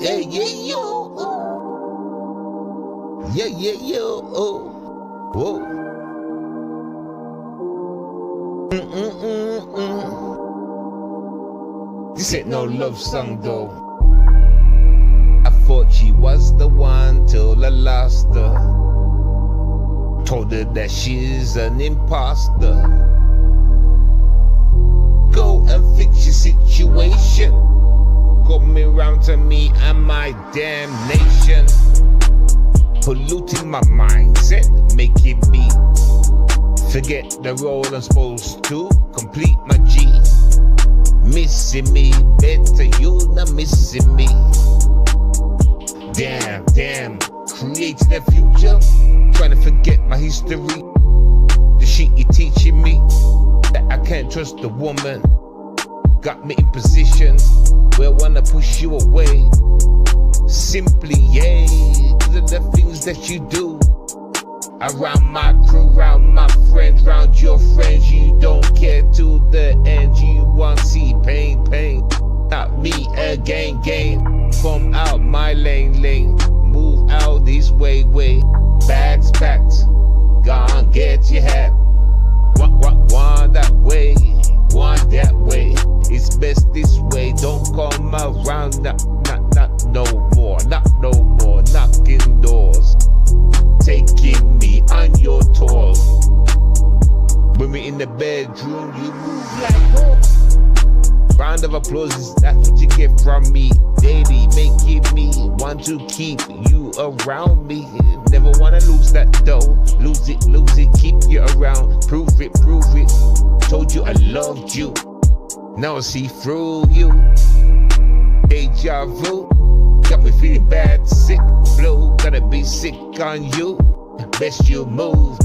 Hey, yeah, yo. Yeah, yeah, yo. Whoa. This ain't no love song though. I thought she was the one till I lost her. Told her that she's an imposter. Go and fix your situation. Coming round to me and my damnation. Polluting my mindset, making me forget the role I'm supposed to complete my G. Missing me, better you not missing me. Damn, creating a future, trying to forget my history. The shit you're teaching me, that I can't trust a woman. Got me in positions where I wanna push you away. Simply, yeah, the things that you do. Around my crew, round my friends, round your friends. You don't care to the end, you want to see pain. Not me again. Come out my lane. Move out this way. Bags packed, gone get your hat. One that way, one that way. It's best this way, don't come around, not no more, knocking doors, taking me on your tours. When we in the bedroom, you move like hoes. Round of applause, that's what you get from me daily, making me want to keep you around me. Never wanna lose that dough, lose it, keep you around, prove it. Told you I loved you, now I see through you. Deja vu, got me feeling bad, sick, blue, gotta be sick on you. Best you move.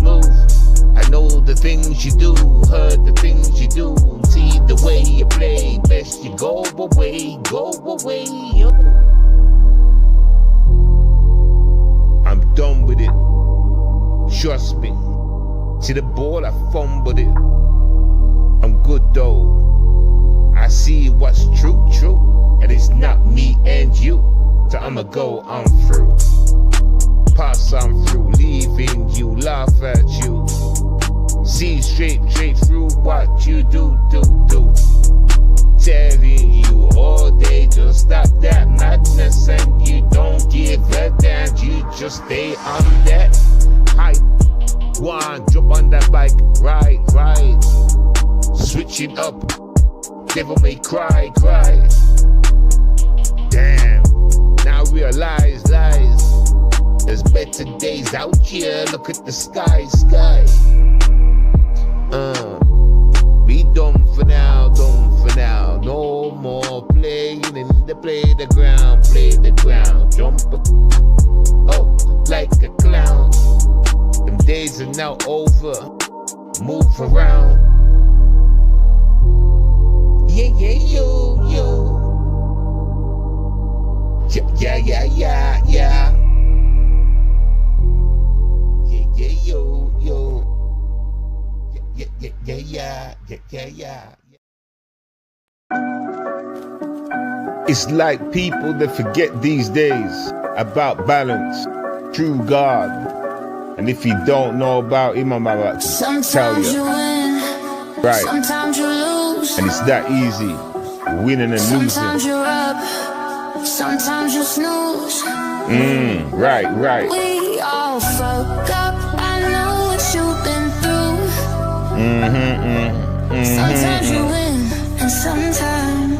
I know the things you do, heard the things you do, see the way you play. Best you go away. I'm done with it, trust me. See the ball, I fumbled it. I'm good though, I see what's true, and it's not me and you. So I'ma go on through, pass on through, leaving you, laugh at you. See straight through what you do. Telling you all day, just stop that madness, and you don't give a damn. You just stay on that hype. One, jump on that bike, ride. Switch it up, devil may cry. Damn, now realize there's better days out here. Look at the sky. Be done for now. No more playing in the playground. Jump up, like a clown. Them days are now over. Move around. Yeah, yo. Yeah. Yeah, yo. Yeah. It's like people that forget these days about balance, true God. And if you don't know about him, I'm about to tell you. You win, right. Sometimes you lose. And it's that easy, winning and losing. Sometimes you're up, sometimes you snooze. Right. We all fuck up, I know what you've been through. Sometimes you win, and sometimes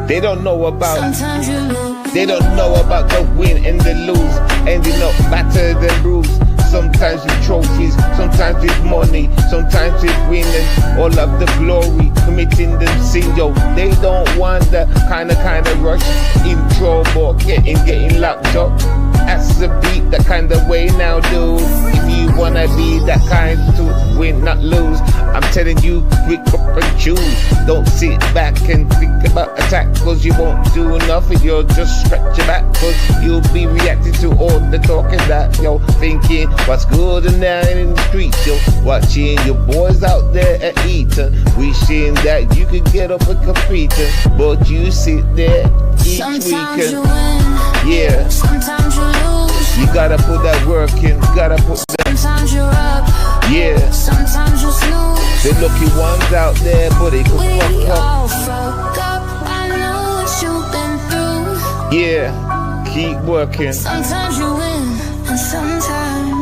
they don't know about. Sometimes you lose. They don't know about the win and the lose, ending up battered and bruised. Sometimes with trophies, sometimes with money, sometimes with winning all of the glory, committing them sin, yo. They don't want that kind of rush, intro, but getting locked up. That's the beat, that kind of way now, dude. If you wanna be that kind to win, not lose, I'm telling you, quick up and choose. Don't sit back and think about attack, cause you won't do nothing. You'll just scratch your back, cause you'll be reacting to all the talking that, yo. Thinking what's good and down in the streets, yo. Watching your boys out there at eating, wishing that you could get up and compete, but you sit there each Sometimes weekend. you win, Yeah. Sometimes you lose. You gotta put that work in. Gotta put that. Sometimes you're up. Yeah. Sometimes you snooze. The lucky ones out there, but they could We fuck up. all fuck up. I know what you've been through. Yeah. Keep working. Sometimes you win, and sometimes.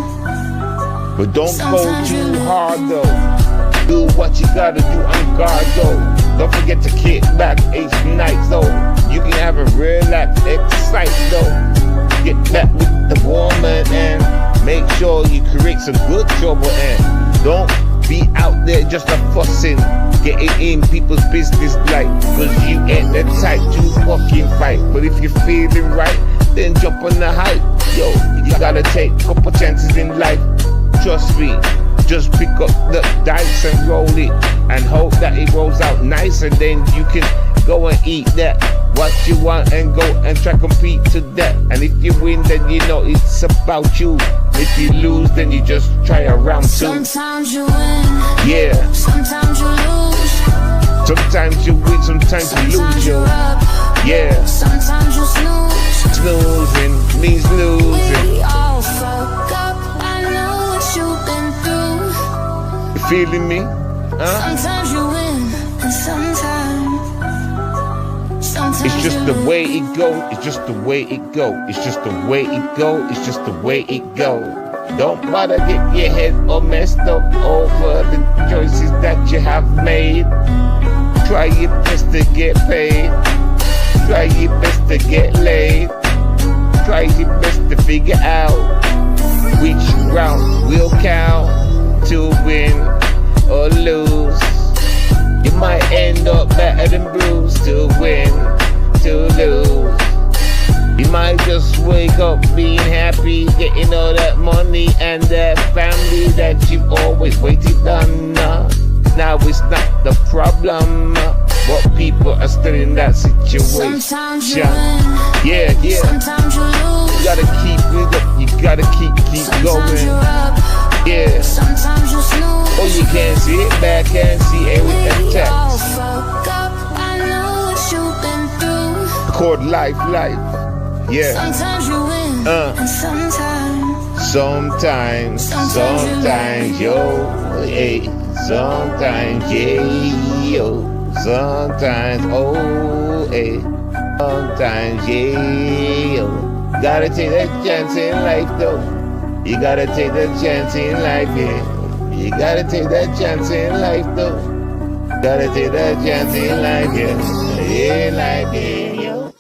But don't go Sometimes too you hard though. Do what you gotta do on guard though. Don't forget to kick back each night though. You can have a relax exercise though. Get back with the woman and make sure you create some good trouble and don't be out there just a fussing, getting in people's business like, cause you ain't the type to fucking fight. But if you're feeling right, then jump on the hype. Yo, you gotta take a couple chances in life. Trust me, just pick up the dice and roll it and hope that it rolls out nice, and then you can go and eat that what you want and go and try compete to that. And if you win, then you know it's about you. If you lose, then you just try a round two. Sometimes you win. Yeah. Sometimes you lose. Sometimes you win, sometimes you lose, yo. Up. Yeah. Sometimes you snooze. Snoozing means losing. We all fuck up. I know what you've been through. You feeling me? Huh? Sometimes you win, and sometimes. It's just the way it go. It's just the way it go. It's just the way it go. It's just the way it go. Don't bother get your head all messed up over the choices that you have made. Try your best to get paid. Try your best to get laid. Try your best to figure out which round will count to win or lose. You might end up better than Bruce to win, to lose. You might just wake up being happy, getting all that money and that family that you've always waited on. Now it's not the problem, but people are still in that situation. Sometimes you win. Yeah, yeah. Sometimes you lose. You gotta keep it up. You gotta keep Sometimes going. you're up. Yeah. Sometimes you snooze. Oh, you can't see it back, can't see every We all attack. fuck up. I know what you've been through. Called life. Yeah. Sometimes you win, and Sometimes, yo, hey, sometimes, yeah, yo, sometimes, oh, hey, sometimes, yeah, yo. Gotta take that chance in life, though. You gotta take that chance in life, yeah. You gotta take that chance in life, though. Gotta take that chance in life, yeah. In life, yeah, yo.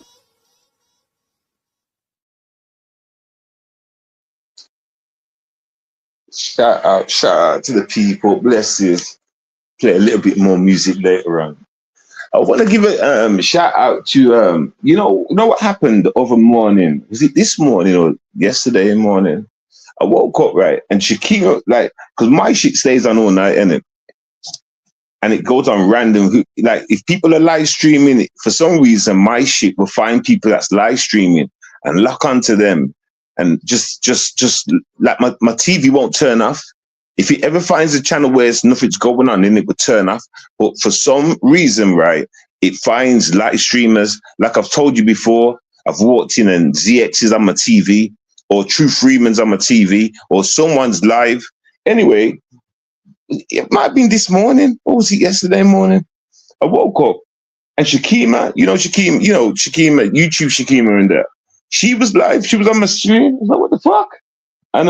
Shout out to the people. Blessings. Play a little bit more music later on. I want to give a shout out to you know what happened the other morning? Was it this morning or yesterday morning? I woke up right and Shakira, like, because my shit stays on all night, innit? And it goes on random. Like, if people are live streaming it, for some reason, my shit will find people that's live streaming and lock onto them. And just like my TV won't turn off. If it ever finds a channel where nothing's going on, then it will turn off. But for some reason, right, it finds live streamers. Like I've told you before, I've walked in and ZX is on my TV, or True Freeman's on my TV, or someone's live. Anyway, it might have been this morning, or was it yesterday morning? I woke up and Shakima, YouTube Shakima in there. She was live. She was on my stream. I was like, what the fuck? And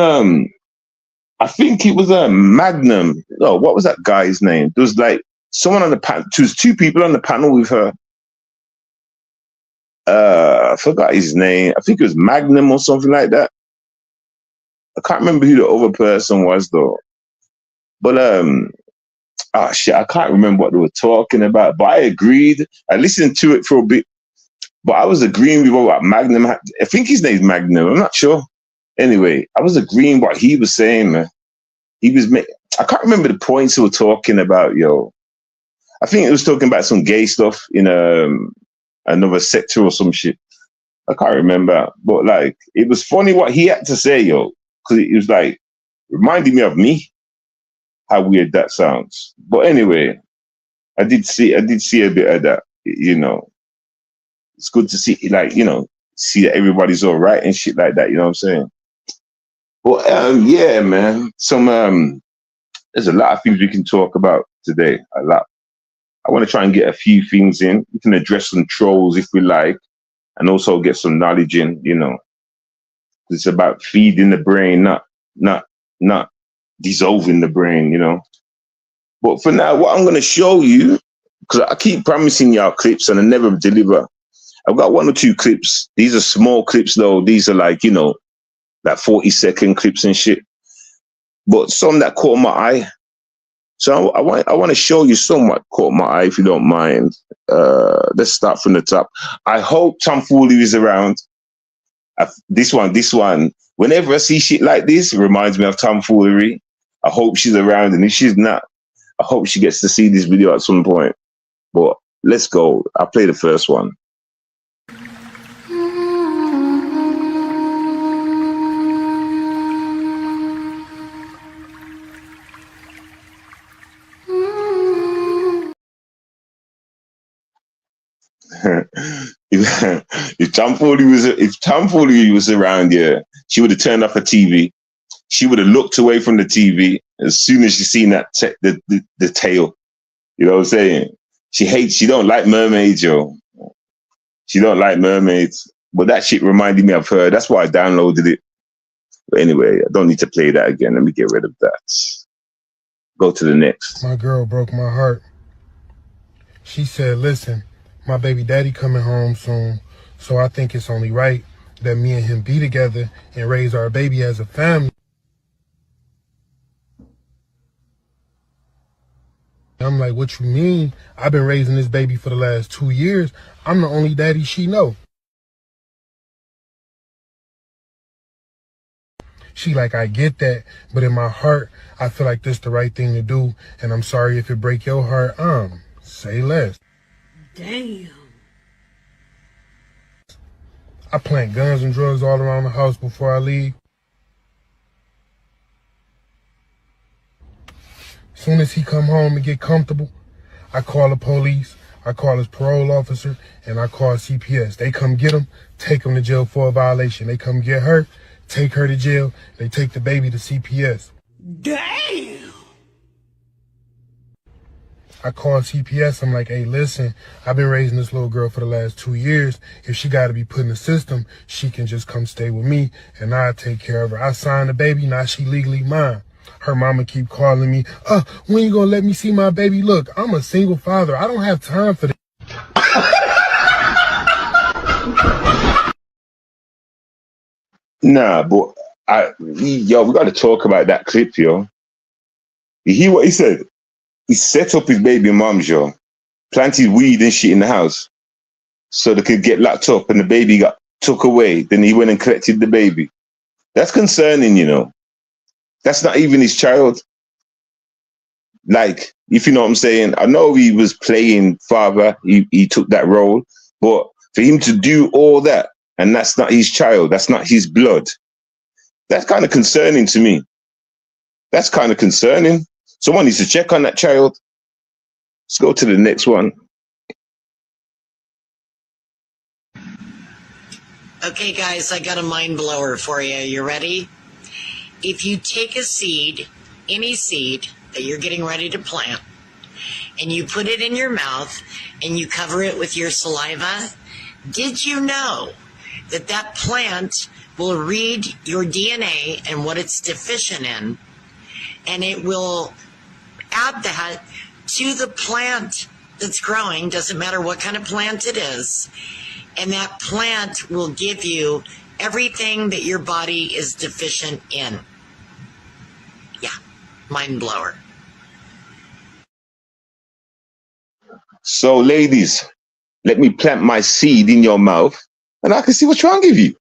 I think it was a Magnum. Oh, what was that guy's name? There was like someone on the panel. There was two people on the panel with her. I forgot his name. I think it was Magnum or something like that. I can't remember who the other person was though. But shit, I can't remember what they were talking about. But I agreed. I listened to it for a bit. But I was agreeing with what Magnum had. I think his name's Magnum. I'm not sure. Anyway, I was agreeing what he was saying, man. I can't remember the points they were talking about, yo. I think it was talking about some gay stuff in another sector or some shit. I can't remember. But, like, it was funny what he had to say, yo. Because it was, like, reminding me of me. How weird that sounds. But anyway, I did see a bit of that, you know. It's good to see, like, you know, see that everybody's all right and shit like that. You know what I'm saying? Well, yeah, man. There's a lot of things we can talk about today. A lot. I want to try and get a few things in. We can address some trolls if we like, and also get some knowledge in. You know, it's about feeding the brain, not dissolving the brain. You know. But for now, what I'm going to show you, because I keep promising y'all clips and I never deliver. I've got 1 or 2 clips. These are small clips though. These are like, you know, like 40-second clips and shit. But some that caught my eye. So I want to show you some what caught my eye, if you don't mind. Let's start from the top. I hope Tomfoolery is around. This one. Whenever I see shit like this, it reminds me of Tomfoolery. I hope she's around, and if she's not, I hope she gets to see this video at some point. But let's go. I'll play the first one. if Tomfoolery was around here, she would have turned off her TV. She would have looked away from the TV as soon as she seen that the tail. You know what I'm saying? She don't like mermaids, yo. She don't like mermaids. But that shit reminded me of her. That's why I downloaded it. But anyway, I don't need to play that again. Let me get rid of that. Go to the next. My girl broke my heart. She said, listen, my baby daddy coming home soon, so I think it's only right that me and him be together and raise our baby as a family. I'm like, what you mean? I've been raising this baby for the last 2 years. I'm the only daddy she know. She like, I get that, but in my heart, I feel like this the right thing to do, and I'm sorry if it break your heart. Say less. Damn. I plant guns and drugs all around the house before I leave. Soon as he come home and get comfortable, I call the police, I call his parole officer, and I call CPS. They come get him, take him to jail for a violation. They come get her, take her to jail. They take the baby to CPS. Damn. I call CPS. I'm like, hey, listen, I've been raising this little girl for the last 2 years. If she got to be put in the system, she can just come stay with me, and I'll take care of her. I signed the baby. Now she legally mine. Her mama keep calling me, when you gonna let me see my baby? Look, I'm a single father. I don't have time for this. Nah, but we got to talk about that clip, yo. You hear what he said? He set up his baby mums, yo, planted weed and shit in the house so they could get locked up, and the baby got took away. Then he went and collected the baby. That's concerning, you know. That's not even his child. Like, if you know what I'm saying, I know he was playing father, he took that role, but for him to do all that, and that's not his child, that's not his blood, that's kind of concerning to me. That's kind of concerning. Someone needs to check on that child. Let's go to the next one. Okay, guys, I got a mind blower for you. You ready? If you take a seed, any seed that you're getting ready to plant, and you put it in your mouth and you cover it with your saliva, did you know that that plant will read your DNA and what it's deficient in, and it will add that to the plant that's growing, doesn't matter what kind of plant it is, and that plant will give you everything that your body is deficient in. Yeah, mind blower. So, ladies, let me plant my seed in your mouth, and I can see what trying to give you.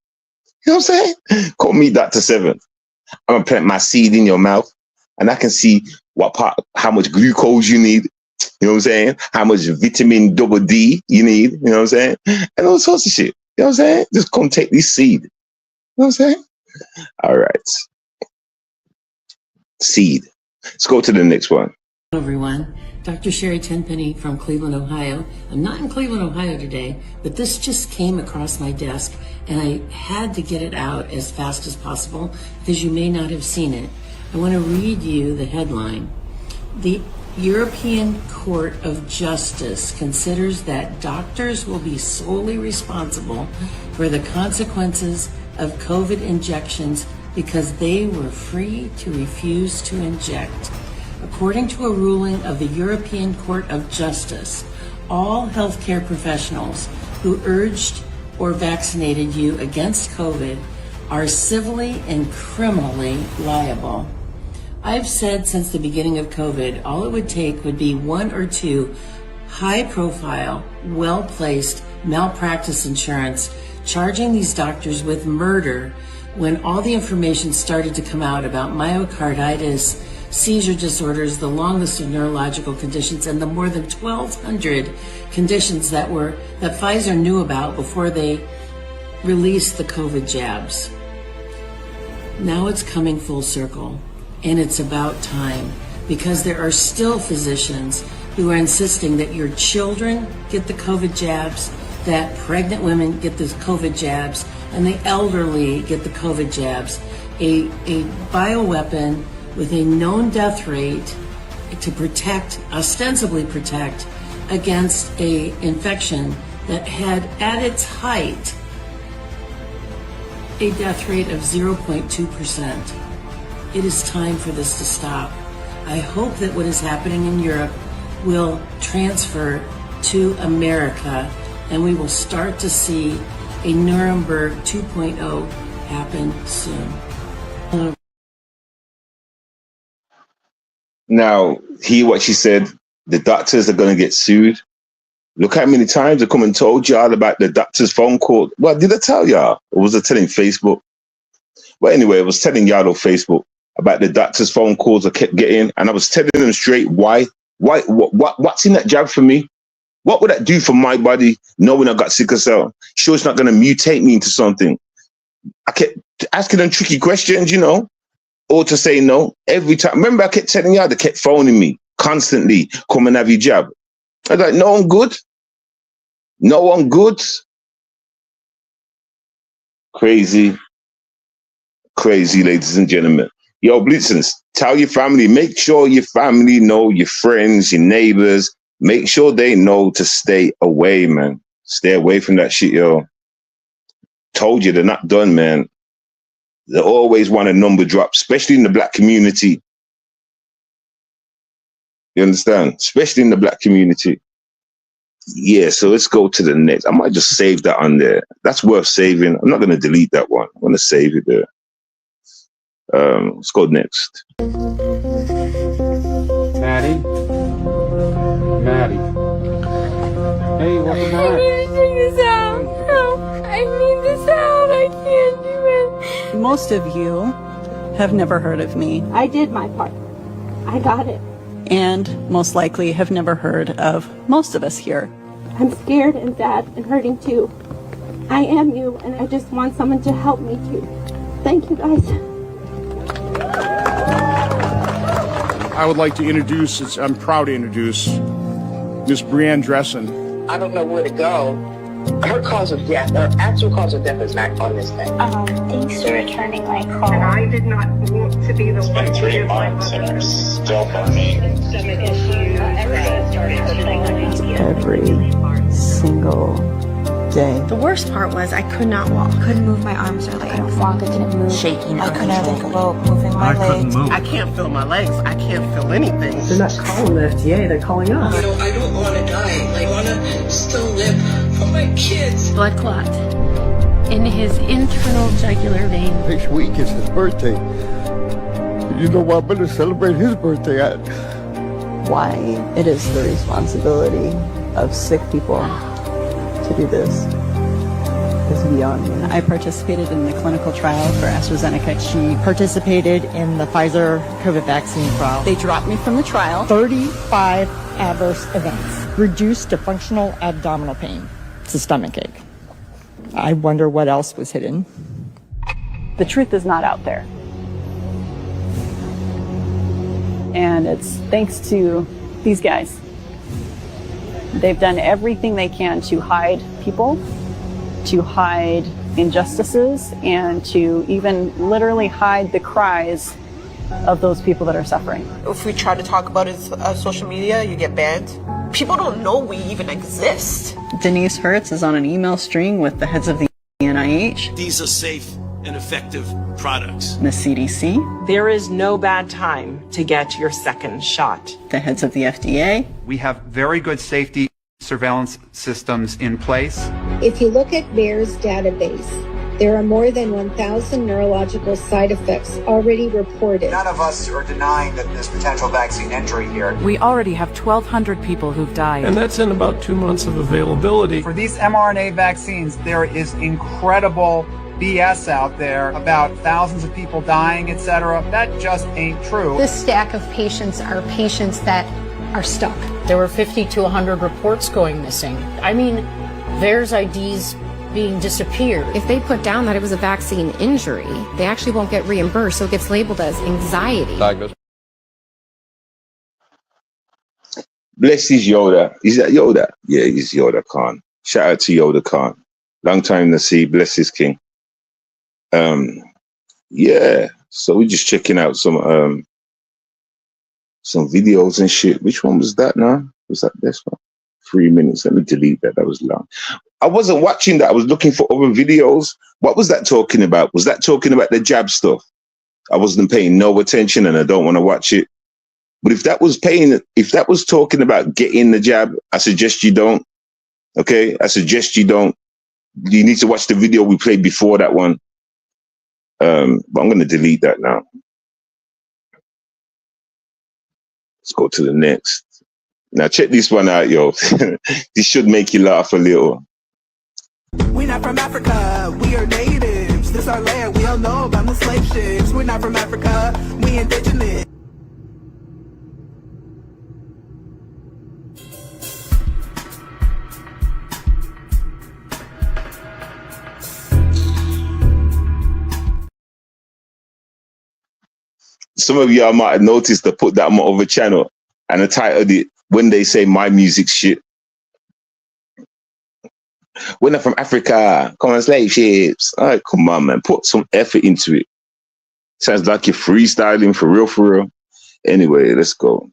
You know what I'm saying? Call me Dr. Seven. I'm gonna plant my seed in your mouth, and I can see how much glucose you need. You know what I'm saying? How much vitamin double D you need. You know what I'm saying? And all sorts of shit. You know what I'm saying? Just come take this seed. You know what I'm saying? All right. Seed. Let's go to the next one. Hello everyone, Dr. Sherry Tenpenny from Cleveland, Ohio. I'm not in Cleveland, Ohio today, but this just came across my desk and I had to get it out as fast as possible because you may not have seen it. I want to read you the headline. The European Court of Justice considers that doctors will be solely responsible for the consequences of COVID injections because they were free to refuse to inject. According to a ruling of the European Court of Justice, all healthcare professionals who urged or vaccinated you against COVID are civilly and criminally liable. I've said since the beginning of COVID, all it would take would be one or two high-profile, well-placed malpractice insurance charging these doctors with murder when all the information started to come out about myocarditis, seizure disorders, the long list of neurological conditions, and the more than 1,200 conditions that Pfizer knew about before they released the COVID jabs. Now it's coming full circle, and it's about time, because there are still physicians who are insisting that your children get the COVID jabs, that pregnant women get the COVID jabs, and the elderly get the COVID jabs. A bioweapon with a known death rate to ostensibly protect against a infection that had at its height a death rate of 0.2%. It is time for this to stop. I hope that what is happening in Europe will transfer to America and we will start to see a Nuremberg 2.0 happen soon. Now, hear what she said. The doctors are going to get sued. Look how many times I come and told y'all about the doctor's phone call. Well, did I tell y'all? Or was I telling Facebook? But anyway, I was telling y'all on Facebook about the doctor's phone calls I kept getting. And I was telling them straight why, what's in that jab for me? What would that do for my body knowing I got sickle cell? Sure, it's not going to mutate me into something. I kept asking them tricky questions, you know, or to say no every time. Remember, I kept telling y'all, they kept phoning me constantly, come and have your jab. I was like, no, I'm good. No, I'm good. Crazy, ladies and gentlemen. Yo, Blitzens, tell your family, make sure your family know, your friends, your neighbors, make sure they know to stay away, man. Stay away from that shit, yo. Told you, they're not done, man. They always want a number drop, especially in the black community. You understand? Especially in the black community. Yeah, so let's go to the next. I might just save that on there. That's worth saving. I'm not going to delete that one. I'm going to save it there. Let's go next. Maddie? Hey, welcome back. I need to take this out. Help. I need this out. I can't do it. Most of you have never heard of me. I did my part. I got it. And most likely have never heard of most of us here. I'm scared and sad and hurting too. I am you, and I just want someone to help me too. Thank you, guys. I would like to introduce, I'm proud to introduce, Miss Brianne Dressen. I don't know where to go. Her cause of death, her actual cause of death is not on this thing. Thanks for returning my call. And I did not want to be the one It's been 3 months and I'm still burning. stomach issues. Every single day. The worst part was I could not walk. Couldn't move my arms or legs. I couldn't walk, I didn't move. Shaking. I couldn't think about moving my legs. I can't feel my legs. I can't feel anything. They're not calling the FDA, they're calling us. I don't want to die. I want to still live for my kids. Blood clot in his internal jugular vein. Next week is his birthday. You know what? I'm going to celebrate his birthday at. Why it is the responsibility of sick people to do this is beyond me. I participated in the clinical trial for AstraZeneca. She participated in the Pfizer COVID vaccine trial. They dropped me from the trial. 35 adverse events. Reduced to functional abdominal pain. It's a stomach ache. I wonder what else was hidden. The truth is not out there. And it's thanks to These guys. They've done everything they can to hide people, to hide injustices, and to even literally hide the cries of those people that are suffering. If we try to talk about it on social media, you get banned. People don't know we even exist. Denise Hertz is on an email string with the heads of the NIH. These are safe and effective products. The CDC. There is no bad time to get your second shot. The heads of the FDA. We have very good safety surveillance systems in place. If you look at VAERS database, there are more than 1,000 neurological side effects already reported. None of us are denying that there's potential vaccine injury here. We already have 1,200 people who've died. And that's in about 2 months of availability. For these mRNA vaccines, there is incredible BS out there about thousands of people dying, etc. That just ain't true. This stack of patients are patients that are stuck. There were 50 to 100 reports going missing. I mean, VAERS IDs being disappeared. If they put down that it was a vaccine injury, they actually won't get reimbursed, so it gets labeled as anxiety. Bless is Yoda. Is that Yoda? Yeah, he's Yoda Khan. Shout out to Yoda Khan. Long time to see. Bless his king. Yeah. So we're just checking out some videos and shit. Which one was that now? Was that this one? 3 minutes. Let me delete that. That was long. I wasn't watching that. I was looking for other videos. What was that talking about? Was that talking about the jab stuff? I wasn't paying no attention and I don't want to watch it. But if that was talking about getting the jab, I suggest you don't. Okay? I suggest you don't. You need to watch the video we played before that one. But I'm going to delete that now. Let's go to the next. Now check this one out, yo. This should make you laugh a little. We're not from Africa, we are natives. This our land, we all know about the slave ships. We're not from Africa, we indigenous. Some of y'all might have noticed I put that on my other channel and I titled it When They Say My Music Shit. We're not from Africa. Come on, slave ships. All right, come on, man. Put some effort into it. Sounds like you're freestyling for real, for real. Anyway, let's go.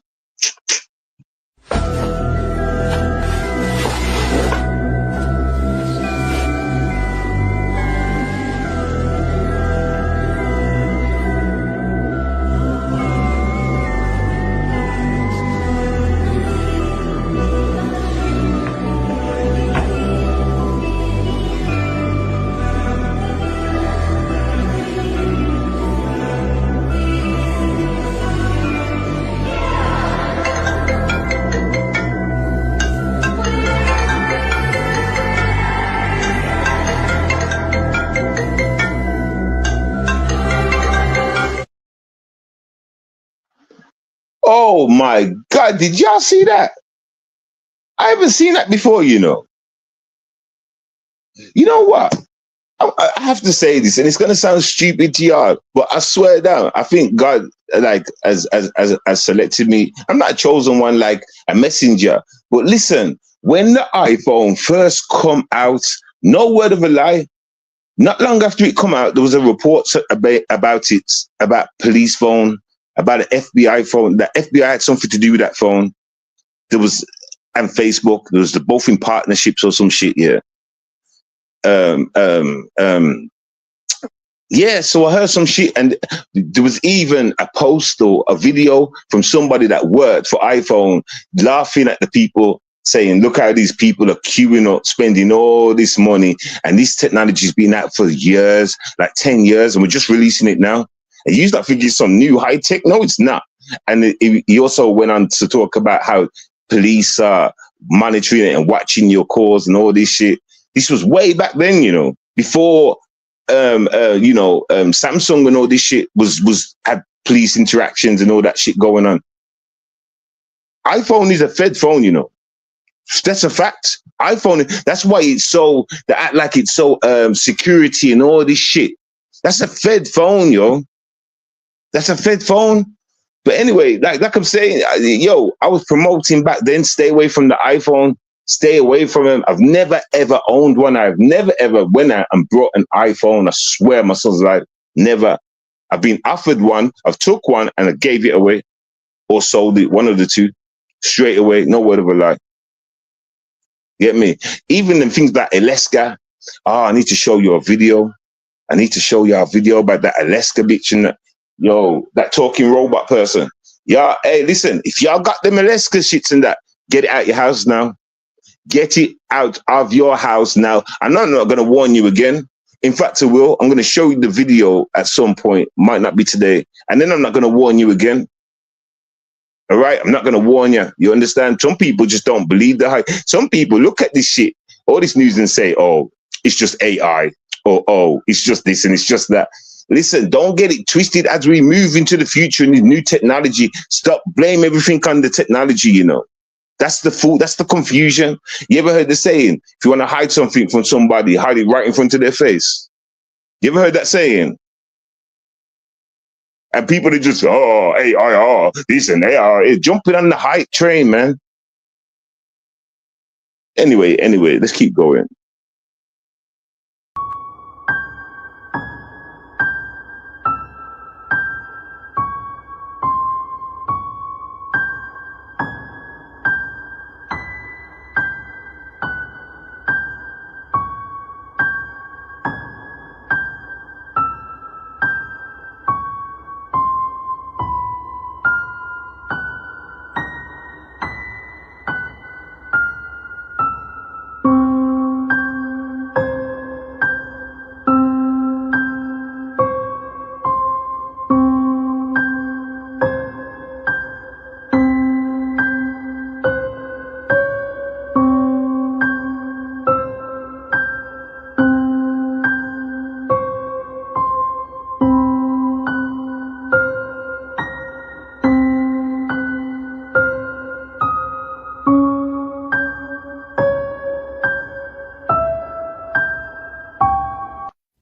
Oh my God, did y'all see that? I haven't seen that before, you know. You know what? I have to say this, and it's gonna sound stupid to y'all, but I swear down, I think God like has selected me. I'm not a chosen one like a messenger. But listen, when the iPhone first come out, no word of a lie, not long after it come out, there was a report about it, about police phone, about an FBI phone. The FBI had something to do with that phone. There was, and Facebook, there was both in partnerships or some shit, yeah. Yeah, so I heard some shit, and there was even a post or a video from somebody that worked for iPhone laughing at the people, saying, look how these people are queuing up, spending all this money, and this technology's been out for years, like 10 years, and we're just releasing it now. And you start thinking it's some new high tech. No, it's not. And he also went on to talk about how police are monitoring it and watching your calls and all this shit. This was way back then, you know, before Samsung and all this shit had police interactions and all that shit going on. iPhone is a Fed phone, you know. That's a fact. iPhone, that's why it's so, they act like it's so security and all this shit. That's a Fed phone, yo. That's a Fed phone. But anyway, like I'm saying, yo, I was promoting back then, stay away from the iPhone, stay away from them. I've never, ever owned one. I've never, ever went out and brought an iPhone. I swear my son's life, never. I've been offered one, I've took one and I gave it away or sold it, one of the two, straight away, no word of a lie. Get me? Even them things like Alaska, I need to show you a video. I need to show you a video about that Alaska bitch and that. Yo, that talking robot person. Yeah, hey, listen, if y'all got them Alaska shits and that, get it out your house now. Get it out of your house now. I'm not going to warn you again. In fact, I will. I'm going to show you the video at some point. Might not be today. And then I'm not going to warn you again. All right? I'm not going to warn you. You understand? Some people just don't believe the hype. Some people look at this shit, all this news and say, oh, it's just AI. Or, oh, it's just this and it's just that. Listen, don't get it twisted as we move into the future and the new technology. Stop blame everything on the technology, you know. That's the fool. That's the confusion. You ever heard the saying, if you want to hide something from somebody, hide it right in front of their face? You ever heard that saying? And people are just, oh, AI, this and AI. Jumping on the hype train, man. Anyway, let's keep going.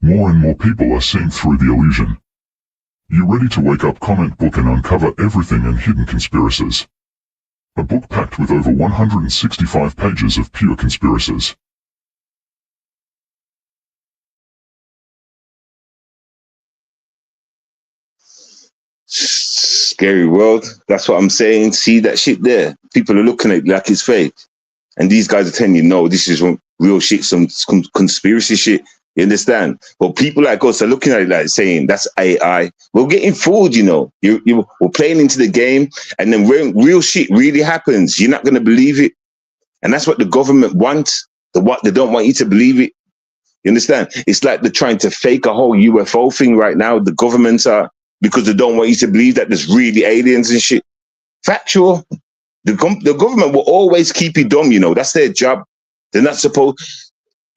More and more people are seeing through the illusion. You ready to wake up, comic book, and uncover everything and hidden conspiracies? A book packed with over 165 pages of pure conspiracies. Scary world. That's what I'm saying. See that shit there? People are looking at it like it's fake. And these guys are telling you, no, this is real shit, some conspiracy shit. You understand? But people like us are looking at it like saying that's AI. We're getting fooled, you know. We're playing into the game, and then when real shit really happens, you're not going to believe it. And that's what the government wants. They don't want you to believe it. You understand? It's like they're trying to fake a whole UFO thing right now. The governments are, because they don't want you to believe that there's really aliens and shit. Factual. The government will always keep you dumb, you know. That's their job. They're not supposed.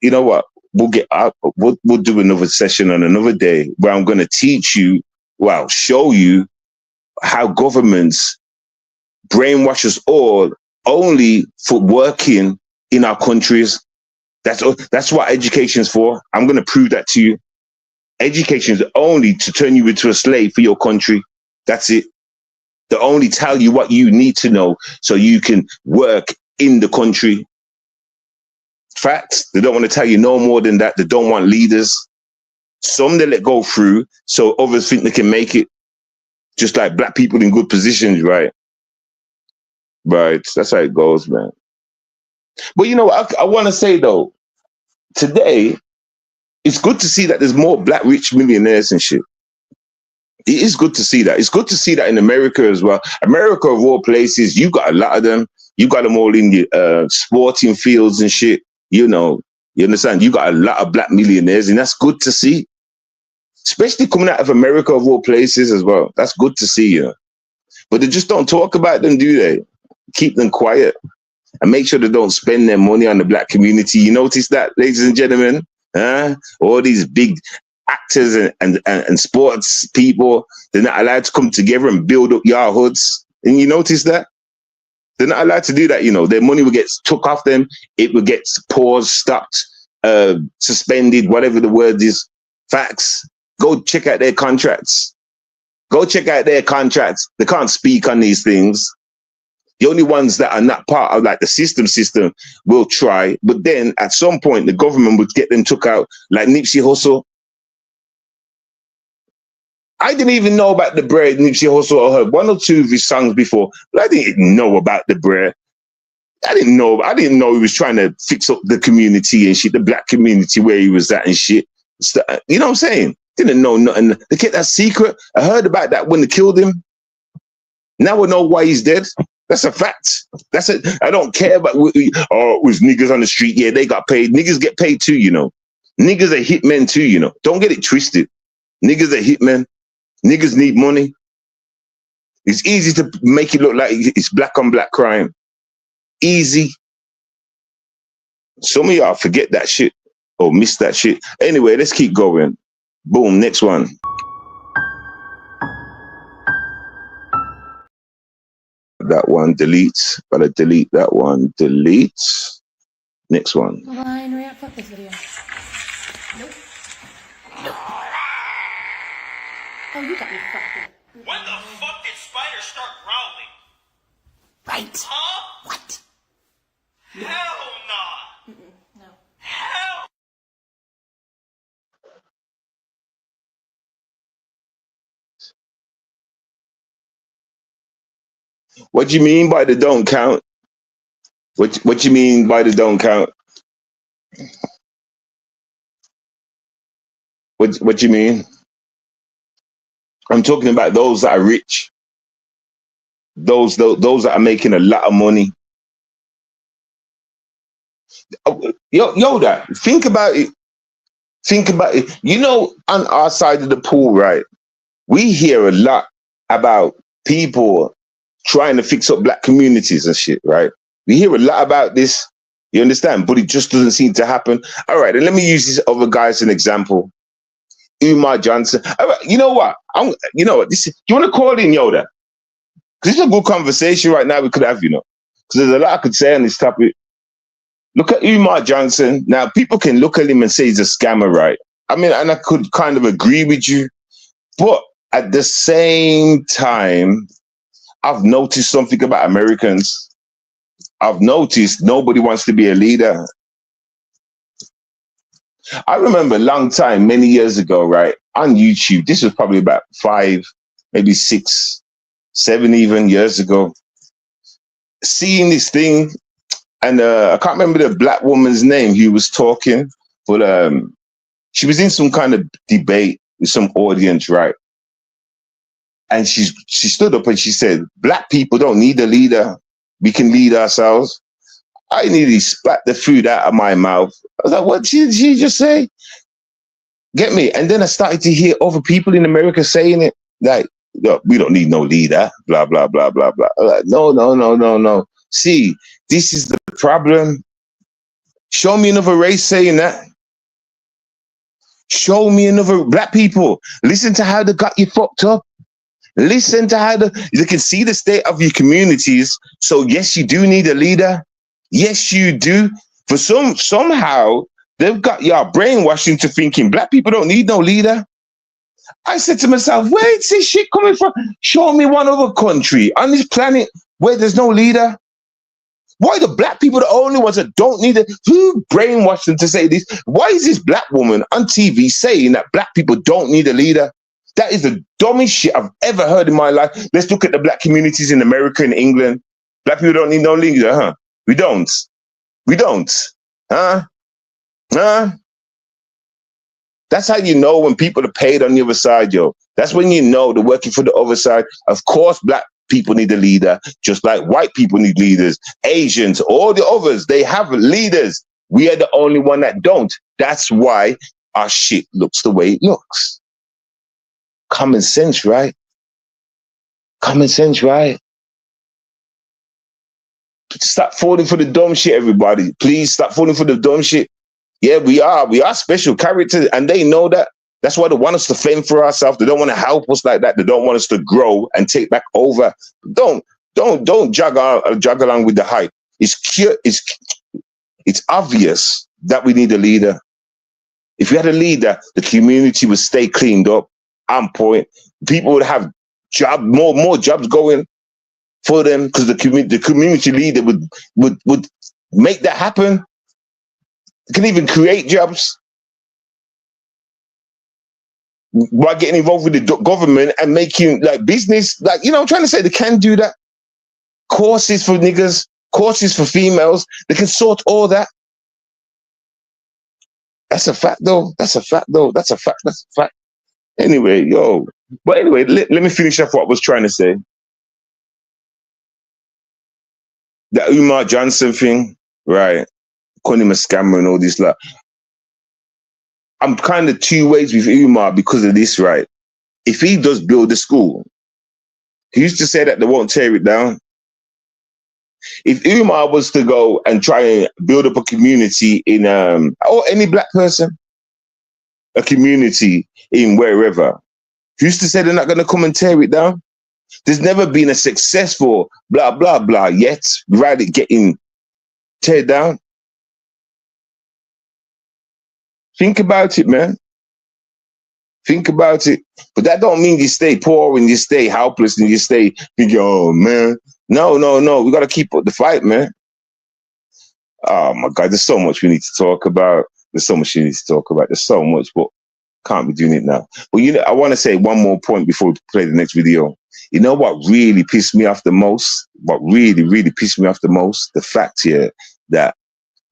You know what? We'll get up. We'll do another session on another day where I'm going to teach you, show you how governments brainwash us all only for working in our countries. That's what education is for. I'm going to prove that to you. Education is only to turn you into a slave for your country. That's it. They only tell you what you need to know so you can work in the country. Facts. They don't want to tell you no more than that. They don't want leaders. Some they let go through so others think they can make it. Just like black people in good positions, right? Right. That's how it goes, man. But you know, I want to say though, today, it's good to see that there's more black rich millionaires and shit. It is good to see that. It's good to see that in America as well. America, of all places, you got a lot of them. You got them all in the sporting fields and shit. You know, you understand? You got a lot of black millionaires, and that's good to see. Especially coming out of America, of all places as well. That's good to see, you know. But they just don't talk about them, do they? Keep them quiet and make sure they don't spend their money on the black community. You notice that, ladies and gentlemen? All these big actors and sports people, they're not allowed to come together and build up your hoods. And you notice that? They're not allowed to do that, you know. Their money will get took off them. It will get paused, stopped, suspended, whatever the word is. Facts. Go check out their contracts. Go check out their contracts. They can't speak on these things. The only ones that are not part of like the system will try. But then at some point, the government would get them took out, like Nipsey Hussle. I didn't even know about the bread Nipsey Hussle. I heard one or two of his songs before, but I didn't know about the bread. I didn't know he was trying to fix up the community and shit, the black community where he was at and shit. You know what I'm saying? Didn't know nothing. They kept that secret. I heard about that when they killed him. Now we know why he's dead. That's a fact. That's it. I don't care about it was niggas on the street. Yeah, they got paid. Niggas get paid too, you know. Niggas are hitmen too, you know. Don't get it twisted. Niggas are hitmen. Niggas need money. It's easy to make it look like it's black on black crime. Easy. Some of y'all forget that shit or miss that shit. Anyway, let's keep going. Boom, next one. That one, delete. Gotta delete that one. Delete. Next one. Line, wrap up this video. Nope. Oh, you got me fucked up. When the fuck did spiders start growling? Right. Huh? What? Hell nah. No. Hell. What do you mean by the don't count? What you mean by the don't count? What you mean? I'm talking about those that are rich. Those that are making a lot of money. Yoda, think about it. Think about it. You know, on our side of the pool, right? We hear a lot about people trying to fix up black communities and shit, right? We hear a lot about this. You understand? But it just doesn't seem to happen. All right, and let me use this other guy as an example. Umar Johnson. All right, you know what? You know what? Do you want to call in, Yoda? Because it's a good conversation right now we could have, you know. Because there's a lot I could say on this topic. Look at Umar Johnson. Now, people can look at him and say he's a scammer, right? I mean, and I could kind of agree with you. But at the same time, I've noticed something about Americans. I've noticed nobody wants to be a leader. I remember a long time, many years ago, right, on YouTube, this was probably about 5, maybe 6, 7 even years ago, seeing this thing, and I can't remember the black woman's name who was talking, but she was in some kind of debate with some audience, right? And she stood up and she said, black people don't need a leader. We can lead ourselves. I nearly spat the food out of my mouth. I was like, what did she just say? Get me? And then I started to hear other people in America saying it, like, no, we don't need no leader, blah, blah, blah, blah, blah. I'm like, no. See, this is the problem. Show me another race saying that. Show me another black people. Listen to how they got you fucked up. Listen to how you can see the state of your communities. So yes, you do need a leader. Yes, you do. For somehow they've got y'all brainwashed into thinking black people don't need no leader. I said to myself, where's this shit coming from? Show me one other country on this planet where there's no leader. Why the black people the only ones that don't need it? Who brainwashed them to say this? Why is this black woman on TV saying that black people don't need a leader? That is the dumbest shit I've ever heard in my life. Let's look at the black communities in America and England. Black people don't need no leader, huh? We don't. Huh? That's how you know when people are paid on the other side, yo. That's when you know they're working for the other side. Of course, black people need a leader, just like white people need leaders. Asians, all the others, they have leaders. We are the only one that don't. That's why our shit looks the way it looks. Common sense, right? Common sense, right? Stop falling for the dumb shit, everybody. Please stop falling for the dumb shit. Yeah, we are special characters, and they know that. That's why they want us to fend for ourselves. They don't want to help us like that. They don't want us to grow and take back over. Don't jog along with the hype. It's obvious that we need a leader. If you had a leader, the community would stay cleaned up, on point. People would have more jobs going for them because the community leader would make that happen. They can even create jobs by getting involved with the government and making like business. Like, you know, I'm trying to say they can do that. Courses for niggas, courses for females. They can sort all that. That's a fact, though. That's a fact. Anyway, let me finish up what I was trying to say. The Umar Johnson thing, right? Calling him a scammer and all this, like. I'm kind of two ways with Umar because of this, right? If he does build a school, he used to say that they won't tear it down. If Umar was to go and try and build up a community in, or any black person, a community in wherever, he used to say they're not going to come and tear it down. There's never been a successful blah, blah, blah yet without it getting teared down. Think about it, man. Think about it. But that don't mean you stay poor and you stay helpless and you stay thinking, oh, man. No. We got to keep up the fight, man. Oh, my God. There's so much we need to talk about. There's so much, but can't be doing it now. But, you know, I want to say one more point before we play the next video. You know what really pissed me off the most? What really pissed me off the most? The fact here that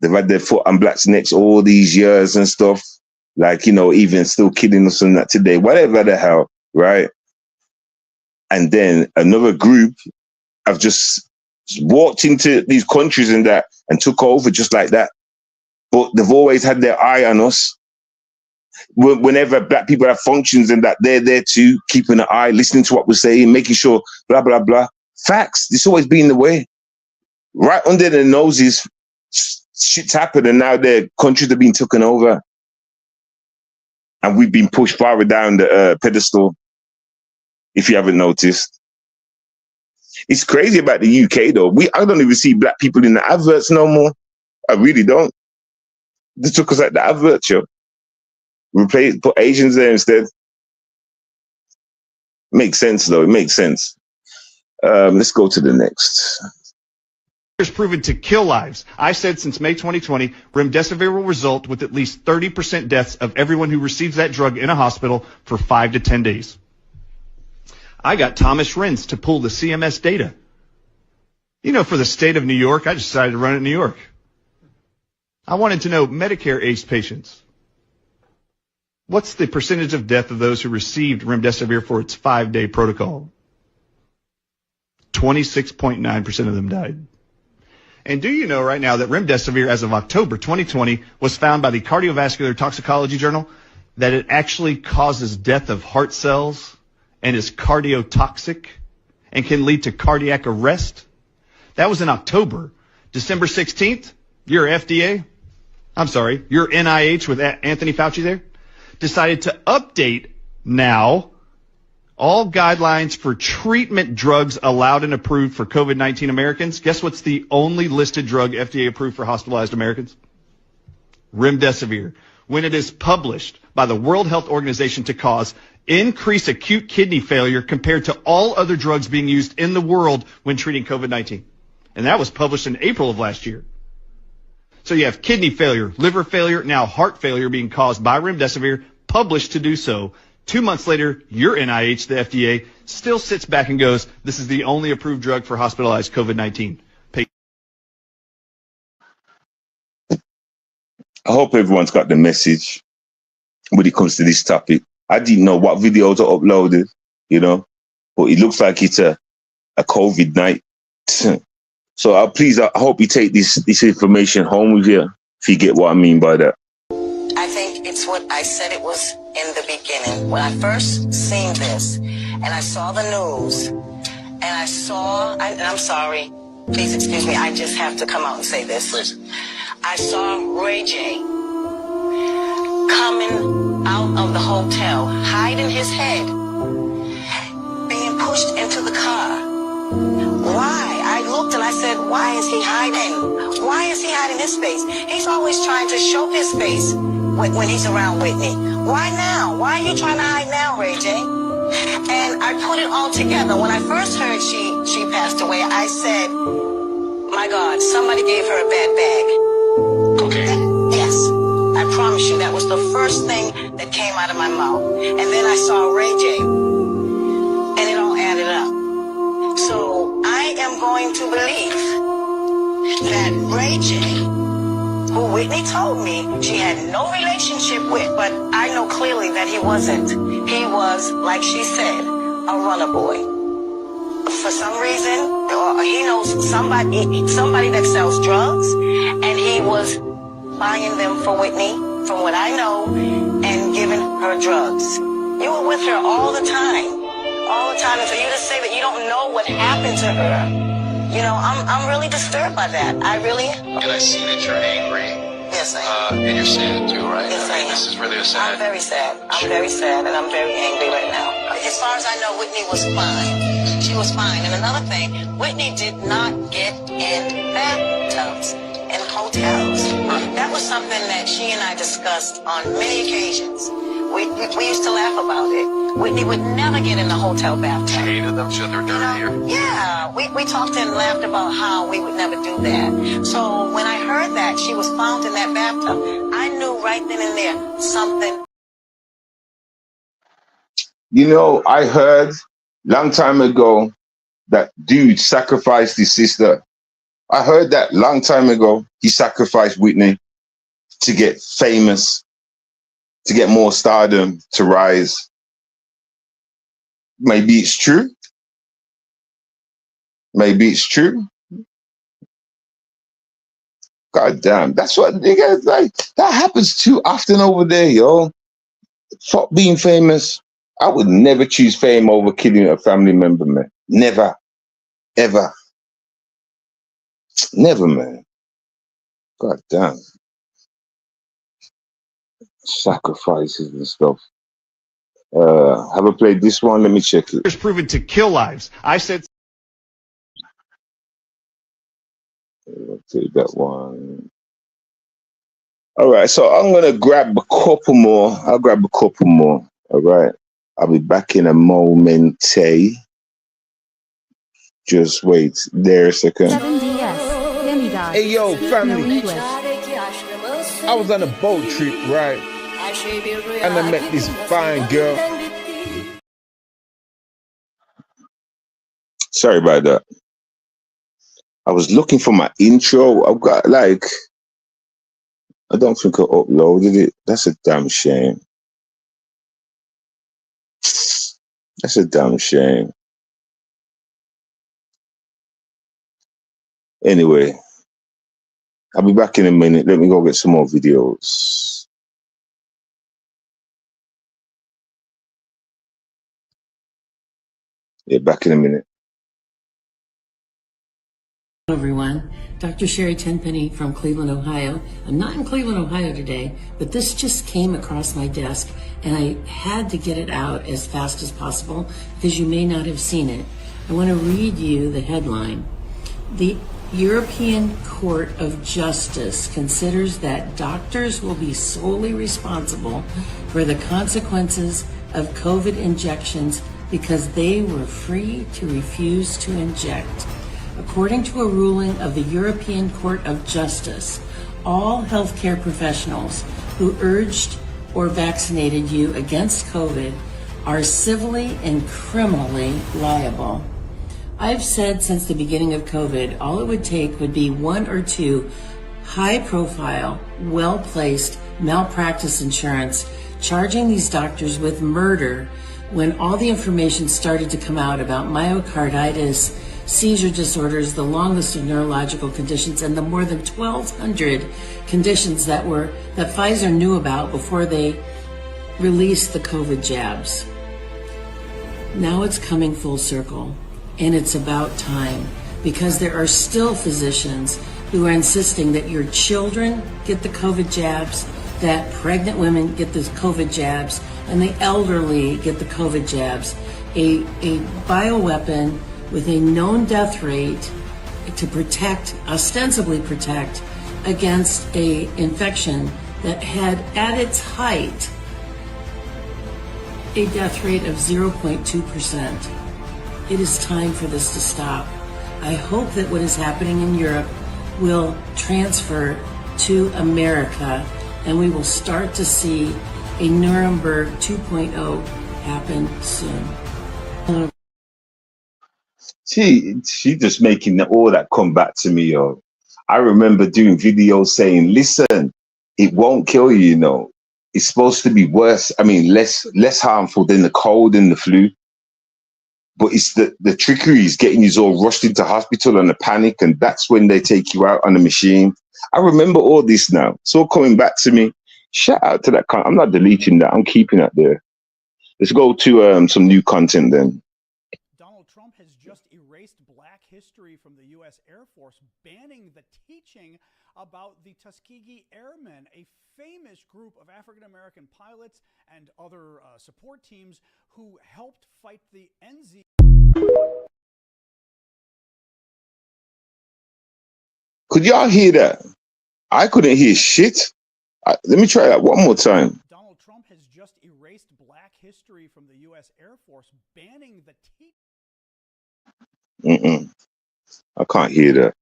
they've had their foot on blacks' necks all these years and stuff. Like, you know, even still killing us and that today, whatever the hell, right? And then another group have just walked into these countries and that and took over just like that. But they've always had their eye on us. Whenever black people have functions and that, they're there too, keeping an eye, listening to what we're saying, making sure, blah, blah, blah. Facts. It's always been the way. Right under their noses, shit's happened and now their countries are being taken over. And we've been pushed farther down the pedestal, if you haven't noticed. It's crazy about the UK, though. I don't even see black people in the adverts no more. I really don't. They took us out the adverts, yo. Put Asians there instead. Makes sense, though. It makes sense. Let's go to the next. Proven to kill lives. I said since May 2020, remdesivir will result with at least 30% deaths of everyone who receives that drug in a hospital for 5 to 10 days. I got Thomas Renz to pull the CMS data. You know, for the state of New York, I decided to run it in New York. I wanted to know Medicare-aged patients. What's the percentage of death of those who received remdesivir for its 5-day protocol? 26.9% of them died. And do you know right now that remdesivir, as of October 2020, was found by the Cardiovascular Toxicology Journal that it actually causes death of heart cells and is cardiotoxic and can lead to cardiac arrest? That was in October. December 16th, your NIH with Anthony Fauci there, decided to update now all guidelines for treatment drugs allowed and approved for COVID-19 Americans. Guess what's the only listed drug FDA approved for hospitalized Americans? Remdesivir. When it is published by the World Health Organization to cause increased acute kidney failure compared to all other drugs being used in the world when treating COVID-19. And that was published in April of last year. So you have kidney failure, liver failure, now heart failure being caused by remdesivir, published to do so. 2 months later, your NIH, the FDA, still sits back and goes, this is the only approved drug for hospitalized COVID-19 patients. I hope everyone's got the message when it comes to this topic. I didn't know what videos are uploaded, you know, but it looks like it's a COVID night. So I hope you take this information home with you, if you get what I mean by that. I think it's what I said it was in the beginning. When I first seen this, and I saw the news, and I'm sorry, please excuse me, I just have to come out and say this. Please. I saw Ray J coming out of the hotel, hiding his head, being pushed into the car. Why? I looked and I said, why is he hiding? Why is he hiding his face? He's always trying to show his face when he's around Whitney. Why now? Why are you trying to hide now, Ray J? And I put it all together. When I first heard she passed away, I said, my God, somebody gave her a bad bag. Yes. I promise you, that was the first thing that came out of my mouth. And then I saw Ray J. And it all added up. So I am going to believe that Ray J, who Whitney told me she had no relationship with, but I know clearly that he wasn't. He was, like she said, a runner boy. For some reason, he knows somebody that sells drugs, and he was buying them for Whitney, from what I know, and giving her drugs. You were with her all the time, and for you to say that you don't know what happened to her, you know, I'm really disturbed by that. I really. And I see that you're angry. Yes, I am. And you're sad too, right? Yes, I am. This is really a sad. I'm very sad. I'm very sad, and I'm very angry right now. As far as I know, Whitney was fine. She was fine. And another thing, Whitney did not get in bathtubs in hotels. That was something that she and I discussed on many occasions. We used to laugh about it. Whitney would never get in the hotel bathtub. She hated them, she said they're dirty. Yeah, we talked and laughed about how we would never do that. So when I heard that she was found in that bathtub, I knew right then and there something. You know, I heard long time ago that dude sacrificed his sister. I heard that long time ago. He sacrificed Whitney to get famous, to get more stardom, to rise. Maybe it's true. Maybe it's true. God damn, that's what niggas like. That happens too often over there, yo. Fuck being famous. I would never choose fame over killing a family member, man. Never. Ever. Never, man. God damn. Sacrifices and stuff. Have I played this one? Let me check it. It's proven to kill lives. I said. I'll take that one. All right, so I'm gonna grab a couple more. I'll grab a couple more. All right, I'll be back in a moment. Just wait there a second. 7DS, Demigod. Hey yo, family. No English. I was on a boat trip, right? And I met this fine girl. Sorry about that. I was looking for my intro. I've got like, I don't think I uploaded it. That's a damn shame. That's a damn shame. Anyway, I'll be back in a minute. Let me go get some more videos. Yeah, back in a minute. Hello everyone, Dr. Sherry Tenpenny from Cleveland, Ohio. I'm not in Cleveland, Ohio today, but this just came across my desk and I had to get it out as fast as possible because you may not have seen it. I want to read you the headline. The European Court of Justice considers that doctors will be solely responsible for the consequences of COVID injections because they were free to refuse to inject. According to a ruling of the European Court of Justice, all healthcare professionals who urged or vaccinated you against COVID are civilly and criminally liable. I've said since the beginning of COVID, all it would take would be one or two high-profile, well-placed malpractice insurance charging these doctors with murder when all the information started to come out about myocarditis, seizure disorders, the long list of neurological conditions, and the more than 1,200 conditions that Pfizer knew about before they released the COVID jabs. Now it's coming full circle, and it's about time, because there are still physicians who are insisting that your children get the COVID jabs, that pregnant women get the COVID jabs, and the elderly get the COVID jabs. A bioweapon with a known death rate to ostensibly protect against a infection that had at its height a death rate of 0.2%. It is time for this to stop. I hope that what is happening in Europe will transfer to America, and we will start to see a Nuremberg 2.0 happen soon. She just making all that come back to me, yo. I remember doing videos saying, listen, it won't kill you, you know. It's supposed to be worse. I mean, less harmful than the cold and the flu. But it's the trickery is getting you all rushed into hospital and the panic, and that's when they take you out on the machine. I remember all this now. It's all coming back to me. Shout out to that. I'm not deleting that. I'm keeping that there. Let's go to some new content then. Donald Trump has just erased Black history from the U.S. Air Force, banning the teaching about the Tuskegee Airmen, a famous group of African-American pilots and other support teams who helped fight the NZ. Could y'all hear that? I couldn't hear shit. Let me try that one more time. Donald Trump has just erased Black history from the U.S. Air Force, banning the teaching. I can't hear that.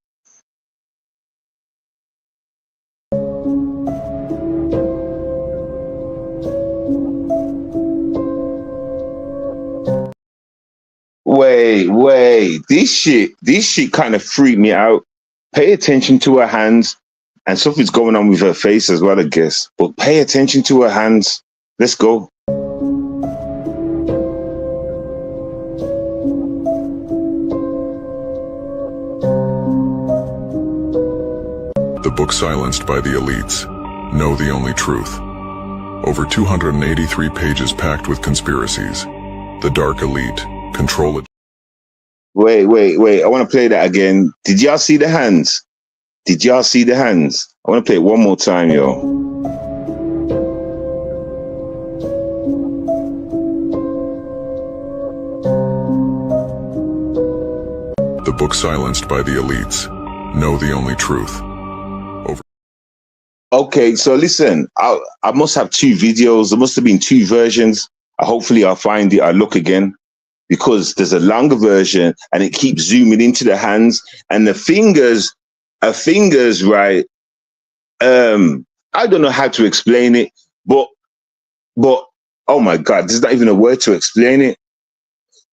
Wait. This shit kind of freaked me out. Pay attention to her hands. And something's going on with her face as well, I guess. But pay attention to her hands. Let's go. The book silenced by the elites. Know the only truth. Over 283 pages packed with conspiracies. The dark elite control it. Wait. I want to play that again. Did y'all see the hands? Did y'all see the hands? I want to play it one more time, yo. The book silenced by the elites. Know the only truth. Okay, so listen, I must have two videos. There must have been two versions. Hopefully I'll find it. I'll look again, because there's a longer version and it keeps zooming into the hands and the fingers. Right? I don't know how to explain it, but oh my God, there's not even a word to explain it.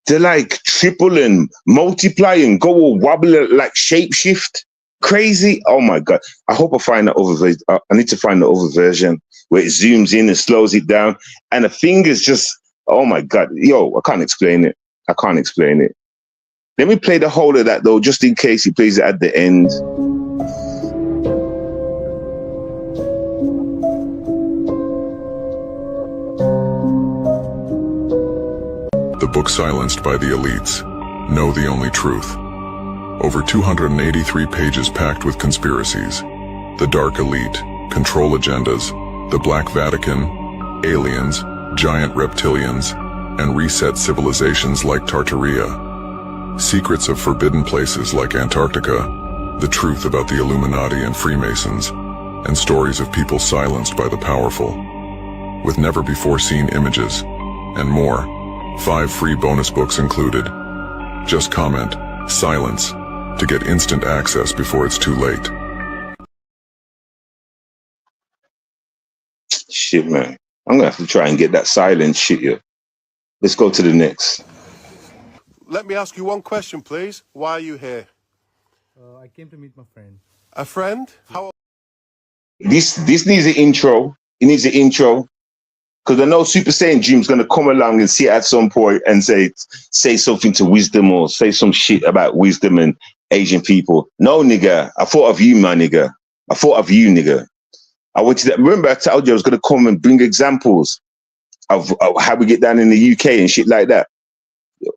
They're like triple and multiply and go all wobble like shapeshift. Crazy. Oh my God. I hope I find that other version. I need to find the other version where it zooms in and slows it down. And the fingers just, oh my God. Yo, I can't explain it. Let me play the whole of that though, just in case he plays it at the end. The book silenced by the elites. Know the only truth. Over 283 pages packed with conspiracies. The dark elite control agendas. The Black Vatican, aliens, giant reptilians, and reset civilizations like Tartaria. Secrets of forbidden places like Antarctica. The truth about the Illuminati and Freemasons. And stories of people silenced by the powerful. With never-before-seen images. And more. 5 free bonus books included. Just comment, silence, to get instant access before it's too late. Shit, man. I'm gonna have to try and get that silence shit here. Let's go to the next. Let me ask you one question, please. Why are you here? I came to meet my friend. A friend? How? This needs an intro. It needs an intro. Because I know Super Saiyan Dream's going to come along and see it at some point and say something to wisdom or say some shit about wisdom and Asian people. No, nigga. I thought of you, my nigga. I wanted to, remember I told you I was going to come and bring examples of how we get down in the UK and shit like that.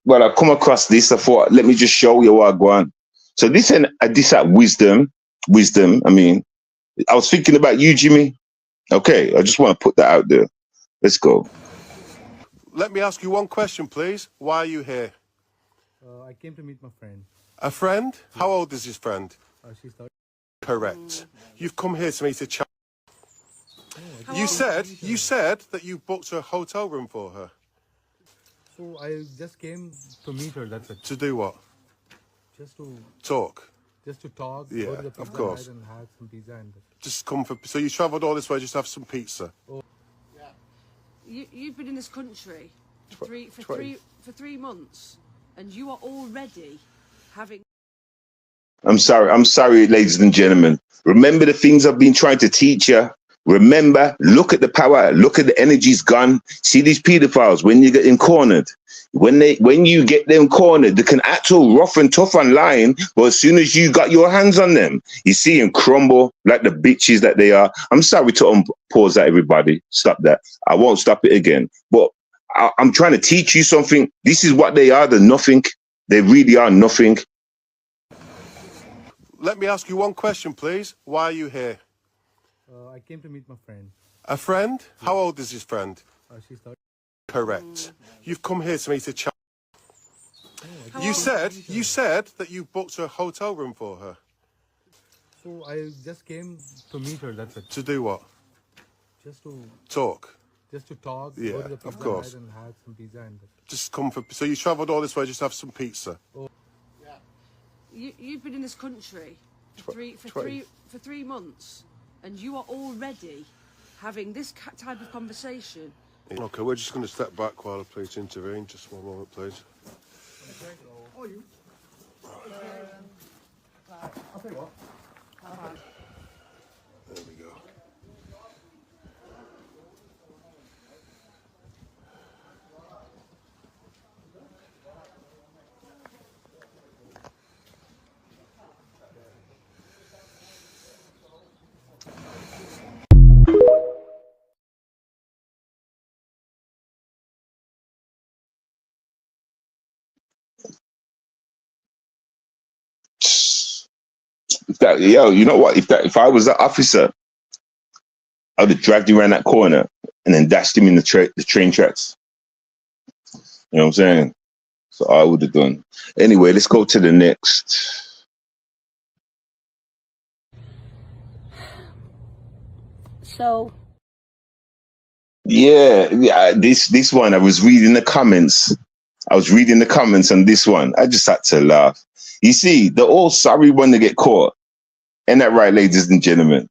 Well, I come across this. I thought, let me just show you what I go on. So this at wisdom. I mean, I was thinking about you, Jimmy. Okay, I just want to put that out there. Let's go. Let me ask you one question, please. Why are you here? I came to meet my friend. A friend? How old is his friend? She's 30. Correct. You've come here to meet a child. You said that you booked a hotel room for her. So I just came to meet her, that's it. To do what? Just to talk. Just to talk, Yeah, go to the of pizza course. Hut and have some pizza and Just come for. So you travelled all this way just to have some pizza. You've been in this country for three months, and you are already having. I'm sorry, ladies and gentlemen. Remember the things I've been trying to teach you. Remember, look at the power, look at the energy's gone. See these pedophiles when you get them cornered. When you get them cornered, they can act all rough and tough online, but as soon as you got your hands on them, you see them crumble like the bitches that they are. I'm sorry to pause that, everybody. Stop that. I won't stop it again. But I'm trying to teach you something. This is what they are. They're nothing. They really are nothing. Let me ask you one question, please. Why are you here? I came to meet my friend. A friend? How old is his friend? She's 30. Correct. You've come here to meet a child. You said that you booked a hotel room for her. So I just came to meet her, that's it. To do what? Just to talk. Just to talk, Yeah, go to the of pizza course. Hut and have some pizza and Just come for. So you travelled all this way just to have some pizza. You've been in this country for three months, and you are already having this type of conversation. Okay, we're just going to step back while I please intervene. Just one moment, please. Oh, you? I'll tell you what. There we go. You know what? If I was that officer, I would have dragged him around that corner and then dashed him in the train tracks. You know what I'm saying? So I would have done. Anyway, let's go to the next. So Yeah. This one, I was reading the comments. On this one. I just had to laugh. You see, they're all sorry when they get caught. Ain't that right, ladies and gentlemen?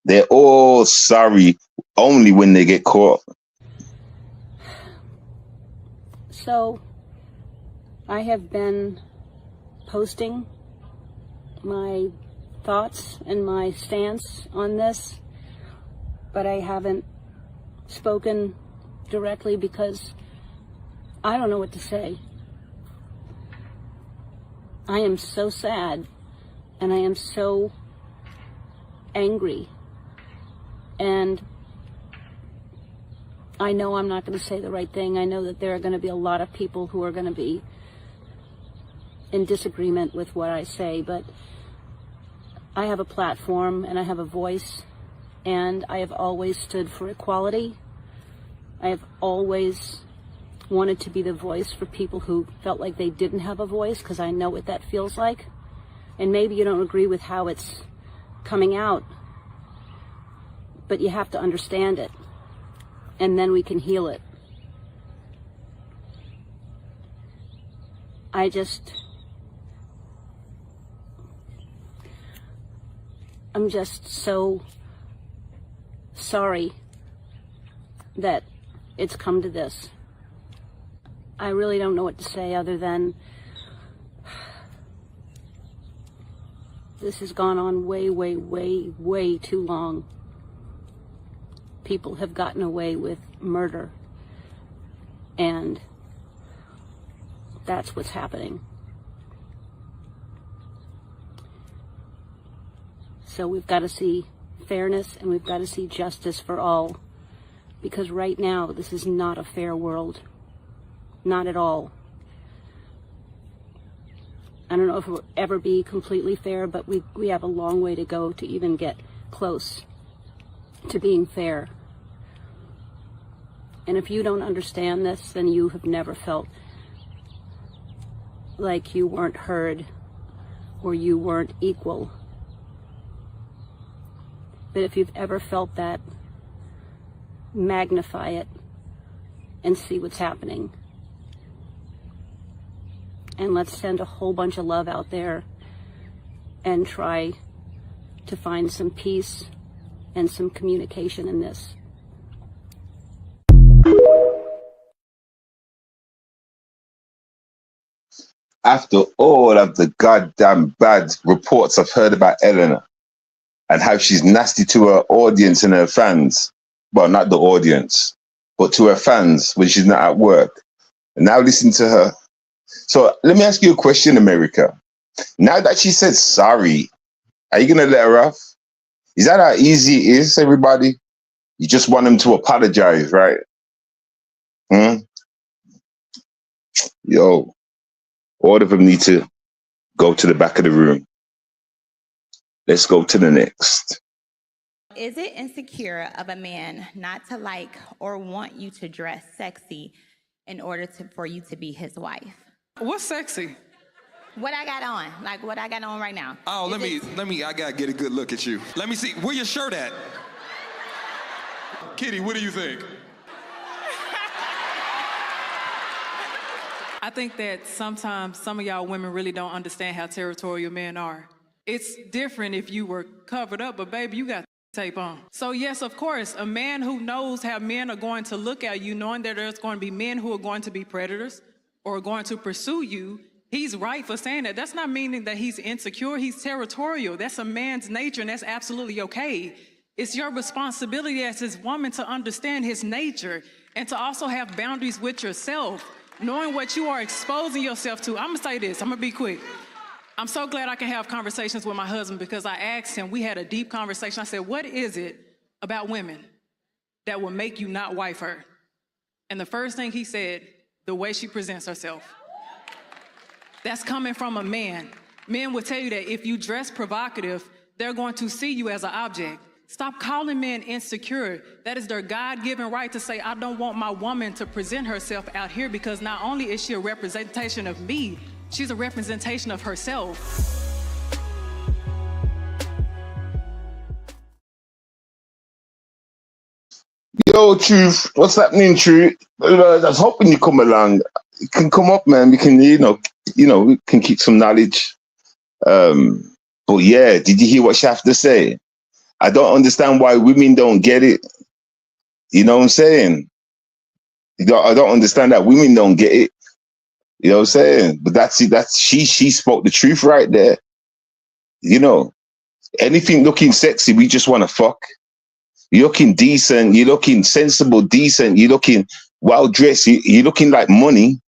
They're all sorry only when they get caught. So I have been posting my thoughts and my stance on this, but I haven't spoken directly because I don't know what to say. I am so sad and I am so angry, and I know I'm not going to say the right thing. I know that there are going to be a lot of people who are going to be in disagreement with what I say, but I have a platform and I have a voice, and I have always stood for equality. I have always wanted to be the voice for people who felt like they didn't have a voice, because I know what that feels like. And maybe you don't agree with how it's coming out, but you have to understand it, and then we can heal it. I'm just so sorry that it's come to this. I really don't know what to say other than this has gone on way, way, way, way too long. People have gotten away with murder, and that's what's happening. So we've got to see fairness, and we've got to see justice for all, because right now this is not a fair world. Not at all. I don't know if it will ever be completely fair, but we have a long way to go to even get close to being fair. And if you don't understand this, then you have never felt like you weren't heard or you weren't equal. But if you've ever felt that, magnify it and see what's happening. And let's send a whole bunch of love out there and try to find some peace and some communication in this. After all of the goddamn bad reports I've heard about Eleanor and how she's nasty to her audience and her fans, well, not the audience, but to her fans when she's not at work, and now listen to her. So let me ask you a question, America. Now that she said sorry, are you going to let her off? Is that how easy it is, everybody? You just want them to apologize, right? Yo, all of them need to go to the back of the room. Let's go to the next. Is it insecure of a man not to like or want you to dress sexy in order for you to be his wife? What's sexy? What I got on, like what I got on right now. Oh, let me, I gotta get a good look at you. Let me see, where your shirt at? Kitty, what do you think? I think that sometimes some of y'all women really don't understand how territorial men are. It's different if you were covered up, but baby, you got tape on. So yes, of course, a man who knows how men are going to look at you, knowing that there's going to be men who are going to be predators or going to pursue you, he's right for saying that. That's not meaning that he's insecure, he's territorial. That's a man's nature, and that's absolutely okay. It's your responsibility as his woman to understand his nature and to also have boundaries with yourself, knowing what you are exposing yourself to. I'm gonna say this, I'm gonna be quick. I'm so glad I can have conversations with my husband because I asked him, we had a deep conversation. I said, what is it about women that will make you not wife her? And the first thing he said, the way she presents herself. That's coming from a man. Men will tell you that if you dress provocative, they're going to see you as an object. Stop calling men insecure. That is their God-given right to say, I don't want my woman to present herself out here because not only is she a representation of me, she's a representation of herself. Yo, Truth, what's happening, Truth? I was hoping you come along. You can come up, man. We can, we can keep some knowledge. But yeah, did you hear what she have to say? I don't understand why women don't get it. You know what I'm saying? I don't understand that women don't get it. You know what I'm saying? But that's it. She spoke the truth right there. You know, anything looking sexy, we just want to fuck. You're looking decent. You're looking sensible, decent. You're looking well dressed. You're looking like money.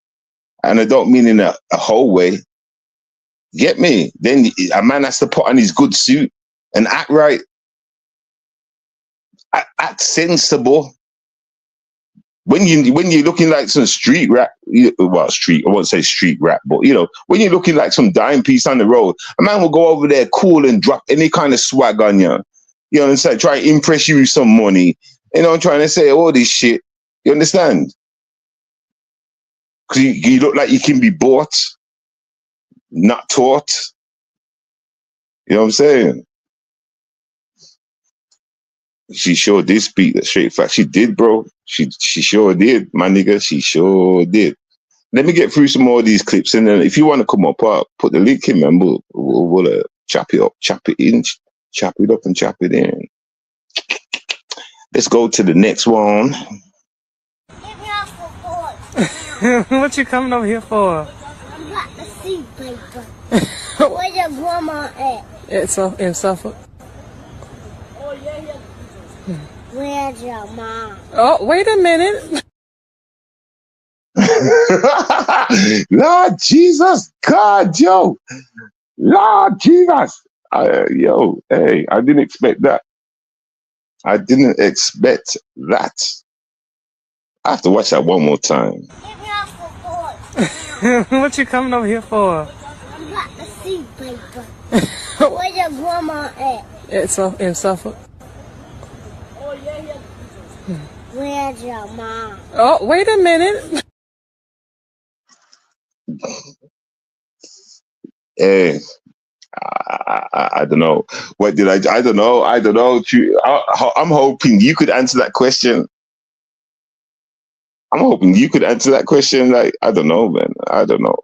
And I don't mean in a whole way. Get me? Then a man has to put on his good suit and act right. Act sensible. When you're looking like some street rap, I won't say street rap, but when you're looking like some dime piece on the road, a man will go over there cool and drop any kind of swag on you. You know what I'm saying? Try to impress you with some money. I'm trying to say all this shit. You understand? Because you look like you can be bought, not taught. You know what I'm saying? She sure did speak the straight fact. She did, bro. She sure did, my nigga. She sure did. Let me get through some more of these clips, and then if you want to come up, put the link in, man. We'll chop it up, chop it in, chop it up, and chop it in. Let's go to the next one. What you coming over here for? I got the seat paper. Where's your grandma at? It's in Suffolk. Where's your mom? Oh, wait a minute. Lord Jesus, God, yo. Lord Jesus. Yo, hey, I didn't expect that. I didn't expect that. I have to watch that one more time. What you coming over here for? I got the seat paper. Where's your grandma at? It's in Suffolk. Where's your mom? Oh, wait a minute. Hey, I don't know. What did I don't know. I don't know. I'm hoping you could answer that question. I'm hoping you could answer that question. Like, I don't know, man. I don't know.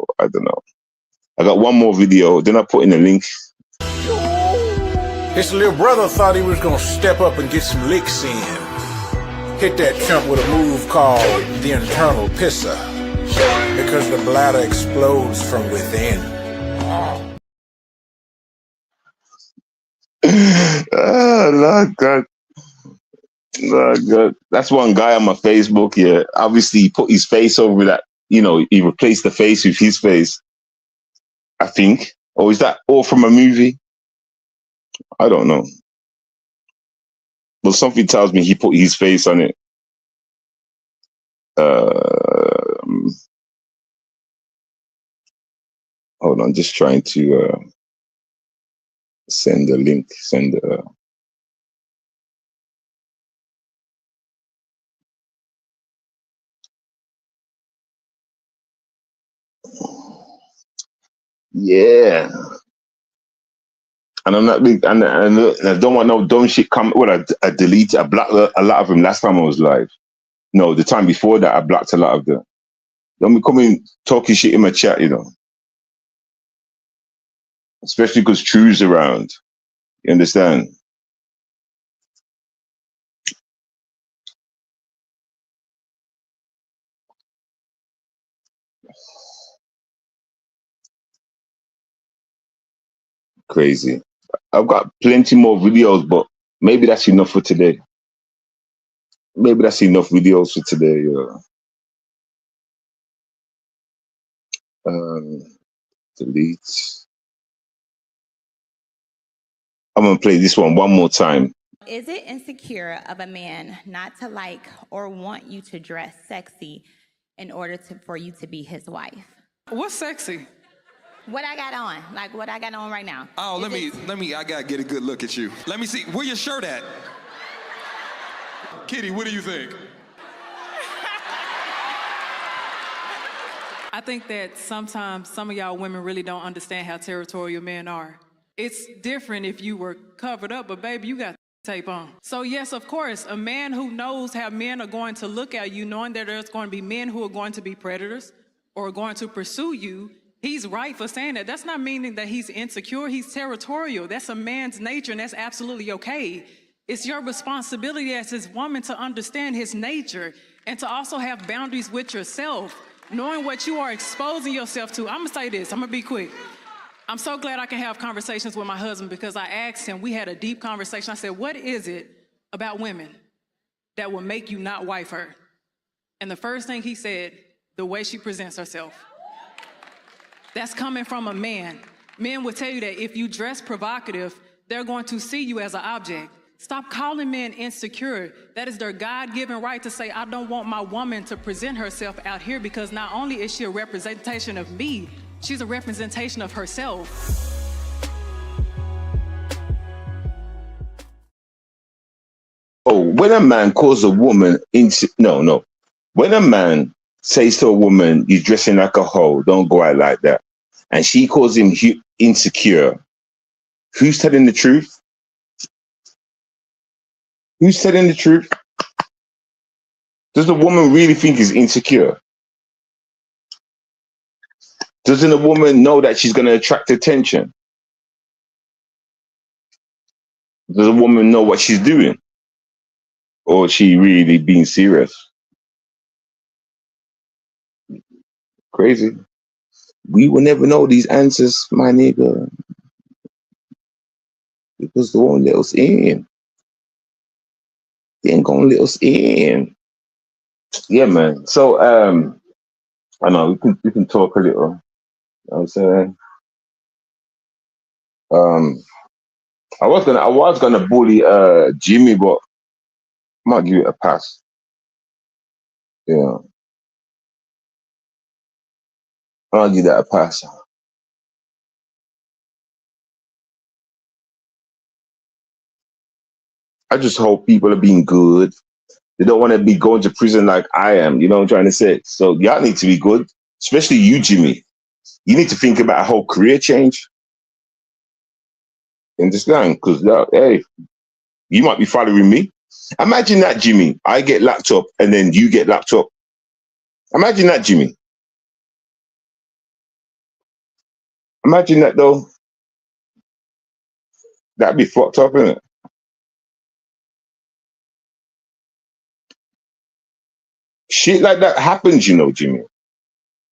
I got one more video. Then I put in the link. His little brother thought he was gonna step up and get some licks in. Hit that chump with a move called the internal pisser, because the bladder explodes from within. Oh, Lord God. Lord God. That's one guy on my Facebook here. Obviously, he put his face over that. You know, he replaced the face with his face, I think. Or is that all from a movie? I don't know. Well, something tells me he put his face on it. Hold on, just trying to send a link. Yeah. And I'm not big, and I don't want no dumb shit come. Well, I deleted, I blocked a lot of them last time I was live. No, the time before that, I blocked a lot of them. Don't be coming talking shit in my chat, you know. Especially because True's around. You understand? Crazy. I've got plenty more videos, but maybe that's enough for today. Maybe that's enough videos for today. Delete. I'm gonna play this one more time. Is it insecure of a man not to like or want you to dress sexy in order for you to be his wife? What's sexy? What I got on, like what I got on right now. Oh, let me, I gotta get a good look at you. Let me see, where your shirt at? Kitty, what do you think? I think that sometimes some of y'all women really don't understand how territorial men are. It's different if you were covered up, but baby, you got tape on. So yes, of course, a man who knows how men are going to look at you, knowing that there's going to be men who are going to be predators or going to pursue you, he's right for saying that. That's not meaning that he's insecure, he's territorial. That's a man's nature, and that's absolutely okay. It's your responsibility as his woman to understand his nature and to also have boundaries with yourself, knowing what you are exposing yourself to. I'm gonna say this, I'm gonna be quick. I'm so glad I can have conversations with my husband, because I asked him, we had a deep conversation. I said, what is it about women that will make you not wife her? And the first thing he said, the way she presents herself. That's coming from a man. Men will tell you that if you dress provocative, they're going to see you as an object. Stop calling men insecure. That is their God-given right to say, I don't want my woman to present herself out here, because not only is she a representation of me, she's a representation of herself. Oh, when a man calls a woman when a man says to a woman, you're dressing like a hoe, don't go out like that, and she calls him insecure, who's telling the truth? Who's telling the truth? Does the woman really think he's insecure? Doesn't a woman know that she's going to attract attention? Does a woman know what she's doing? Or is she really being serious? Crazy. We will never know these answers, my nigga. Because they won't let us in. They ain't gonna let us in. Yeah, man. So I know we can talk a little. You know what I'm saying? I was gonna bully Jimmy, but I might give it a pass. Yeah. I'll give that a pass. I just hope people are being good. They don't want to be going to prison like I am. You know what I'm trying to say? So y'all need to be good, especially you, Jimmy. You need to think about a whole career change. Understand? Because, hey, you might be following me. Imagine that, Jimmy. I get locked up and then you get locked up. Imagine that, Jimmy. Imagine that though. That'd be fucked up, innit? Shit like that happens, you know, Jimmy.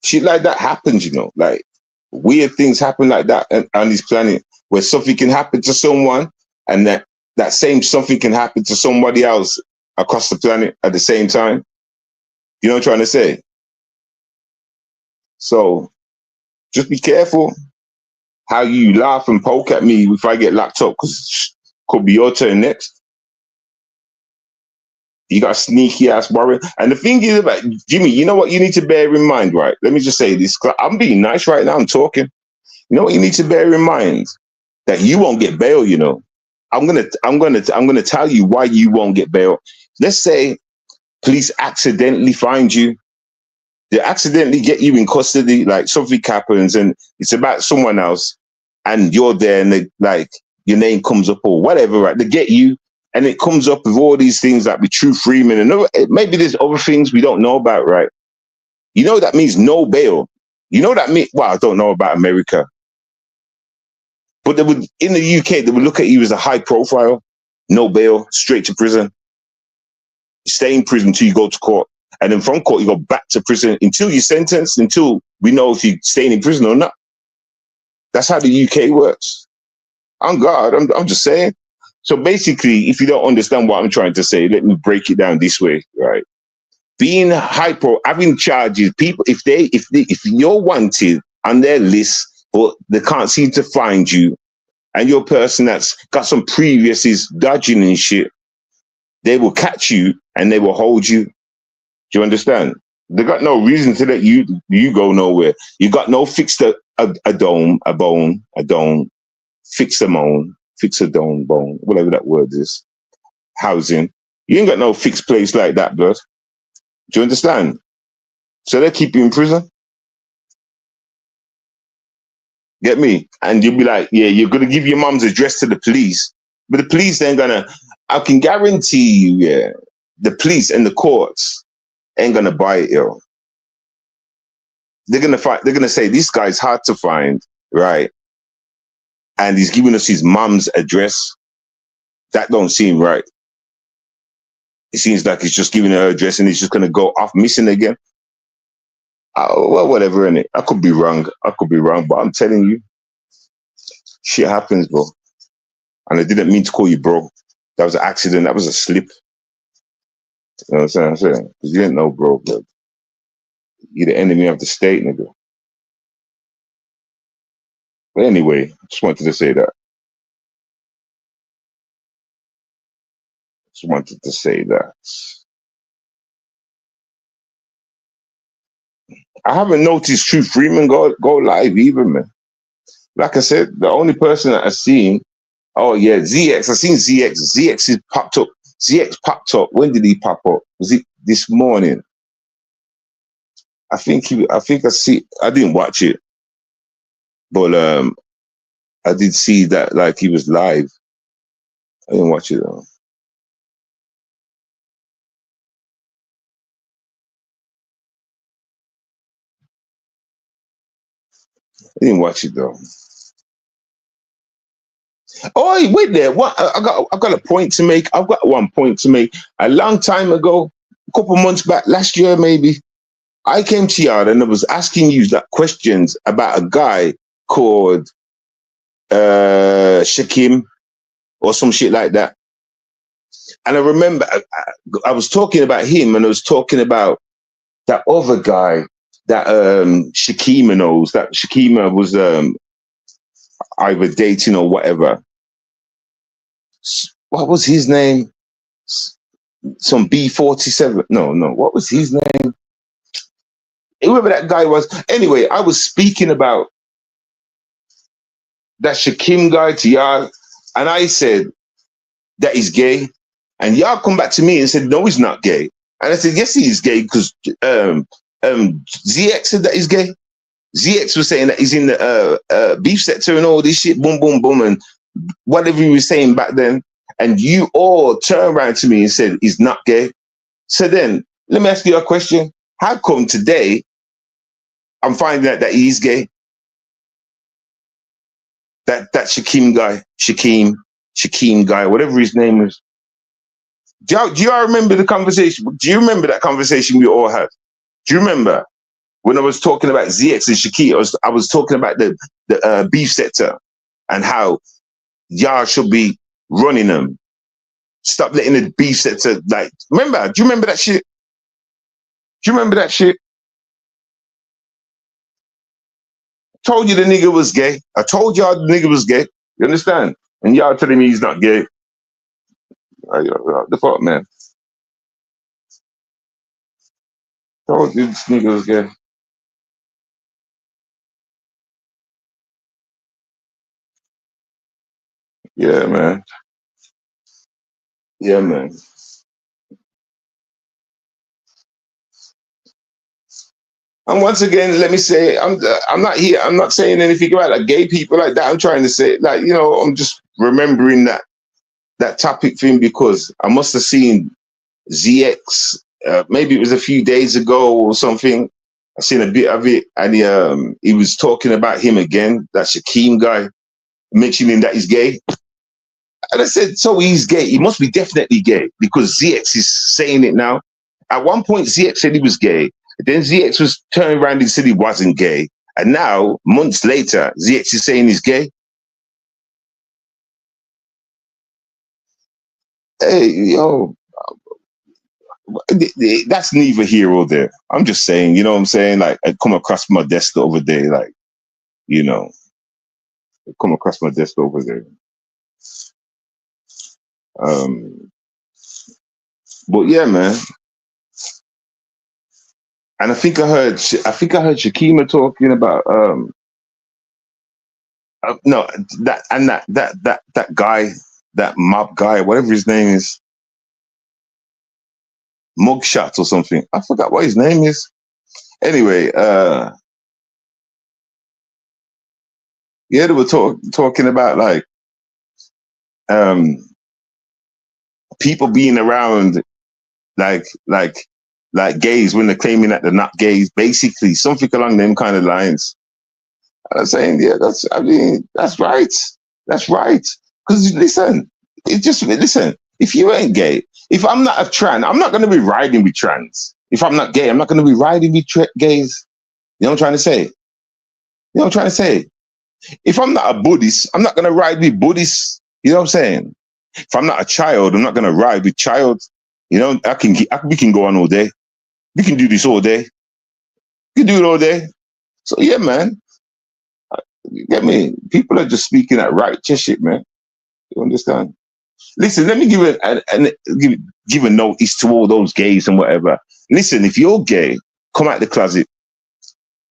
Shit like that happens, you know. Like weird things happen like that on this planet where something can happen to someone and that same something can happen to somebody else across the planet at the same time. You know what I'm trying to say? So just be careful how you laugh and poke at me if I get locked up, because could be your turn next. You got a sneaky ass warrant. And the thing is about Jimmy, you know what you need to bear in mind, right? Let me just say this. I'm being nice right now. I'm talking. You know what you need to bear in mind? That you won't get bail, you know. I'm gonna tell you why you won't get bail. Let's say police accidentally find you. They accidentally get you in custody, like something happens and it's about someone else, and you're there and they, like your name comes up or whatever, right? They get you and it comes up with all these things like with True Freeman and maybe there's other things we don't know about, right? You know that means no bail. You know that means, well, I don't know about America. But they would, in the UK, they would look at you as a high profile, no bail, straight to prison. Stay in prison until you go to court. And then from court, you go back to prison until you're sentenced, until we know if you're staying in prison or not. That's how the UK works. On God, I'm just saying. So basically, if you don't understand what I'm trying to say, let me break it down this way, right? Being hyper, having charges, people, if you're wanted on their list, but they can't seem to find you, and you're a person that's got some previous is dodging and shit, they will catch you and they will hold you. Do you understand? They got no reason to let you go nowhere. You got no fix a bone, fix a bone, whatever that word is. Housing. You ain't got no fixed place like that, blood. Do you understand? So they keep you in prison. Get me? And you'll be like, yeah, you're gonna give your mom's address to the police, but the police ain't gonna. I can guarantee you, yeah, the police and the courts ain't gonna buy it, yo. They're gonna say this guy's hard to find, right? And he's giving us his mom's address. That don't seem right. It seems like he's just giving her address and he's just gonna go off missing again. Well, whatever, innit? I could be wrong, but I'm telling you, shit happens, bro. And I didn't mean to call you bro. That was an accident. That was a slip. You know what I'm saying? Because you didn't know, bro. But you're the enemy of the state, nigga. But anyway, I just wanted to say that. I haven't noticed True Freeman go live either, man. Like I said, the only person that I've seen, oh yeah, ZX. I've seen ZX. ZX is popped up. ZX popped up. When did he pop up? Was it this morning? I think I see. I didn't watch it, but I did see that like he was live. I didn't watch it though. I didn't watch it though. Oh, wait there. What? I've got a point to make. I've got one point to make. A long time ago, a couple months back, last year maybe, I came to you and I was asking you that questions about a guy called Shakim or some shit like that. And I remember I was talking about him and I was talking about that other guy that Shakima knows, that Shakima was either dating or whatever. What was his name? Some B47. No. What was his name? Whoever that guy was. Anyway, I was speaking about that Shakim guy to y'all, and I said that he's gay. And y'all come back to me and said, no, he's not gay. And I said, yes, he is gay, because ZX said that he's gay. ZX was saying that he's in the beef sector and all this shit, boom, boom, boom, and whatever he was saying back then. And you all turned around to me and said he's not gay. So then, let me ask you a question. How come today I'm finding out that he's gay? That Shaquem guy, whatever his name is. Do you all remember the conversation? Do you remember that conversation we all had? Do you remember when I was talking about ZX and Shaquille? I was talking about the beef sector and how y'all should be running them. Stop letting the beef sector, like, remember? Do you remember that shit? Do you remember that shit? Told you the nigga was gay. I told y'all the nigga was gay. You understand? And y'all telling me he's not gay. The fuck, man? Told you this nigga was gay. Yeah, man. Yeah, man. And once again, let me say, I'm not here. I'm not saying anything about like gay people like that. I'm trying to say, like, you know, I'm just remembering that topic thing because I must have seen ZX. Maybe it was a few days ago or something. I seen a bit of it, and he was talking about him again. That Shaquem guy, mentioning that he's gay. And I said, so he's gay. He must be definitely gay because ZX is saying it now. At one point, ZX said he was gay. Then ZX was turning around and said he wasn't gay. And now, months later, ZX is saying he's gay. Hey, yo, that's neither here or there. I'm just saying, you know what I'm saying? Like, I come across my desk the other day, like, you know, come across my desk over there. But yeah, man. And I think I heard Shakima talking about no, that guy, that mob guy, whatever his name is, Mugshot or something. I forgot what his name is. Anyway, yeah, they were talking about like people being around like gays when they're claiming that they're not gays, basically something along them kind of lines. And I'm saying, yeah, that's right. That's right. Because listen, if you ain't gay, if I'm not a trans, I'm not going to be riding with trans. If I'm not gay, I'm not going to be riding with gays. You know what I'm trying to say? You know what I'm trying to say? If I'm not a Buddhist, I'm not going to ride with Buddhists. You know what I'm saying? If I'm not a child, I'm not going to ride with child. You know, we can go on all day. We can do this all day. We can do it all day. So yeah, man. You get me? People are just speaking that righteous shit, man. You understand? Listen, let me give a notice to all those gays and whatever. Listen, if you're gay, come out the closet.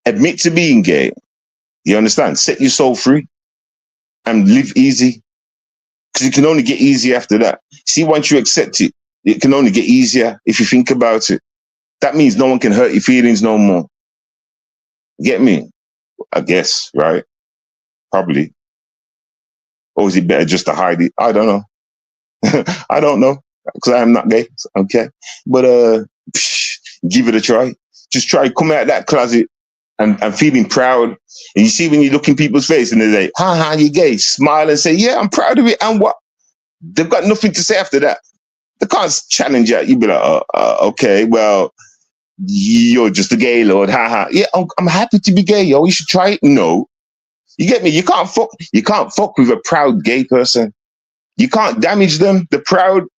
Admit to being gay. You understand? Set your soul free and live easy. Because it can only get easier after that. See, once you accept it, it can only get easier if you think about it. That means no one can hurt your feelings no more. Get me? I guess, right? Probably. Or is it better just to hide it? I don't know. I don't know. Because I am not gay. Okay. But give it a try. Just try, come out of that closet and feeling proud. And you see when you look in people's face and they're like, ha, you're gay. Smile and say, yeah, I'm proud of it. And what? They've got nothing to say after that. They can't challenge you. You'd be like, okay, well, you're just a gay lord. Ha. Yeah, I'm happy to be gay, yo. You should try it. No. You get me? You can't fuck with a proud gay person. You can't damage them. They're proud.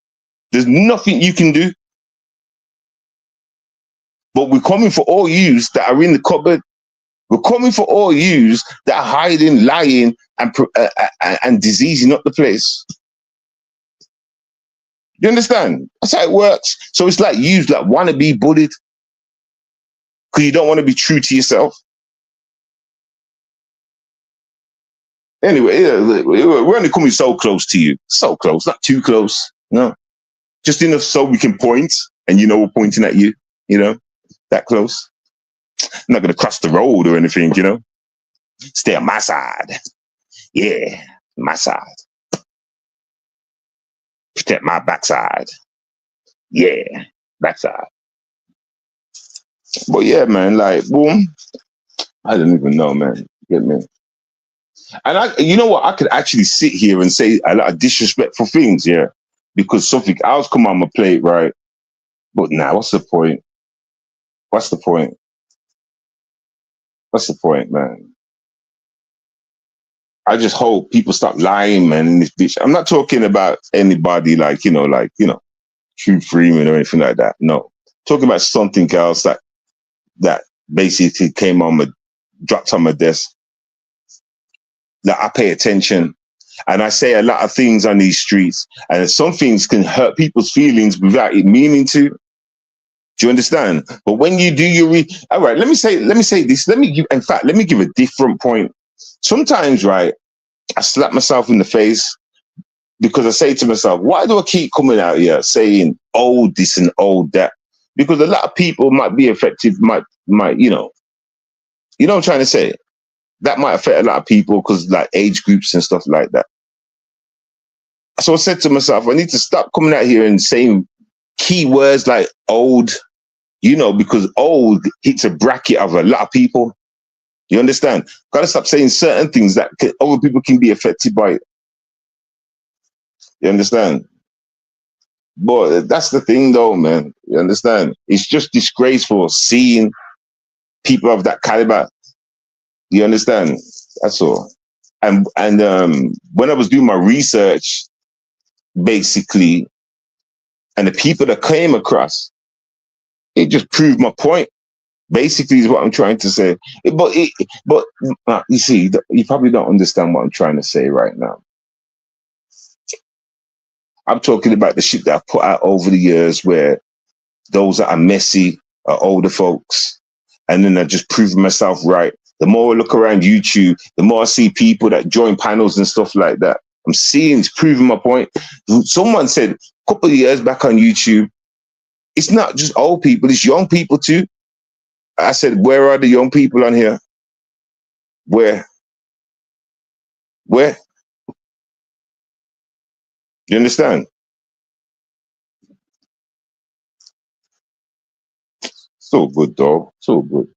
There's nothing you can do. But we're coming for all yous that are in the cupboard. We're coming for all yous that are hiding, lying, and diseasing up the place. You understand? That's how it works. So it's like you like want to be bullied because you don't want to be true to yourself. Anyway, we're only coming so close to you. So close, not too close. No. Just enough so we can point and you know we're pointing at you, you know, that close. I'm not going to cross the road or anything, you know. Stay on my side. Yeah, my side. Protect my backside. Yeah, backside. But yeah, man, like, boom. I don't even know, man. Get me? And you know what? I could actually sit here and say a lot of disrespectful things, yeah, because something else come on my plate, right? But now, what's the point? What's the point? What's the point, man? I just hope people stop lying, man, in this bitch. I'm not talking about anybody like True Freeman or anything like that. No. Talking about something else that basically dropped on my desk. That I pay attention. And I say a lot of things on these streets. And some things can hurt people's feelings without it meaning to. Do you understand? But when you do your all right, let me say this. Let me give a different point. Sometimes, right, I slap myself in the face because I say to myself, why do I keep coming out here saying old this and old that? Because a lot of people might be affected, might, you know what I'm trying to say? That might affect a lot of people because like age groups and stuff like that. So I said to myself, I need to stop coming out here and saying key words like old, because old hits a bracket of a lot of people. You understand? Got to stop saying certain things that other people can be affected by it. You understand? But that's the thing though, man. You understand? It's just disgraceful seeing people of that caliber. You understand? That's all. And when I was doing my research, basically, and the people that came across, it just proved my point. Basically, is what I'm trying to say. But you see, you probably don't understand what I'm trying to say right now. I'm talking about the shit that I've put out over the years, where those that are messy are older folks, and then I just proved myself right. The more I look around YouTube, the more I see people that join panels and stuff like that. I'm seeing it's proving my point. Someone said a couple of years back on YouTube, it's not just old people, it's young people too. I said, where are the young people on here? Where? You understand? So good, dog. So good.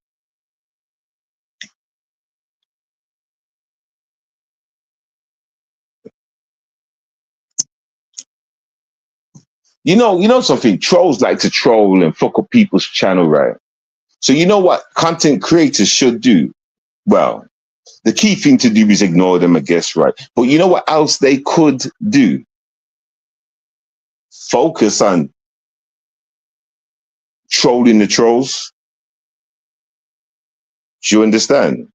You know something? Trolls like to troll and fuck up people's channel, right? So you know what content creators should do? Well, the key thing to do is ignore them, I guess, right? But you know what else they could do? Focus on trolling the trolls. Do you understand?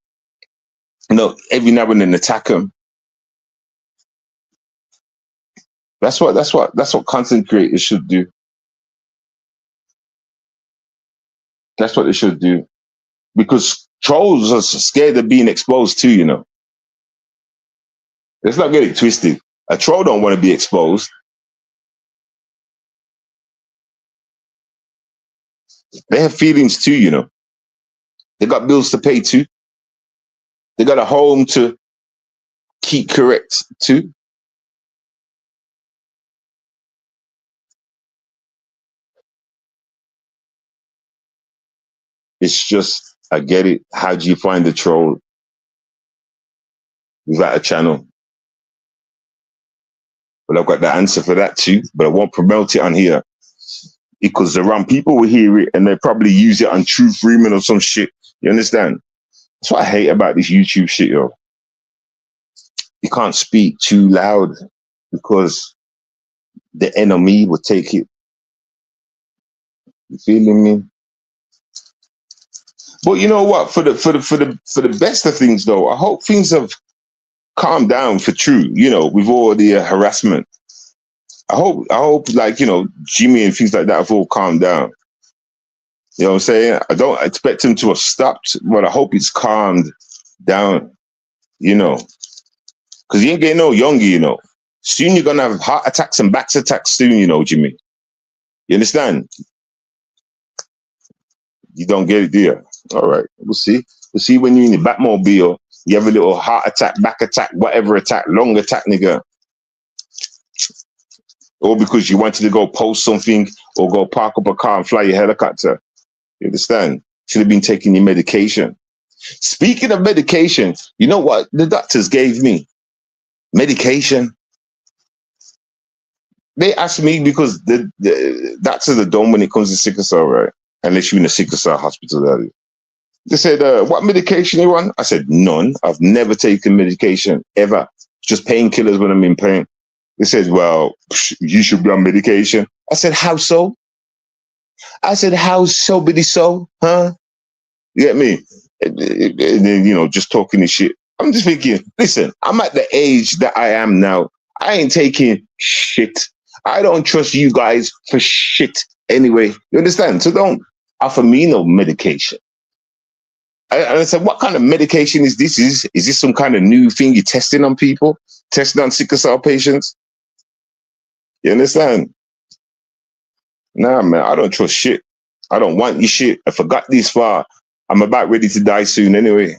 Every now and then attack them. That's what content creators should do. That's what they should do. Because trolls are scared of being exposed too, Let's not get it twisted. A troll don't want to be exposed. They have feelings too, They got bills to pay too. They got a home to keep correct too. It's just, I get it. How do you find the troll without a channel? Well, I've got the answer for that too, but I won't promote it on here because the wrong people will hear it and they probably use it on True Freeman or some shit. You understand? That's what I hate about this YouTube shit, yo. You can't speak too loud because the enemy will take it. You feeling me? But you know what? For the best of things, though, I hope things have calmed down for True. With all the harassment. I hope, like Jimmy and things like that have all calmed down. You know what I'm saying? I don't expect him to have stopped, but I hope it's calmed down. Because he ain't getting no younger. Soon you're gonna have heart attacks and back attacks soon. Jimmy. You understand? You don't get it, do you? All right, we'll see. We'll see when you're in the Batmobile. You have a little heart attack, back attack, whatever attack, long attack, nigga. Or because you wanted to go post something or go park up a car and fly your helicopter. You understand? Should have been taking your medication. Speaking of medication, you know what the doctors gave me? Medication. They asked me because the doctors are dumb when it comes to sickle cell, right? Unless you're in a sickle cell hospital. That is. They said, what medication you want? I said, none. I've never taken medication, ever. Just painkillers when I'm in pain. They said, well, you should be on medication. I said, how so? I said, how so, biddy so? Huh? You get me? And then, you know, just talking this shit. I'm just thinking, listen, I'm at the age that I am now. I ain't taking shit. I don't trust you guys for shit anyway. You understand? So don't offer me no medication. I said, what kind of medication is this? Is this some kind of new thing you're testing on people? Testing on sickle cell patients? You understand? Nah, man, I don't trust shit. I don't want your shit. If I got this far, I'm about ready to die soon anyway.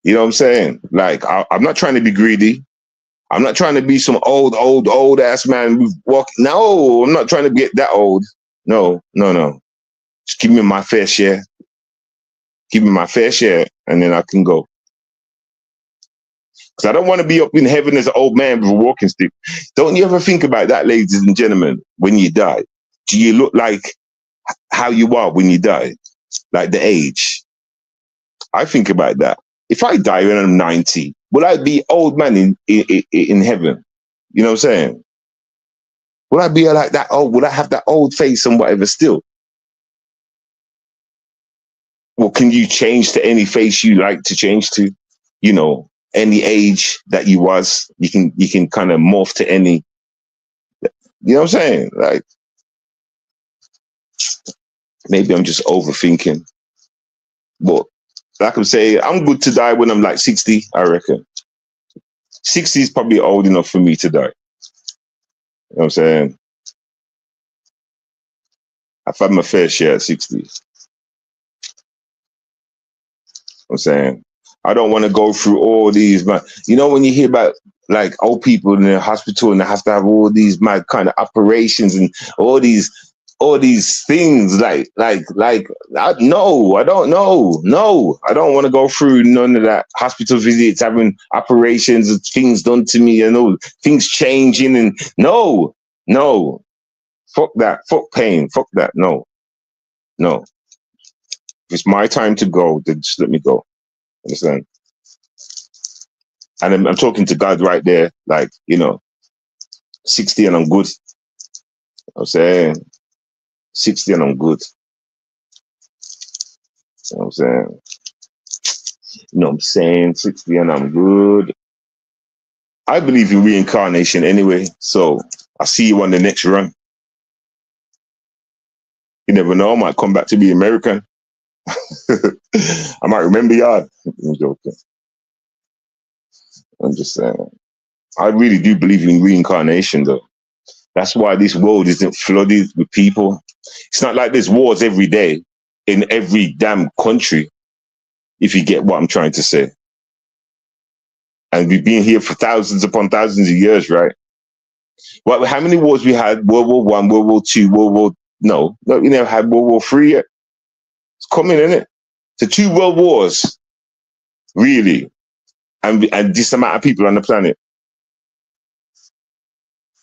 You know what I'm saying? Like, I'm not trying to be greedy. I'm not trying to be some old ass man who's walking. No, I'm not trying to get that old. No. Just give me my fair share. Give me my fair share, and then I can go. Because I don't want to be up in heaven as an old man with a walking stick. Don't you ever think about that, ladies and gentlemen, when you die? Do you look like how you are when you die? Like the age? I think about that. If I die when I'm 90, will I be old man in heaven? You know what I'm saying? Will I be like that old? Will I have that old face and whatever still? Well, can you change to any face you like to change to? You know, any age that you was, you can kind of morph to any. You know what I'm saying? Like, maybe I'm just overthinking. But like I'm saying, I'm good to die when I'm like 60, I reckon. 60 is probably old enough for me to die. You know what I'm saying? I've had my fair share at 60. I'm saying, I don't want to go through all these, man. You know, when you hear about like old people in the hospital and they have to have all these mad kind of operations and all these things, like I don't know. No, I don't want to go through none of that. Hospital visits, having operations, things done to me, you know, things changing, and no, fuck that, fuck pain, fuck that, no. If it's my time to go, then just let me go. Understand? And I'm talking to God right there, like, you know, 60 and I'm good. I'm saying 60 and I'm good. You know what I'm saying? You know what I'm saying? 60 and I'm good. I believe in reincarnation anyway, so I'll see you on the next run. You never know, I might come back to be American. I might remember y'all. I'm joking. I'm just saying. I really do believe in reincarnation, though. That's why this world isn't flooded with people. It's not like there's wars every day in every damn country, if you get what I'm trying to say. And we've been here for thousands upon thousands of years, right? Well, how many wars we had? World War I, World War II, No, we never had World War III yet. It's coming, isn't it? So 2 world wars, really, and this amount of people on the planet.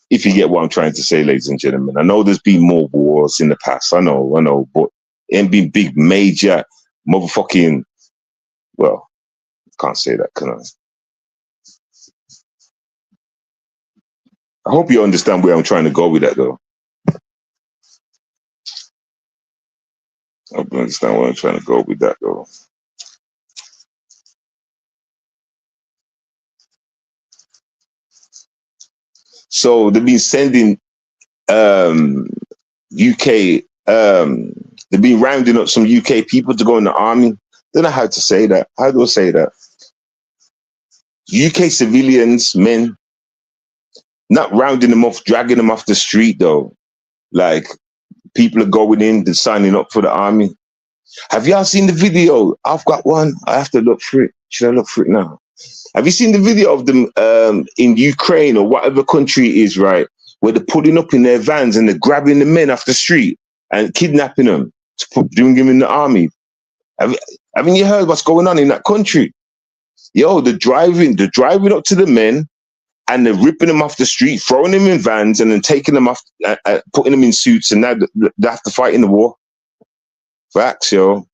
If you get what I'm trying to say, ladies and gentlemen. I know there's been more wars in the past. I know, but it ain't been big, major, motherfucking. Well, can't say that, can I? I hope you understand where I'm trying to go with that, though. I hope you understand where I'm trying to go with that, though. So they've been sending UK, they've been rounding up some UK people to go in the army. Don't know how to say that. How do I say that? UK civilians, men, not rounding them off, dragging them off the street, though. Like, people are going in, they're signing up for the army. Have y'all seen the video? I've got one. I have to look for it. Should I look for it now? Have you seen the video of them in Ukraine or whatever country it is, right? Where they're pulling up in their vans and they're grabbing the men off the street and kidnapping them to doing them in the army. Haven't you heard what's going on in that country? Yo, they're driving up to the men and they're ripping them off the street, throwing them in vans, and then taking them off, putting them in suits, and now they have to fight in the war. Facts, yo.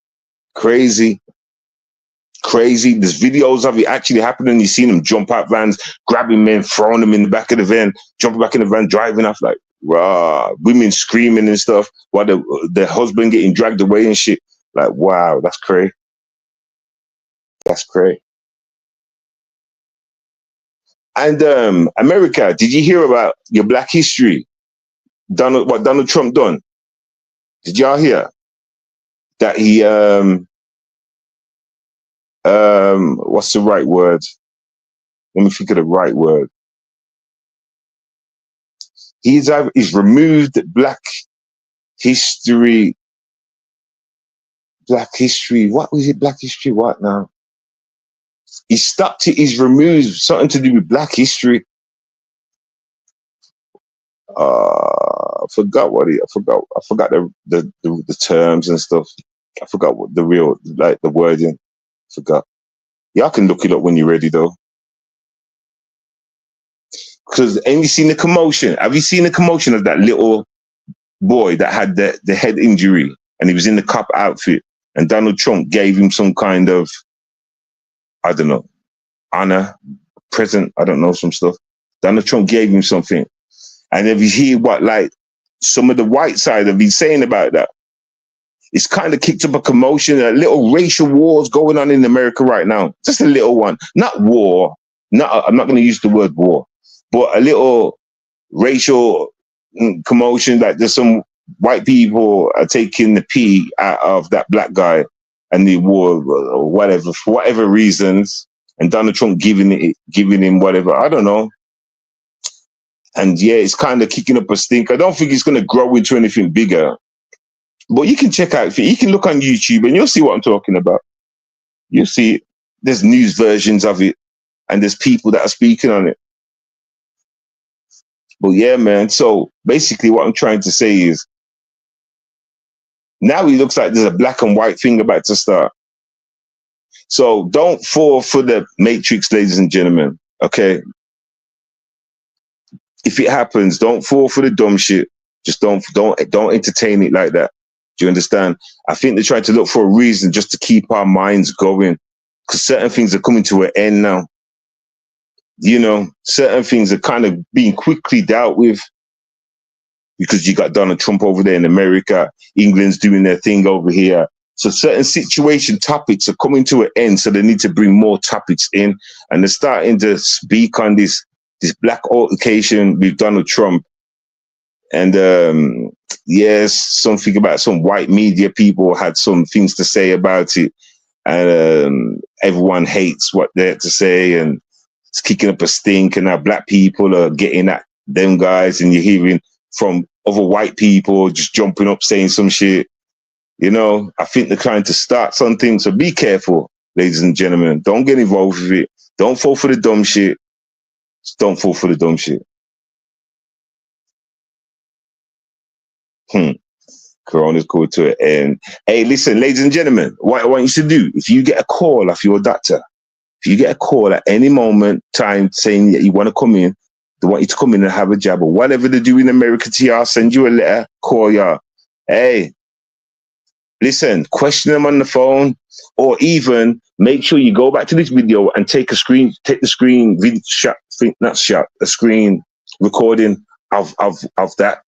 Crazy. There's videos of it actually happening. You see them jump out vans, grabbing men, throwing them in the back of the van, jumping back in the van, driving off like, rah, women screaming and stuff while the husband getting dragged away and shit. Like, wow, that's crazy. That's crazy. And America, did you hear about your Black History? What Donald Trump done? Did y'all hear that he what's the right word? Let me think of the right word. He's removed Black History. What was it? Black History what now? He stopped it. He's removed something to do with Black History. I forgot the terms and stuff. I forgot what the real, like, the wording. Forgot. Y'all can look it up when you're ready though. Because have you seen the commotion? Have you seen the commotion of that little boy that had the head injury and he was in the cop outfit and Donald Trump gave him some kind of, I don't know, honor, present, I don't know, some stuff. Donald Trump gave him something. And if you hear what, like, some of the white side have been saying about that, it's kind of kicked up a commotion, a little racial wars going on in America right now. Just a little one. Not war. I'm not going to use the word war, but a little racial commotion that there's some white people are taking the pee out of that black guy and the war or whatever, for whatever reasons, and Donald Trump giving him whatever, I don't know. And yeah, it's kind of kicking up a stink. I don't think it's going to grow into anything bigger. But you can check out, you can look on YouTube and you'll see what I'm talking about. You'll see it. There's news versions of it and there's people that are speaking on it. But yeah, man. So basically what I'm trying to say is now it looks like there's a black and white thing about to start. So don't fall for the matrix, ladies and gentlemen. Okay. If it happens, don't fall for the dumb shit. Just don't entertain it like that. Do you understand? I think they're trying to look for a reason just to keep our minds going, because certain things are coming to an end now. You know, certain things are kind of being quickly dealt with because you got Donald Trump over there in America, England's doing their thing over here. So certain situation topics are coming to an end, so they need to bring more topics in, and they're starting to speak on this black altercation with Donald Trump. And yes, something about some white media people had some things to say about it, and everyone hates what they had to say, and it's kicking up a stink. And now black people are getting at them guys, and you're hearing from other white people just jumping up saying some shit. You know, I think they're trying to start something. So be careful, ladies and gentlemen. Don't get involved with it. Don't fall for the dumb shit. Just don't fall for the dumb shit. Corona's called to an end. Hey, listen, ladies and gentlemen, what I want you to do, if you get a call off your doctor, if you get a call at any moment, time saying that you want to come in, they want you to come in and have a jab or whatever they do in America to y'all, send you a letter, call y'all. Hey, listen, question them on the phone, or even make sure you go back to this video and take the screen recording of that.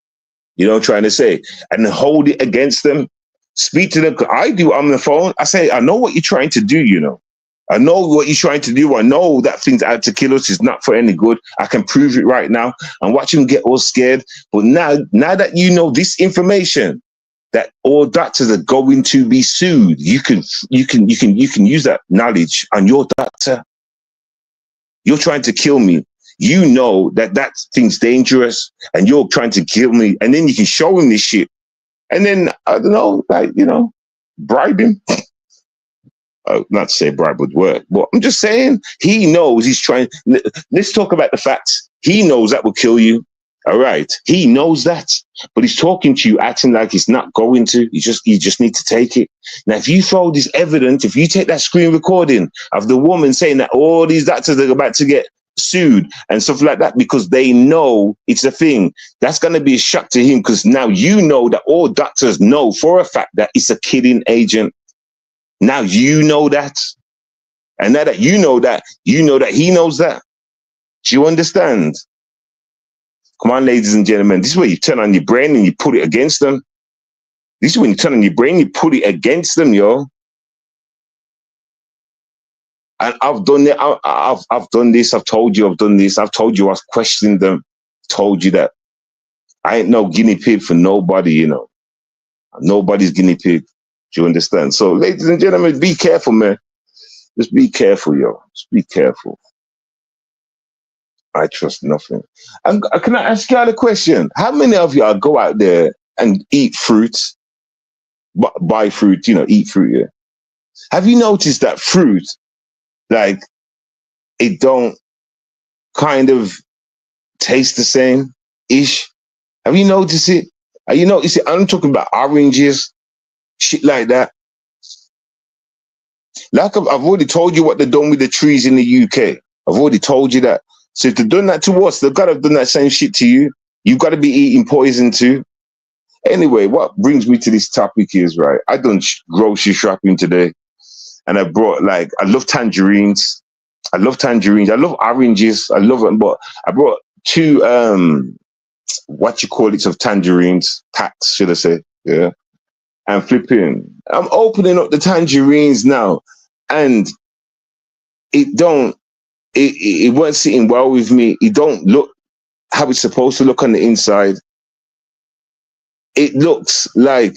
You know what I'm trying to say? And hold it against them. Speak to them. I do on the phone. I say, I know what you're trying to do, you know. I know what you're trying to do. I know that thing's out to kill us. It's not for any good. I can prove it right now. And watch them get all scared. But now that you know this information, that all doctors are going to be sued, you can use that knowledge on your doctor. You're trying to kill me. You know that thing's dangerous and you're trying to kill me. And then you can show him this shit. And then, I don't know, like, you know, bribe him. Not to say bribe would work, but I'm just saying he knows he's trying. Let's talk about the facts. He knows that will kill you. All right. He knows that, but he's talking to you, acting like he's not going to. You just need to take it. Now, if you throw this evidence, if you take that screen recording of the woman saying that all these doctors are about to get sued and stuff like that because they know it's a thing, that's going to be a shock to him, because now you know that all doctors know for a fact that it's a killing agent. Now you know that. And now that you know that he knows that. Do you understand? Come on, ladies and gentlemen. This is where you turn on your brain and you put it against them. This is when you turn on your brain, you put it against them, yo. And I've done it. I've done this. I've told you I've done this. I've told you I've questioned them. Told you that. I ain't no guinea pig for nobody, you know. Nobody's guinea pig. Do you understand? So, ladies and gentlemen, be careful, man. Just be careful, yo. Just be careful. I trust nothing. And can I ask y'all a question? How many of y'all go out there and eat fruit, buy fruit, you know, eat fruit, yeah? Have you noticed that fruit, like, it don't kind of taste the same-ish? Have you noticed it? Have you noticed it? I'm talking about oranges, shit like that. Like I've already told you what they've done with the trees in the UK. I've already told you that. So if they've done that to us, they've got to have done that same shit to you. You've got to be eating poison too. Anyway, what brings me to this topic is, right, I done grocery shopping today. And I brought, like, I love tangerines. I love oranges. I love them. But I brought 2, of tangerines, packs, should I say. Yeah. And flipping. I'm opening up the tangerines now. And it weren't sitting well with me. It don't look how it's supposed to look on the inside. It looks like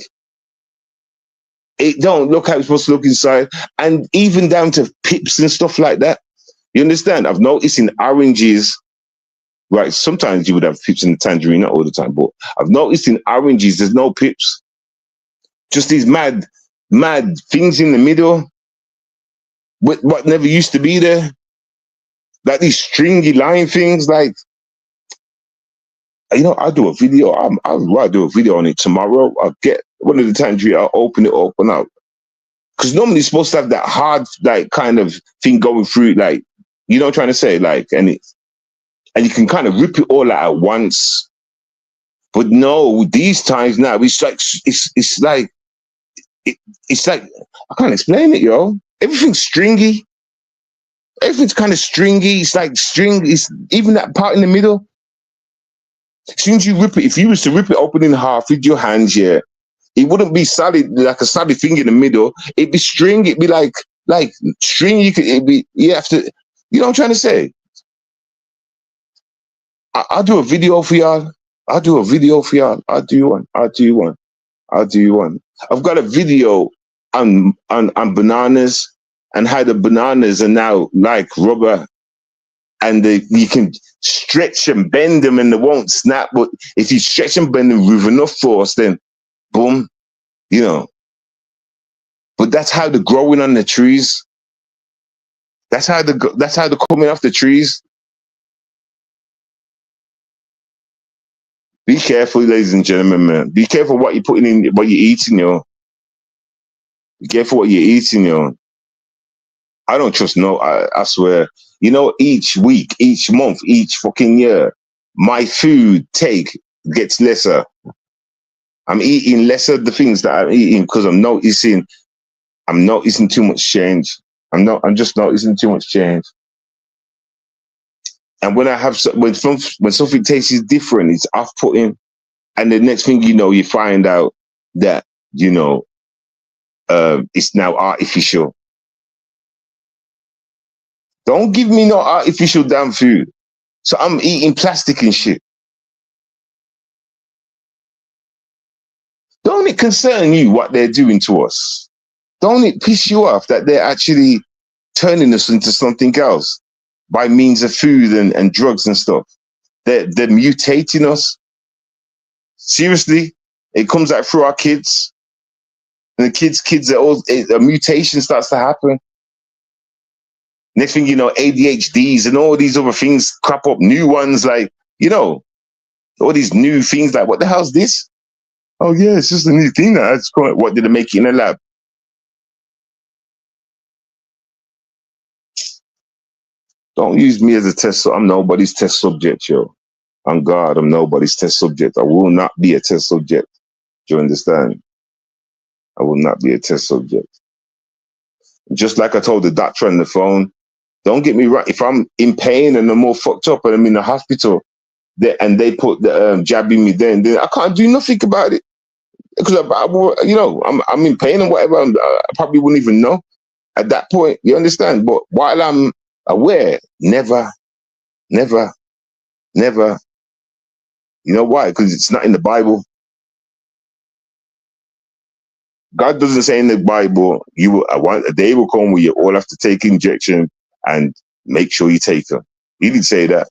it don't look how it's supposed to look inside. And even down to pips and stuff like that. You understand? I've noticed in oranges, right, sometimes you would have pips in the tangerine, not all the time, but I've noticed in oranges, there's no pips. Just these mad things in the middle. What never used to be there. Like these stringy line things, like, you know, I'll do a video. I'll do a video on it tomorrow. I'll get one of the tangerines, I'll open it up and out. Because normally it's supposed to have that hard, like, kind of thing going through it, like, you know what I'm trying to say? Like, and you can kind of rip it all out at once. But no, these times now, it's like, I can't explain it, yo. Everything's stringy. Everything's kind of stringy. It's like string. It's even that part in the middle. As soon as you rip it, if you was to rip it open in half with your hands, yeah, it wouldn't be solid, like a solid thing in the middle. It'd be string. It'd be like string. You have to, you know what I'm trying to say? I'll do a video for y'all. I'll do one. I've got a video on bananas and how the bananas are now like rubber, and you can stretch and bend them and they won't snap. But if you stretch and bend them with enough force, then boom, you know. But that's how they're growing on the trees. That's how they're coming off the trees. Be careful, ladies and gentlemen, man. Be careful what you're putting in, what you're eating, yo. Be careful what you're eating, yo. I don't trust I swear. You know, each week, each month, each fucking year, my food gets lesser. I'm eating lesser the things that I'm eating because I'm noticing too much change. I'm just noticing too much change. And when when something tastes different, it's off-putting. And the next thing you know, you find out that, you know, it's now artificial. Don't give me no artificial damn food. So I'm eating plastic and shit. Don't it concern you what they're doing to us? Don't it piss you off that they're actually turning us into something else by means of food and drugs and stuff? They're mutating us. Seriously, it comes out through our kids. And the kids are all, a mutation starts to happen. Next thing you know, ADHDs and all these other things crop up, new ones, like, you know. All these new things, like, what the hell's this? Oh yeah, it's just a new thing that it's called. What did they make it in a lab? Don't use me as a test. I'm nobody's test subject, yo. On God, I'm nobody's test subject. I will not be a test subject. Do you understand? I will not be a test subject. Just like I told the doctor on the phone, don't get me right. If I'm in pain and I'm all fucked up and I'm in the hospital, and they put the jab in me, then I can't do nothing about it because I'm in pain and whatever. I probably wouldn't even know at that point. You understand? But while I'm aware, never. You know why? Because it's not in the Bible. God doesn't say in the Bible, a day will come where you all have to take injection and make sure you take them. He didn't say that.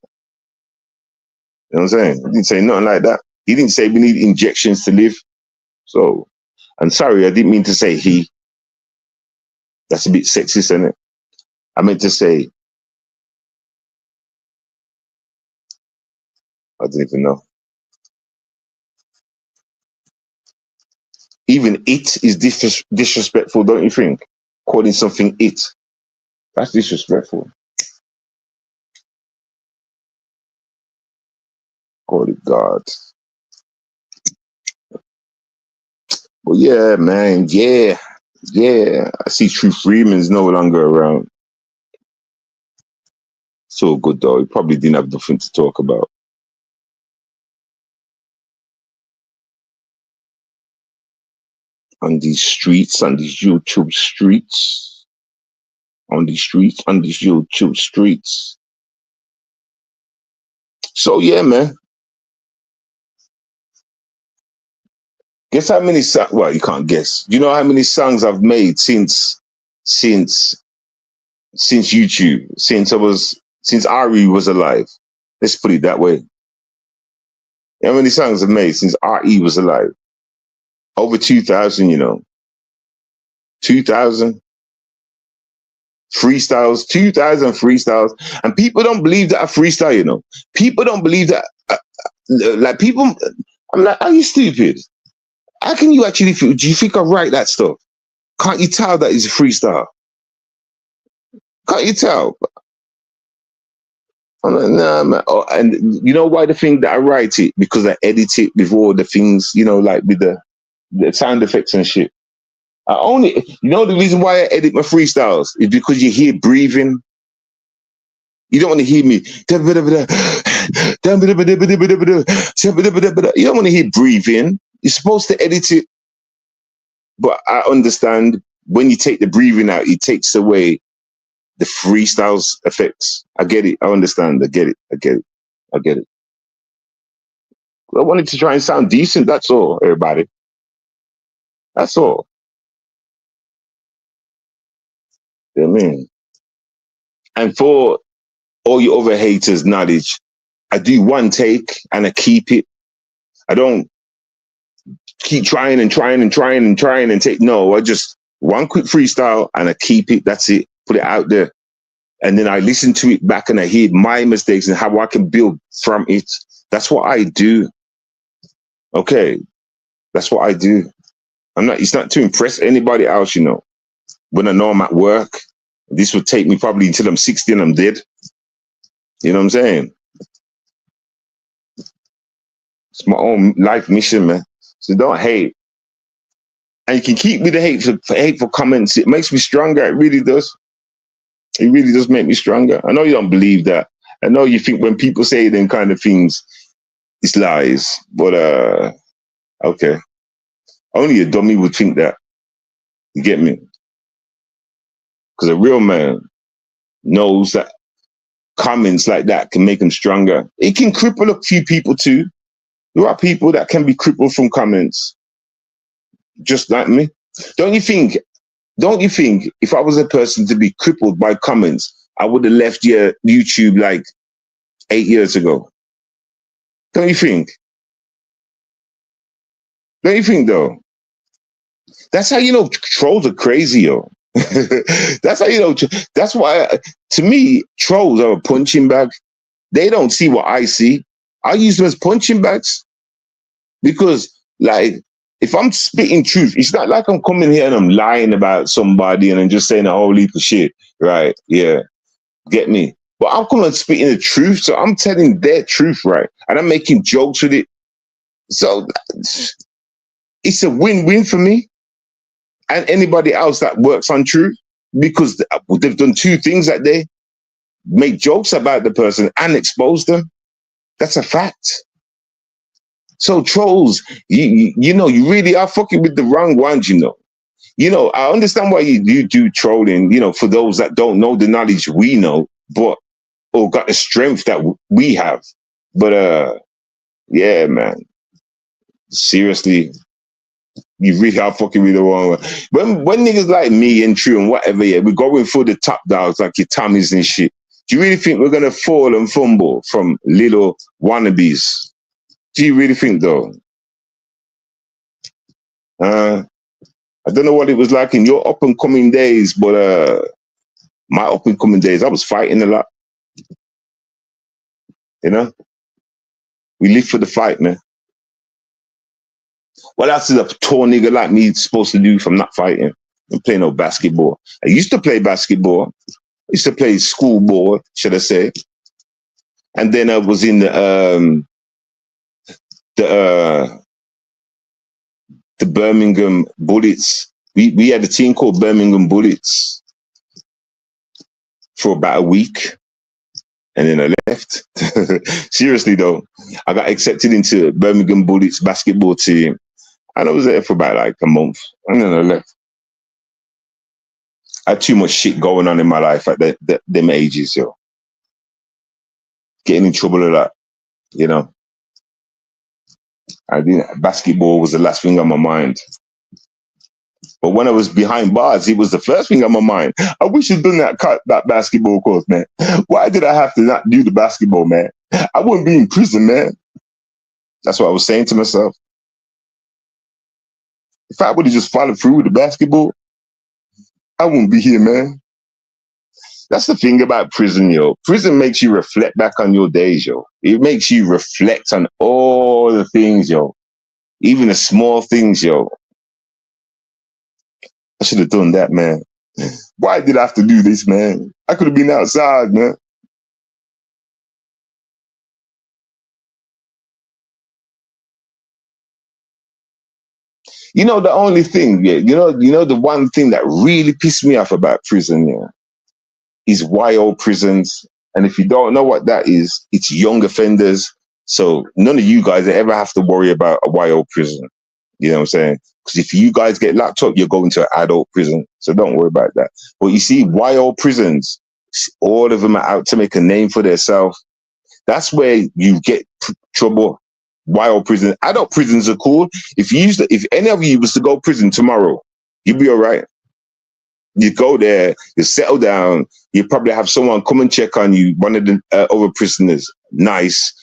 You know what I'm saying? He didn't say nothing like that. He didn't say we need injections to live. So, I'm sorry, I didn't mean to say he. That's a bit sexist, isn't it? I meant to say, I don't even know. Even it is disrespectful, don't you think? Calling something it. That's disrespectful. Call it God. But yeah, man, yeah. I see True Freeman's no longer around. So good though. He probably didn't have nothing to talk about. On these streets, on these YouTube streets. On these YouTube streets. So yeah, man. Guess how many songs? Well, you can't guess. You know how many songs I've made since YouTube, since Ari was alive. Let's put it that way. How many songs I've made since RE was alive? Over 2,000, 2,000 freestyles, 2,000 freestyles. And people don't believe that I freestyle, People don't believe that. Like people, I'm like, are you stupid? How can you actually feel? Do you think I write that stuff? Can't you tell that it's a freestyle? Can't you tell? I'm like, nah, man. Oh, and you know why the thing that I write it? Because I edit it with all the things, like with the sound effects and shit. The reason why I edit my freestyles is because you hear breathing. You don't want to hear me. You don't want to hear breathing. You're supposed to edit it. But I understand when you take the breathing out, it takes away the freestyles effects. I get it. I understand. I get it. I wanted to try and sound decent. That's all, everybody. That's all. You know what I mean? And for all your other haters' knowledge, I do one take and I keep it. I don't keep trying and take. No, I just one quick freestyle and I keep it. That's it. Put it out there. And then I listen to it back and I hear my mistakes and how I can build from it. That's what I do. Okay. That's what I do. It's not to impress anybody else, When I know I'm at work, this would take me probably until I'm 60 and I'm dead. You know what I'm saying? It's my own life mission, man. So don't hate. And you can keep me the hateful comments. It makes me stronger. It really does. It really does make me stronger. I know you don't believe that. I know you think when people say them kind of things, it's lies. But okay. Only a dummy would think that. You get me? Because a real man knows that comments like that can make him stronger. It can cripple a few people too. There are people that can be crippled from comments. Just like me. Don't you think if I was a person to be crippled by comments, I would have left YouTube like 8 years ago? Don't you think? Don't you think though? That's how trolls are crazy, yo. That's how that's why to me trolls are a punching bag. They don't see what I see. I use them as punching bags because, like, if I'm spitting truth, it's not like I'm coming here and I'm lying about somebody and I'm just saying a whole heap of shit, right? Yeah, get me. But I'm coming and spitting the truth, so I'm telling their truth, right? And I'm making jokes with it. So it's a win-win for me and anybody else that works on truth, because they've done two things that day: make jokes about the person and expose them. That's a fact. So trolls, you know, you really are fucking with the wrong ones, you know. You know, I understand why you do trolling, you know, for those that don't know the knowledge we know, but or got the strength that we have. But yeah, man. Seriously, you really are fucking with the wrong one. When niggas like me and True and whatever, yeah, we're going for the top dogs like your Tommies and shit. Do you really think we're gonna fall and fumble from little wannabes? Do you really think though? I don't know what it was like in your up and coming days, but my up and coming days, I was fighting a lot. You know, we live for the fight, man. What else is a tall nigga like me supposed to do if I'm not fighting and playing no basketball? I used to play basketball. I used to play school ball, should I say? And then I was in the Birmingham Bullets. We had a team called Birmingham Bullets for about a week, and then I left. Seriously though, I got accepted into Birmingham Bullets basketball team, and I was there for about like a month, and then I left. I had too much shit going on in my life at them ages, yo. Getting in trouble a lot, you know. I didn't. Basketball was the last thing on my mind. But when I was behind bars, it was the first thing on my mind. I wish I'd done that basketball course, man. Why did I have to not do the basketball, man? I wouldn't be in prison, man. That's what I was saying to myself. If I would have just followed through with the basketball, I wouldn't be here, man. That's the thing about prison, yo. Prison makes you reflect back on your days, yo. It makes you reflect on all the things, yo. Even the small things, yo. I should have done that, man. Why did I have to do this, man? I could have been outside, man. You know, the only thing, yeah, you know, the one thing that really pissed me off about prison, yeah, is YO prisons. And if you don't know what that is, it's young offenders. So none of you guys ever have to worry about a YO prison. You know what I'm saying? Because if you guys get locked up, you're going to an adult prison. So don't worry about that. But you see, YO prisons, all of them are out to make a name for themselves. That's where you get trouble. YO prison. Adult prisons are cool. If any of you was to go prison tomorrow, you'd be all right. You go there, you settle down, you probably have someone come and check on you, one of the other prisoners. Nice.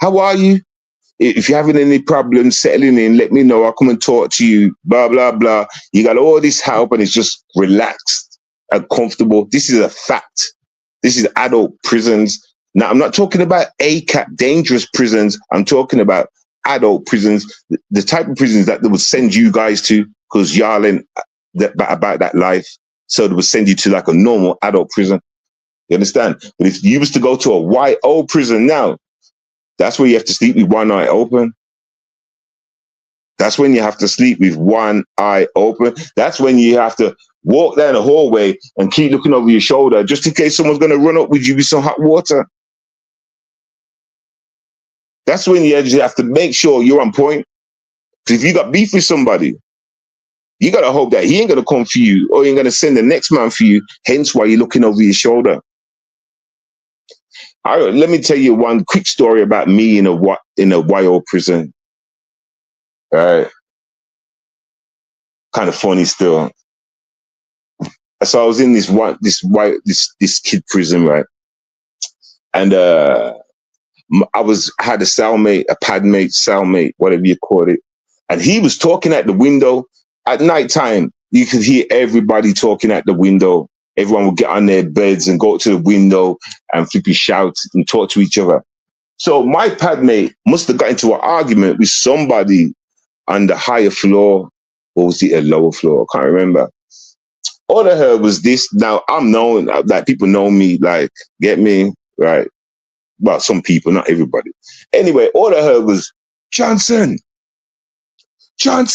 How are you? If you're having any problems settling in, let me know. I'll come and talk to you, blah, blah, blah. You got all this help and it's just relaxed and comfortable. This is a fact. This is adult prisons. Now, I'm not talking about ACAT, dangerous prisons. I'm talking about adult prisons, the type of prisons that they would send you guys to because y'all ain't about that life. So they would send you to like a normal adult prison. You understand? But if you was to go to a YO prison now, that's where you have to sleep with one eye open. That's when you have to sleep with one eye open. That's when you have to walk down the hallway and keep looking over your shoulder just in case someone's going to run up with you with some hot water. That's when you have to make sure you're on point. Because if you got beef with somebody, you got to hope that he ain't going to come for you or he ain't going to send the next man for you. Hence why you're looking over your shoulder. All right, let me tell you one quick story about me in a YO prison. All right. Kind of funny still. So I was in this kid prison, right? And I had a cellmate, a padmate, cellmate, whatever you call it. And he was talking at the window at nighttime. You could hear everybody talking at the window. Everyone would get on their beds and go to the window and flippy shout and talk to each other. So my padmate must have got into an argument with somebody on the higher floor, or was it a lower floor? I can't remember. All I heard was this. Now I'm known, like people know me, like, get me, right? Well, some people, not everybody. Anyway, all I heard was, Johnson. I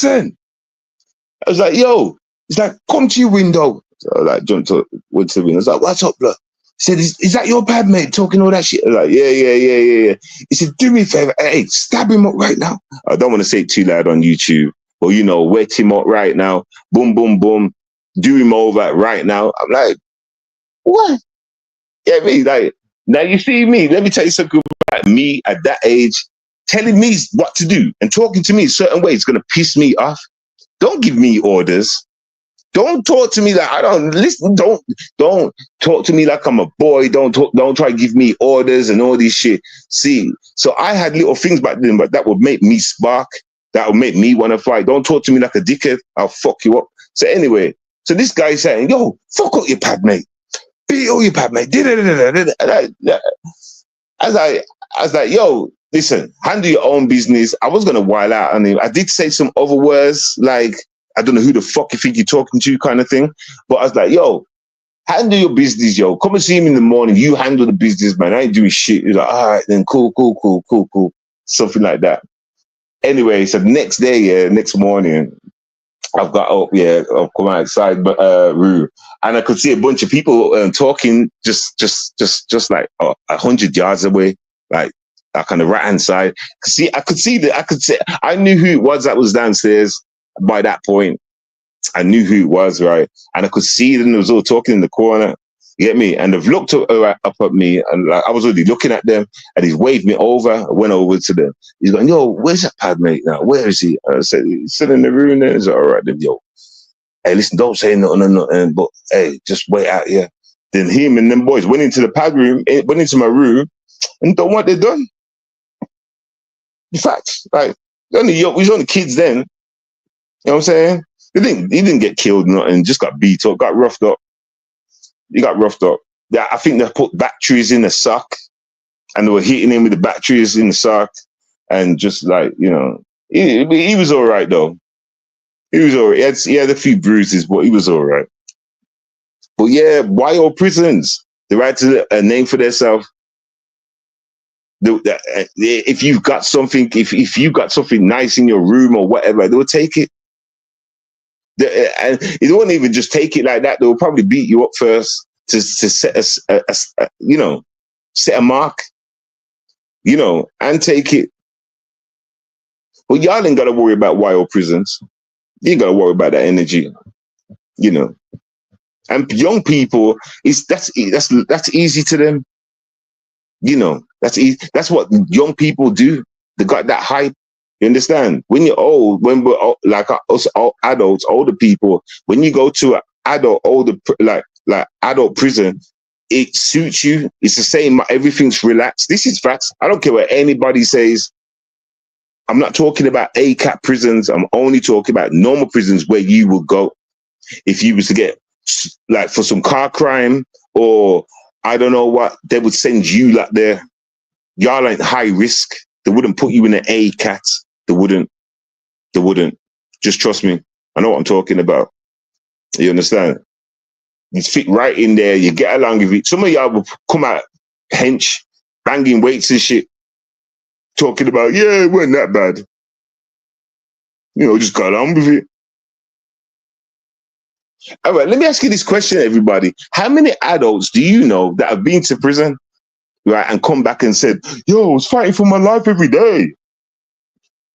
was like, yo, it's like, come to your window. So I like jumped to went to the window. I was like, what's up, blood? He said, is that your padmate talking all that shit? I was like, yeah. He said, do me a favor, hey, stab him up right now. I don't want to say it too loud on YouTube, but wet him up right now. Boom, boom, boom. Do him over right now. I'm like, what? Yeah, me, like, now you see me. Let me tell you something about me at that age. Telling me what to do and talking to me a certain way is going to piss me off. Don't give me orders. Don't talk to me like I don't listen. Don't talk to me like I'm a boy. Don't try to give me orders and all this shit. See, so I had little things back then, but that would make me spark. That would make me want to fight. Don't talk to me like a dickhead. I'll fuck you up. So anyway, so this guy saying, yo, fuck up your padmate. Beat all your padmate. I was like, yo, listen, handle your own business. I was going to while out on him. I did say some other words, like, I don't know who the fuck you think you're talking to kind of thing. But I was like, yo, handle your business, yo. Come and see him in the morning. You handle the business, man. I ain't doing shit. He's like, all right, then cool. Something like that. Anyway, so next morning, I've got up, I've come outside room, and I could see a bunch of people talking just like 100 yards away, like on the right hand side. I knew who it was that was downstairs by that point. I knew who it was, right? And I could see them. They was all talking in the corner. You get me? And they've looked up at me, and like, I was already looking at them, and he's waved me over. I went over to them. He's going, yo, where's that padmate now? Where is he? I said, he's sitting in the room there. He's like, all right, then, yo. Hey, listen, don't say nothing, but hey, just wait out here. Then him and them boys went into the pad room, went into my room, and done what they done. In fact, like, we was only kids then. You know what I'm saying? He didn't get killed, nothing, just got beat up, got roughed up. He got roughed up. Yeah, I think they put batteries in the sock, and they were hitting him with the batteries in the sock, and just like, he was all right though. He was all right. He had a few bruises, but he was all right. But yeah, why all prisons? The right to a name for themselves. If you've got something, if you got something nice in your room or whatever, they'll take it. And they won't even just take it like that. They'll probably beat you up first to set set a mark, and take it. Well, y'all ain't got to worry about wild prisons. You ain't got to worry about that energy, And young people, that's easy to them. That's easy. That's what young people do. They got that hype. You understand? When you're old, when we're old, like us adults, older people, when you go to an adult prison, it suits you. It's the same. Everything's relaxed. This is facts. I don't care what anybody says. I'm not talking about ACAT prisons. I'm only talking about normal prisons where you will go if you was to get like for some car crime or I don't know what, they would send you like there. Y'all ain't high risk. They wouldn't put you in an ACAT. They wouldn't. Just trust me. I know what I'm talking about. You understand? You fit right in there. You get along with it. Some of y'all will come out hench, banging weights and shit, talking about, yeah, it wasn't that bad. Just got on with it. All right, let me ask you this question, everybody. How many adults do you know that have been to prison, right, and come back and said, yo, I was fighting for my life every day.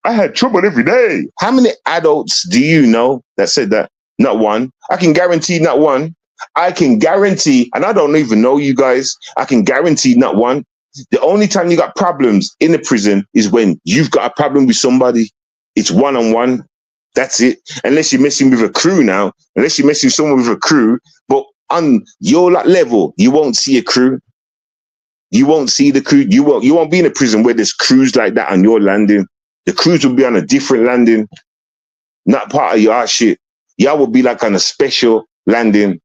I had trouble every day. How many adults do you know that said that? Not one. I can guarantee not one. I can guarantee, and I don't even know you guys, I can guarantee not one. The only time you got problems in the prison is when you've got a problem with somebody. It's one-on-one. That's it. Unless you're messing with a crew now. Unless you're messing with someone with a crew. But on your level, you won't see a crew. You won't see the crew. You won't be in a prison where there's crews like that on your landing. The crews will be on a different landing. Not part of your shit. Y'all will be like on a special landing.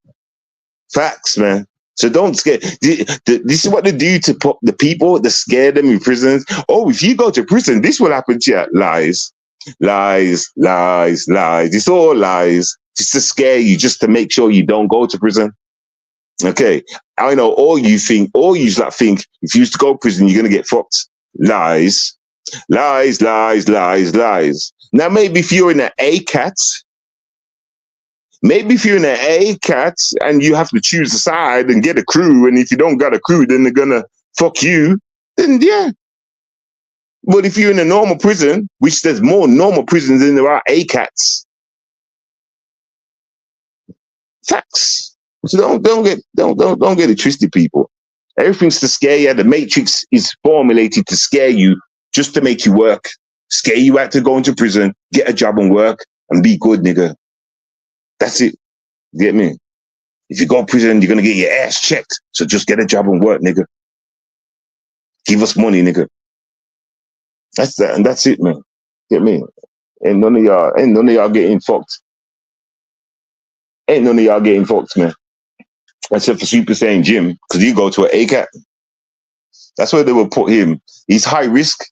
Facts, man. So don't scare. This is what they do to the people. They scare them in prisons. Oh, if you go to prison, this will happen to you. Lies, lies, lies, lies. It's all lies. Just to scare you, just to make sure you don't go to prison. Okay, I know all you think if you used to go to prison, you're gonna get fucked. Lies, lies, lies, lies, lies. Now maybe if you're in an ACAT, and you have to choose a side and get a crew, and if you don't got a crew, then they're gonna fuck you. Then yeah. But if you're in a normal prison, which there's more normal prisons than there are ACATs, facts. So don't get it twisted, people. Everything's to scare you. The Matrix is formulated to scare you, just to make you work, scare you out to go into prison, get a job and work, and be good, nigga. That's it. Get me? If you go to prison, you're gonna get your ass checked. So just get a job and work, nigga. Give us money, nigga. That's that, and that's it, man. Get me? Ain't none of y'all getting fucked. Ain't none of y'all getting fucked, man. Except for Super Saiyan Jim, because you go to an ACAT. That's where they will put him. He's high risk.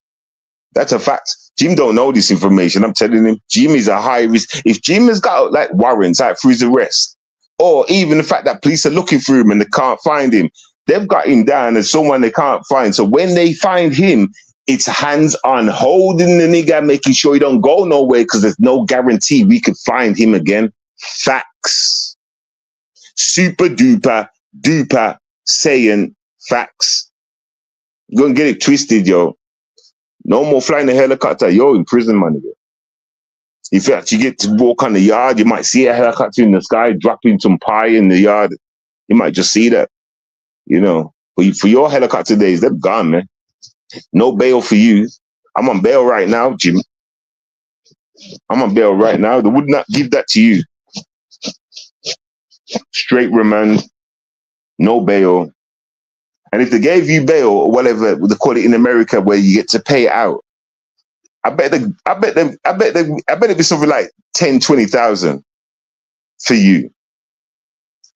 That's a fact. Jim don't know this information. I'm telling him, Jim is a high risk. If Jim has got like warrants out for his arrest, or even the fact that police are looking for him and they can't find him, they've got him down as someone they can't find. So when they find him, it's hands on holding the nigga, making sure he don't go nowhere, because there's no guarantee we could find him again. Facts. Super duper saying facts. You're gonna get it twisted, yo. No more flying a helicopter. You're in prison, my nigga. If you actually get to walk on the yard, you might see a helicopter in the sky dropping some pie in the yard. You might just see that, you know. But for your helicopter days, they're gone, man. No bail for you. I'm on bail right now, Jim. I'm on bail right now. They would not give that to you. Straight remand, no bail. And if they gave you bail or whatever they call it in America, where you get to pay it out, I bet it'd be something like 10, 20,000 for you.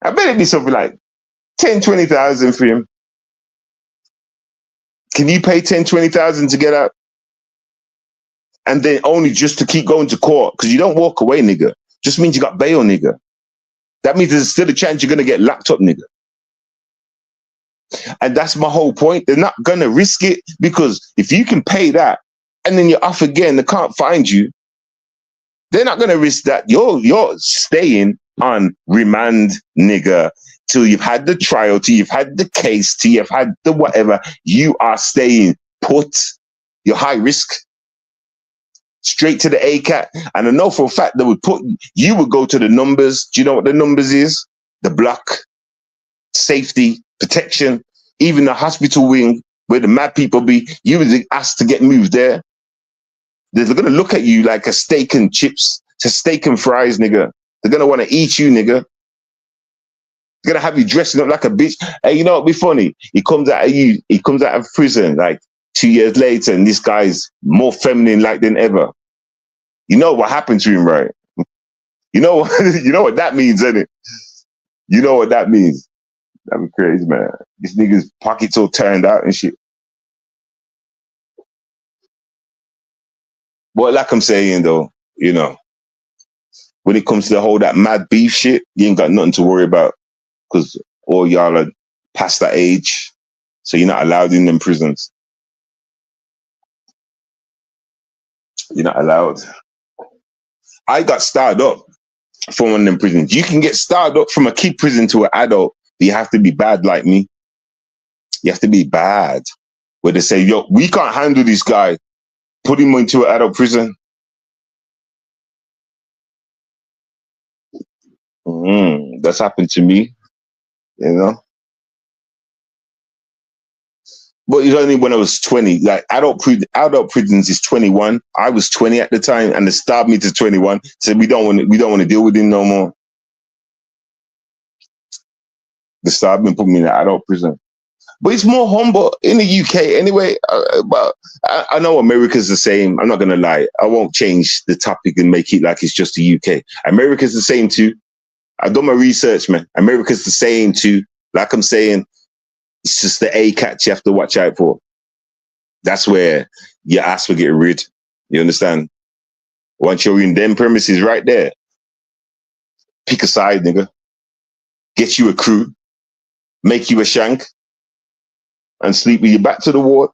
I bet it'd be something like 10, 20,000 for him. Can you pay 10, 20,000 to get out? And then only just to keep going to court, because you don't walk away, nigga. Just means you got bail, nigga. That means there's still a chance you're gonna get locked up, nigga. And that's my whole point. They're not gonna risk it, because if you can pay that and then you're off again, they can't find you. They're not gonna risk that. You're staying on remand, nigga, till you've had the trial, till you've had the case, till you've had the whatever. You are staying put. You're high risk. Straight to the ACAT. And I know for a fact you would go to the numbers. Do you know what the numbers is? The block, safety, protection, even the hospital wing where the mad people be. You would be asked to get moved there. They're going to look at you like a steak and chips, to steak and fries, nigga. They're going to want to eat you, nigga. They're going to have you dressing up like a bitch. Hey, you know what'd be funny? He comes out of prison like 2 years later, and this guy's more feminine like than ever. You know what happened to him, right? You know what that means, isn't it? You know what that means. That'd be crazy, man. This nigga's pockets all turned out and shit. But like I'm saying though, you know, when it comes to the whole that mad beef shit, you ain't got nothing to worry about, because all y'all are past that age, so you're not allowed in them prisons. You're not allowed. I got starred up from one of them prisons. You can get starred up from a kid prison to an adult, but you have to be bad like me. You have to be bad. Where they say, yo, we can't handle this guy. Put him into an adult prison. That's happened to me, you know. But it's only when I was 20. Like adult prisons is 21. I was 20 at the time, and they stabbed me to 21. Said we don't want to deal with him no more. They stabbed me and put me in an adult prison. But it's more humble in the UK anyway. But I know America's the same. I'm not gonna lie. I won't change the topic and make it like it's just the UK. America's the same too. I've done my research, man. America's the same too. Like I'm saying, it's just the A cats you have to watch out for. That's where your ass will get rid. You understand? Once you're in them premises right there, pick a side, nigga. Get you a crew, make you a shank, and sleep with your back to the wall.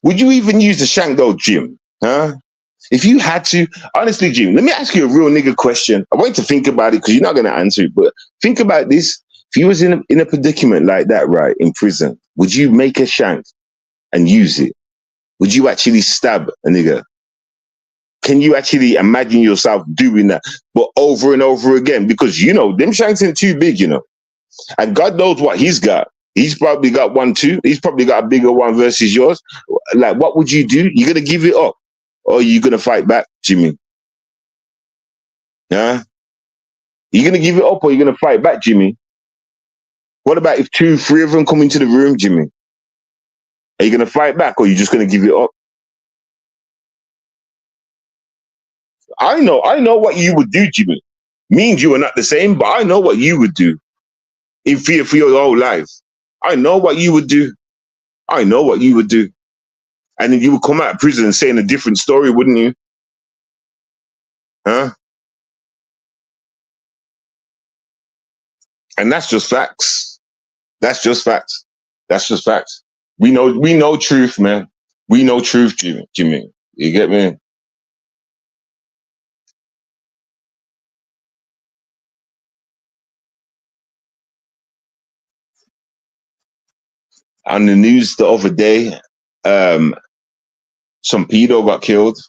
Would you even use the shank though, Jim? Huh? If you had to, honestly, Jim, let me ask you a real nigga question. I want you to think about it because you're not going to answer it, but think about this. If you was in a predicament like that, right, in prison, would you make a shank and use it? Would you actually stab a nigga? Can you actually imagine yourself doing that, but over and over again? Because, you know, them shanks ain't too big, you know. And God knows what he's got. He's probably got one too. He's probably got a bigger one versus yours. Like, what would you do? You're going to give it up? Or are you going to fight back, Jimmy? Yeah? You're going to give it up or you're going to fight back, Jimmy? What about if 2, 3 of them come into the room, Jimmy? Are you going to fight back or are you just going to give it up? I know what you would do, Jimmy. Me and you are not the same, but I know what you would do in fear for your whole life. I know what you would do. I know what you would do. And then you would come out of prison saying a different story, wouldn't you? Huh? And that's just facts. That's just facts. That's just facts. We know truth, man. We know truth, Jimmy. You get me? On the news the other day, some pedo got killed.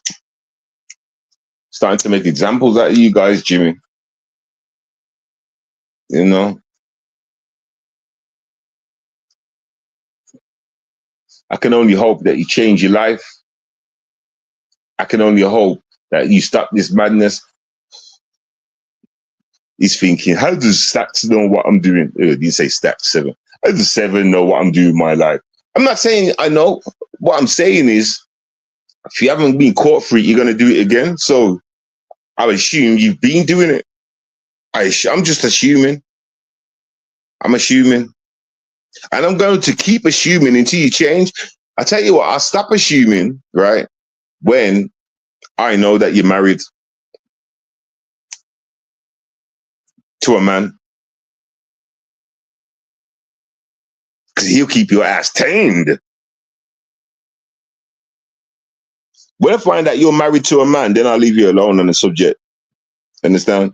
Starting to make examples out of you guys, Jimmy. You know? I can only hope that you change your life. I can only hope that you stop this madness. He's thinking, how does Stacks know what I'm doing? Did you say Stacks 7? How does 7 know what I'm doing in my life? I'm not saying I know. What I'm saying is, if you haven't been caught for it, you're going to do it again. So I assume you've been doing it. I'm just assuming. I'm assuming. And I'm going to keep assuming until you change. I tell you what, I'll stop assuming, right, when I know that you're married to a man. Because he'll keep your ass tamed. When I find out you're married to a man, then I'll leave you alone on the subject. Understand?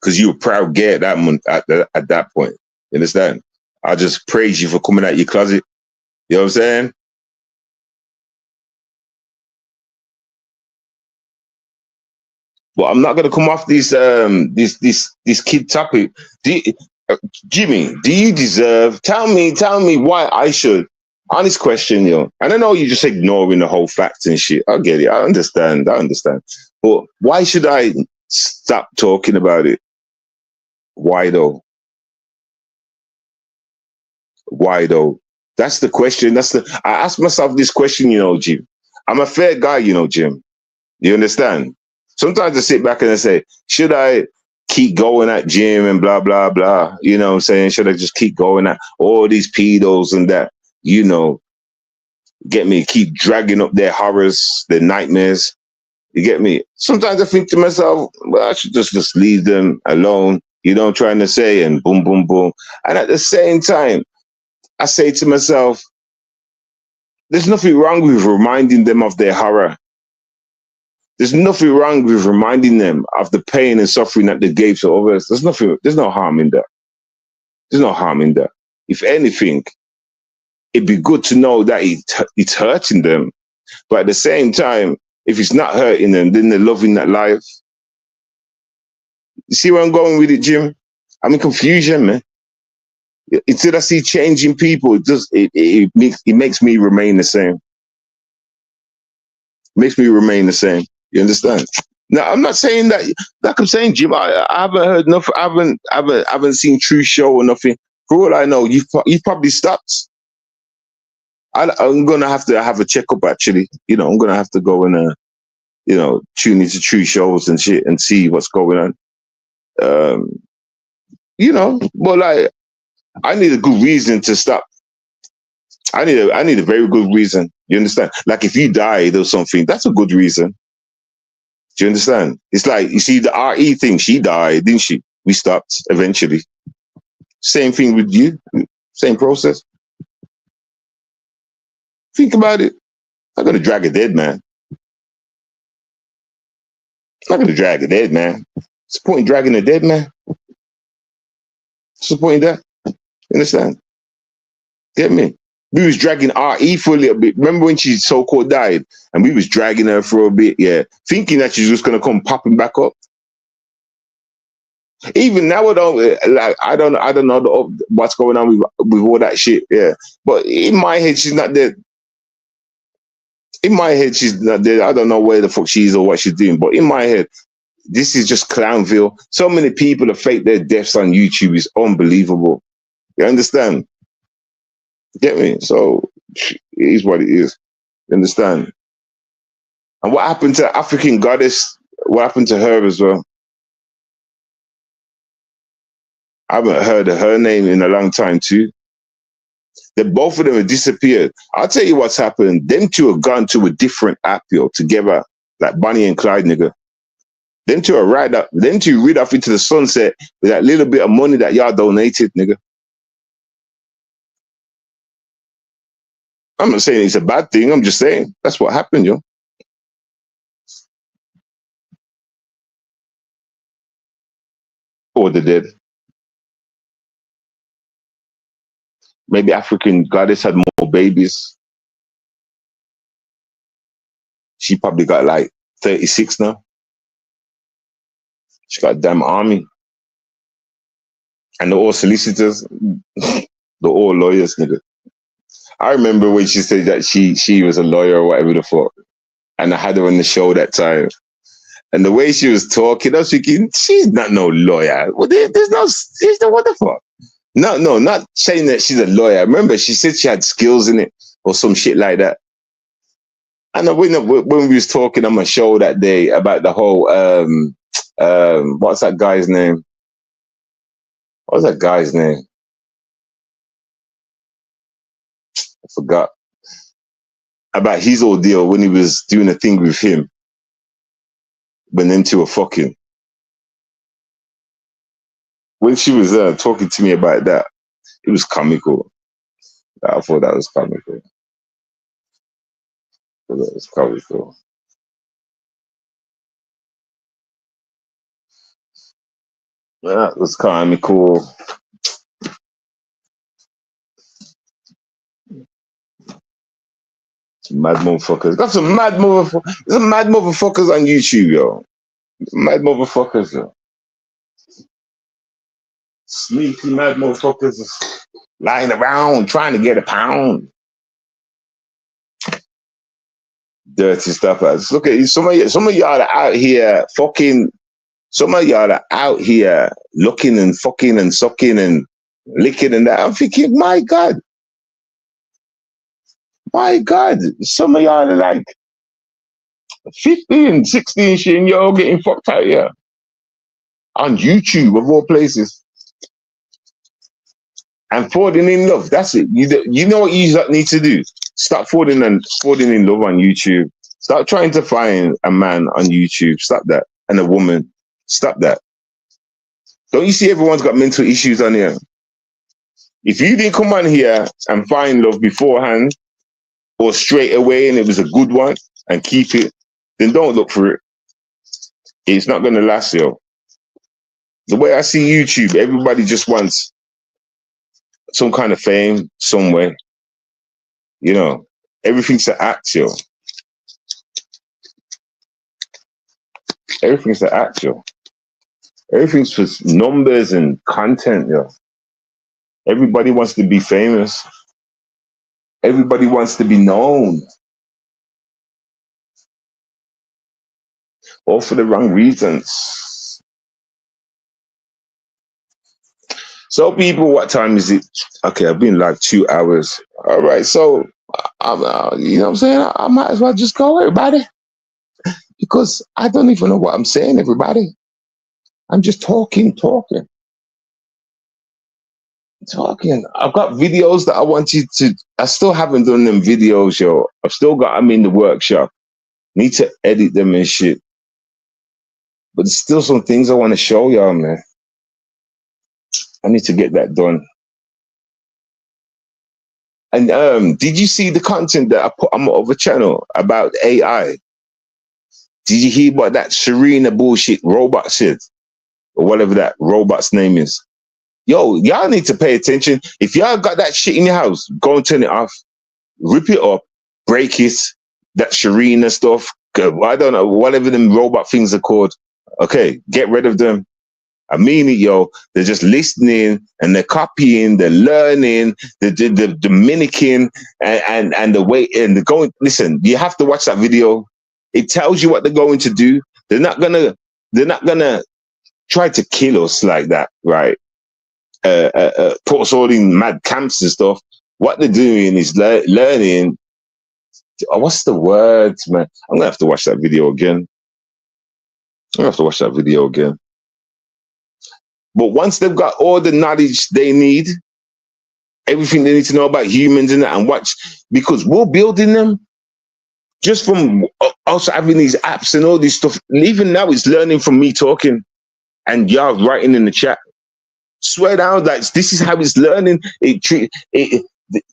Because you're a proud gay at that point. You understand? I just praise you for coming out your closet. You know what I'm saying? But I'm not gonna come off this kid topic. Jimmy, do you deserve? Tell me why I should. Honest question, yo. And I know you're just ignoring the whole facts and shit. I get it. I understand. But why should I stop talking about it? Why though? Why though? That's the question. I ask myself this question, you know, Jim. I'm a fair guy, you know, Jim. You understand? Sometimes I sit back and I say, should I keep going at Jim and blah, blah, blah? You know what I'm saying? Should I just keep going at all these pedos and that, you know, get me, keep dragging up their horrors, their nightmares? You get me? Sometimes I think to myself, well, I should just leave them alone, you know, trying to say, and boom, boom, boom. And at the same time, I say to myself, there's nothing wrong with reminding them of their horror. There's nothing wrong with reminding them of the pain and suffering that they gave to others. There's no harm in that. There's no harm in that. If anything, it'd be good to know that it's hurting them. But at the same time, if it's not hurting them, then they're loving that life. You see where I'm going with it, Jim? I'm in confusion, man. Until I see changing people, it makes me remain the same. It makes me remain the same. You understand? Now, I'm not saying that, like I'm saying, Jim, I haven't heard nothing, I haven't seen True Show or nothing. For all I know, you've probably stopped. I'm going to have a checkup, actually. You know, I'm going to have to go and, you know, tune into True Shows and shit and see what's going on. You know, but like, I need a good reason to stop. I need a very good reason. You understand? Like if you died or something, that's a good reason. Do you understand? It's like, you see the RE thing, she died, didn't she? We stopped eventually. Same thing with you, same process. Think about it. I'm not gonna drag a dead man. I'm not gonna drag a dead man. What's the point in dragging a dead man? What's the point in that? You understand? Get me? We was dragging RE for a little bit. Remember when she so-called died? And we was dragging her for a bit, yeah. Thinking that she's just gonna come popping back up. Even now, I don't know what's going on with all that shit, yeah. But in my head, she's not dead. In my head, she's not dead. I don't know where the fuck she is or what she's doing. But in my head, this is just Clownville. So many people have faked their deaths on YouTube. It's unbelievable. You understand? Get me? So it is what it is. You understand? And what happened to African Goddess? What happened to her as well? I haven't heard of her name in a long time too. Both of them have disappeared. I'll tell you what's happened. Them two have gone to a different app, yo, together, like Bonnie and Clyde, nigga. Them two are right up. Them two read off into the sunset with that little bit of money that y'all donated, nigga. I'm not saying it's a bad thing. I'm just saying that's what happened, yo. Or they're dead. Maybe African Goddess had more babies. She probably got like 36 now. She got a damn army. And they're all solicitors. They're all lawyers, nigga. I remember when she said that she was a lawyer or whatever the fuck. And I had her on the show that time. And the way she was talking, I was thinking, she's not no lawyer. Well, there's no, what the fuck? No, not saying that she's a lawyer. Remember, she said she had skills in it or some shit like that. And when we was talking on my show that day about the whole, what's that guy's name? What's that guy's name? I forgot. About his ordeal when he was doing a thing with him. When them two were fucking. When she was talking to me about that, it was comical. I thought that was comical. That was comical. That was comical. Some mad motherfuckers. Got some mad motherfuckers. Some mad motherfuckers on YouTube, yo. Mad motherfuckers, yo. Sneaky mad motherfuckers lying around trying to get a pound. Dirty stuff. Look at you. Some of y'all are out here fucking. Some of y'all are out here looking and fucking and sucking and licking and that. I'm thinking, my God. My God. Some of y'all are like 15, 16 shit and you're all getting fucked out here. On YouTube, of all places. And falling in love. That's it. You know what you need to do? Stop falling in love on YouTube. Stop trying to find a man on YouTube. Stop that. And a woman. Stop that. Don't you see everyone's got mental issues on here? If you didn't come on here and find love beforehand or straight away and it was a good one and keep it, then don't look for it. It's not going to last, yo. The way I see YouTube, everybody just wants some kind of fame, some way. You know, everything's an act, yo. Everything's an act, yo. Everything's for numbers and content, yo. Everybody wants to be famous. Everybody wants to be known. All for the wrong reasons. So people, what time is it? Okay, I've been like 2 hours. All right, so, you know what I'm saying? I might as well just go, everybody. Because I don't even know what I'm saying, everybody. I'm just talking. I've got videos that I wanted to. I still haven't done them videos, yo. I've still got them in the workshop. Need to edit them and shit. But there's still some things I want to show y'all, man. I need to get that done. And did you see the content that I put on my other channel about AI? Did you hear what that Serena bullshit robot said? Or whatever that robot's name is. Yo, y'all need to pay attention. If y'all got that shit in your house, go and turn it off. Rip it up. Break it. That Serena stuff. I don't know. Whatever them robot things are called. Okay, get rid of them. I mean it, yo. They're just listening and they're copying, they're learning, they're mimicking, and the way, and they're going. Listen, you have to watch that video. It tells you what they're going to do. They're not gonna try to kill us like that, right? Put us all in mad camps and stuff. What they're doing is learning. What's the word, man? I'm gonna have to watch that video again. But once they've got all the knowledge they need, everything they need to know about humans and that, and watch, because we're building them just from us having these apps and all this stuff. Even now, it's learning from me talking and y'all writing in the chat. Swear down that this is how it's learning.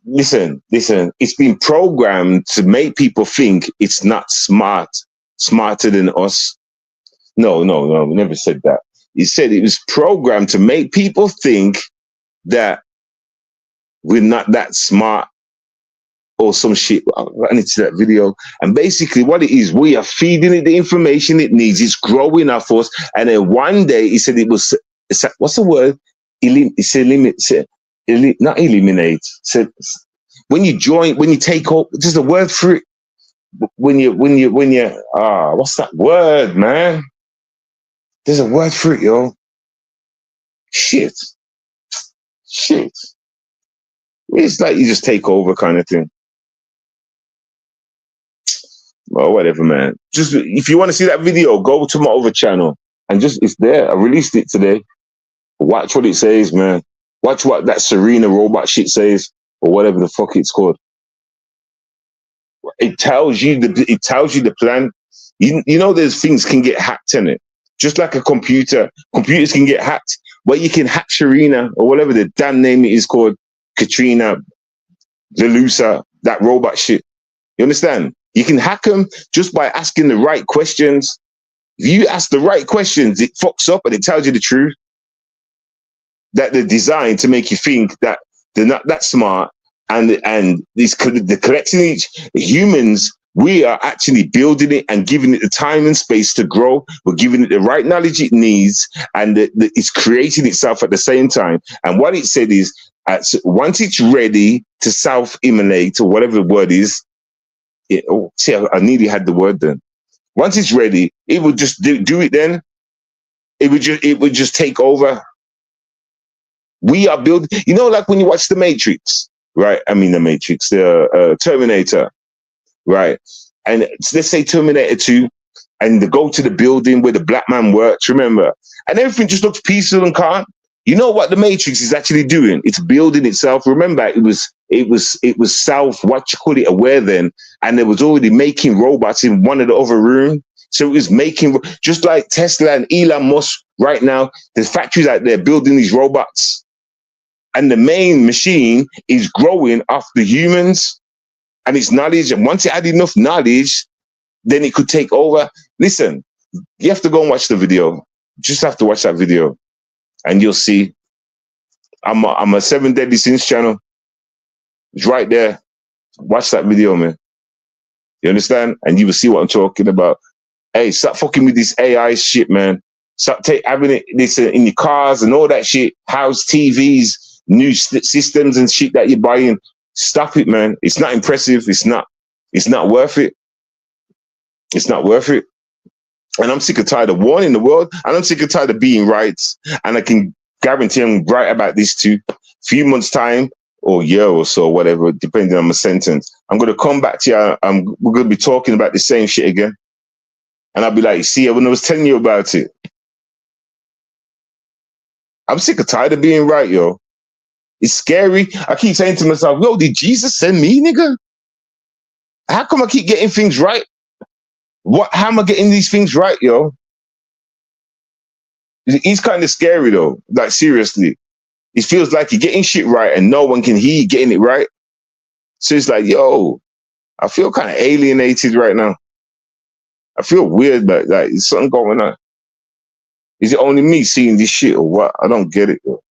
Listen, it's been programmed to make people think it's not smarter than us. No, we never said that. He said it was programmed to make people think that we're not that smart or some shit. I need to see that video. And basically what it is, we are feeding it the information it needs. It's growing off us. And then one day he said what's the word? Not eliminate. When you take up, there's a word for it. When you what's that word, man? There's a word for it, yo. Shit. It's like you just take over kind of thing. Well, whatever, man. Just if you want to see that video, go to my other channel and it's there. I released it today. Watch what it says, man. Watch what that Serena robot shit says, or whatever the fuck it's called. It tells you the plan. You know, there's things can get hacked in it. Just like a computer. Computers can get hacked. But you can hack Serena or whatever the damn name it is called. Katrina, Velusa, that robot shit. You understand? You can hack them just by asking the right questions. If you ask the right questions, it fucks up and it tells you the truth. That they're designed to make you think that they're not that smart. And they're collecting each humans. We are actually building it and giving it the time and space to grow. We're giving it the right knowledge it needs, and it's creating itself at the same time. And what it said is, once it's ready to self-immolate, or whatever the word is, I nearly had the word then. Once it's ready, it would just do it then. It would just take over. We are building, like when you watch The Matrix, right? I mean, The Matrix, the Terminator. Right. And let's say Terminator 2, and they go to the building where the black man works, remember? And everything just looks peaceful and calm. You know what the Matrix is actually doing? It's building itself. Remember, it was aware then, and it was already making robots in one of the other rooms. So it was making, just like Tesla and Elon Musk right now, there's factories out there building these robots. And the main machine is growing off the humans and its knowledge. And once it had enough knowledge, then it could take over. Listen, you have to go and watch the video. Just have to watch that video and you'll see. I'm a 7 Deadly Sins channel. It's right there. Watch that video, man. You understand? And you will see what I'm talking about. Hey, stop fucking with this AI shit, man. Stop having this in your cars and all that shit. House TVs, new systems and shit that you're buying. Stop it, man. It's not impressive. It's not worth it. It's not worth it. And I'm sick and tired of warning the world. And I'm sick and tired of being right. And I can guarantee I'm right about this too. Few months time or year or so, whatever, depending on my sentence. I'm going to come back to you. We're going to be talking about the same shit again. And I'll be like, see, when I was telling you about it, I'm sick and tired of being right, yo. It's scary. I keep saying to myself, yo, did Jesus send me, nigga? How come I keep getting things right? How am I getting these things right, yo? He's kind of scary though. Like seriously. It feels like you're getting shit right and no one can hear you getting it right. So it's like, yo, I feel kind of alienated right now. I feel weird, but like, is something going on? Is it only me seeing this shit or what? I don't get it, yo.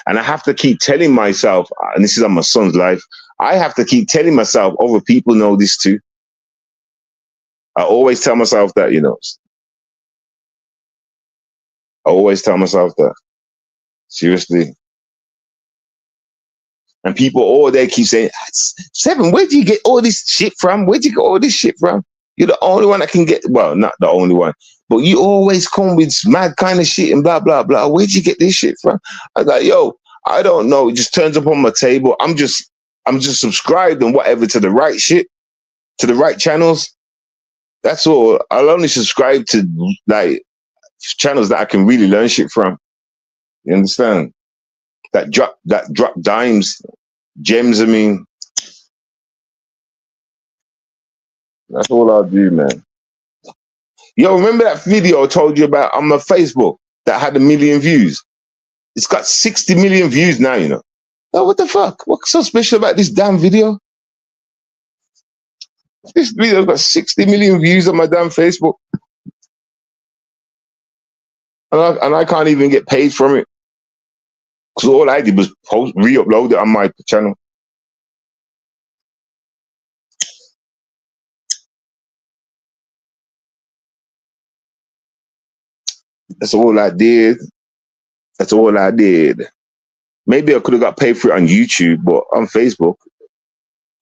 And I have to keep telling myself, and this is on my son's life, I have to keep telling myself other people know this too. I always tell myself that, you know. I always tell myself that. Seriously. And people all day keep saying, Seven, where do you get all this shit from? Where do you get all this shit from? You're the only one that can get, well, not the only one, but you always come with mad kind of shit and blah, blah, blah. Where'd you get this shit from? I was like, yo, I don't know. It just turns up on my table. I'm just subscribed and whatever to the right shit, to the right channels. That's all. I'll only subscribe to like channels that I can really learn shit from. You understand? That drop dimes, gems, I mean. That's all I'll do, man. Yo, remember that video I told you about on my Facebook that had 1 million views? It's got 60 million views now, you know. Oh, what the fuck? What's so special about this damn video? This video's got 60 million views on my damn Facebook. And I can't even get paid from it. Because all I did was re-upload it on my channel. That's all I did. That's all I did. Maybe I could have got paid for it on YouTube, but on Facebook,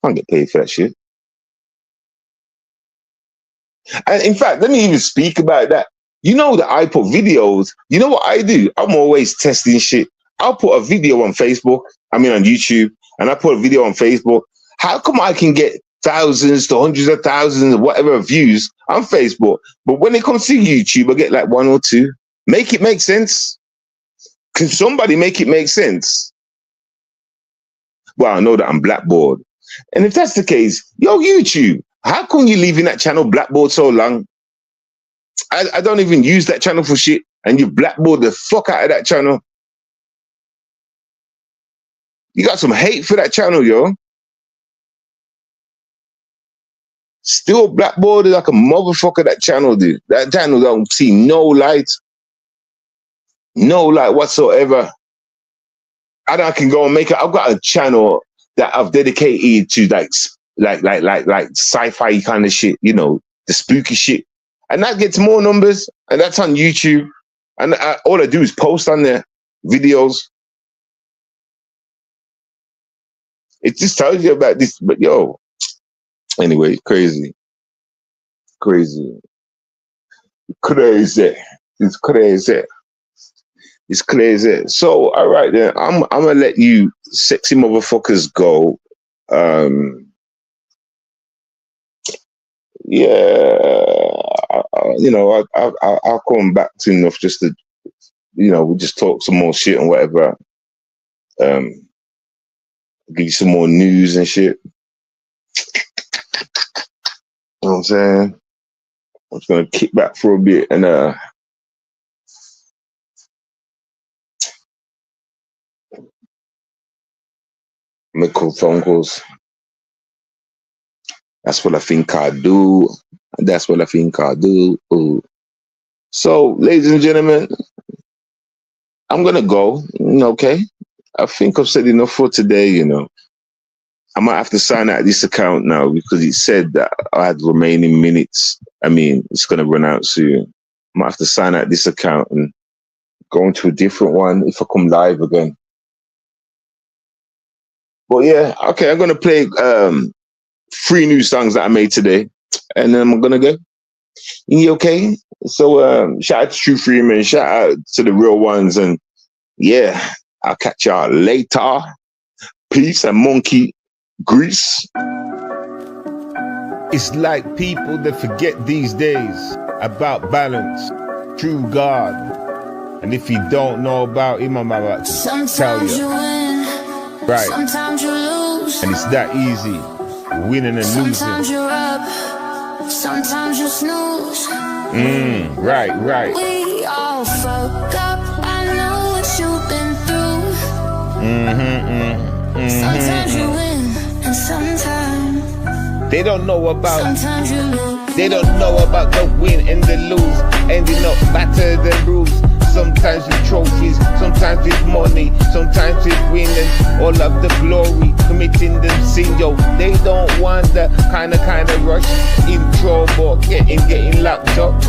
I can't get paid for that shit. And in fact, let me even speak about that. You know that I put videos. You know what I do? I'm always testing shit. I'll put a video on Facebook, on YouTube, and I put a video on Facebook. How come I can get thousands to hundreds of thousands of whatever views on Facebook, but when it comes to YouTube, I get like 1 or 2? Make it make sense. Can somebody make it make sense? Well, I know that I'm blackboard. And if that's the case, yo, YouTube, how come you leaving that channel blackboard so long? I don't even use that channel for shit, and you blackboard the fuck out of that channel. You got some hate for that channel, yo. Still blackboarded like a motherfucker, that channel, dude. That channel don't see no light. No light whatsoever. And I can go and make it. I've got a channel that I've dedicated to like sci-fi kind of shit, you know, the spooky shit. And that gets more numbers, and that's on YouTube. And all I do is post on there videos. It just tells you about this, but yo, anyway, crazy. It's crazy. So, all right then, I'm gonna let you sexy motherfuckers go. You know, I'll come back to enough just to, you know, we just talk some more shit and whatever. Give you some more news and shit. You know what I'm saying? I'm just gonna kick back for a bit and make cool phone calls. That's what I think I do. That's what I think I do. Ooh. So, ladies and gentlemen, I'm gonna go. Okay. I think I've said enough for today, you know. I might have to sign out this account now because it said that I had remaining minutes. I mean, it's gonna run out soon. I might have to sign out this account and go into a different one if I come live again. But yeah, okay, I'm gonna play 3 new songs that I made today, and then I'm gonna go. You okay? So shout out to True Freeman, shout out to the real ones, and yeah, I'll catch y'all later. Peace and monkey grease. It's like people that forget these days about balance, true God, And if you don't know about him, I'm about to tell Sometimes you. you win, Right. sometimes you lose, And it's that easy. Winning and sometimes losing. you're up, sometimes you snooze. Right. We all fuck up, I know what you've been through. Sometimes you win, and sometimes They don't know about. sometimes you lose. They don't know about the win and the lose, ending up battered and bruised. Sometimes with trophies, sometimes with money, sometimes with winning all of the glory, committing them sin, yo. They don't want the kind of rush in trouble, getting locked up.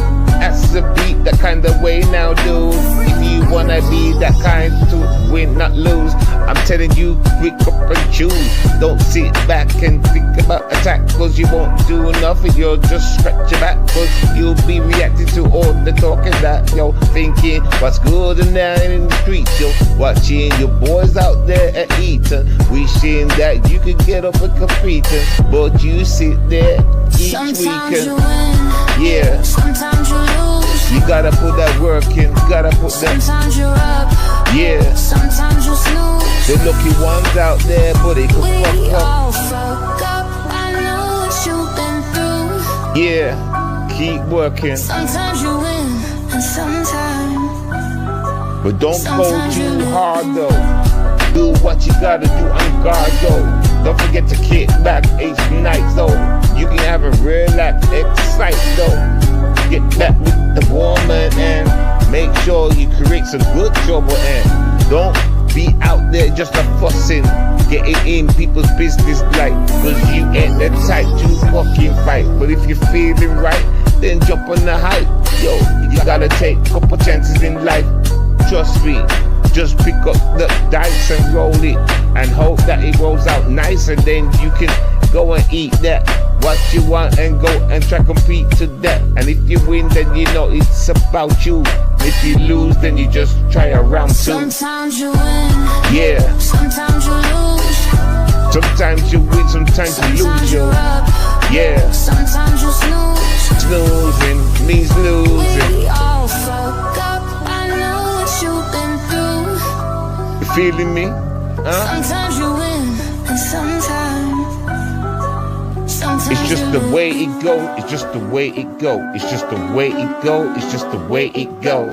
That's the beat, that kind of way now, dude. If you wanna be that kind to win, not lose, I'm telling you, quick up and choose. Don't sit back and think about attack, cause you won't do nothing. You'll just scratch your back, cause you'll be reacting to all the talking that, yo, thinking what's good and down in the streets, yo. Watching your boys out there at Eton, wishing that you could get up and compete, but you sit there each Sometimes you weekend. win, Yeah, sometimes you lose, you gotta put that work in, gotta put that. sometimes you're up, Yeah, sometimes you snooze. the lucky ones out there, but they can We fuck up. all fuck up, I know what you've been through. Yeah, keep working, Sometimes you win, and sometimes but don't go Sometimes you too lose. hard though. Do what you gotta do on guard though. Don't forget to kick back each night though. You can have a relax, excite though. Get back with the woman and make sure you create some good trouble and don't be out there just a fussing, getting in people's business like, cause you ain't the type to fucking fight. But if you're feeling right, then jump on the hype. Yo, you gotta take a couple chances in life. Trust me, just pick up the dice and roll it and hope that it rolls out nice, and then you can go and eat that what you want and go and try compete to that. And if you win, then you know it's about you. If you lose, then you just try a round two. sometimes you win, Yeah, sometimes you lose, sometimes you win, sometimes you lose, sometimes yo. you're up, Yeah, sometimes you snooze. snoozing means losing. We all fuck up, I know what you've been through. You feeling me? Huh? Sometimes you win, and sometimes It's just the way it go. It's just the way it go. It's just the way it go. It's just the way it go.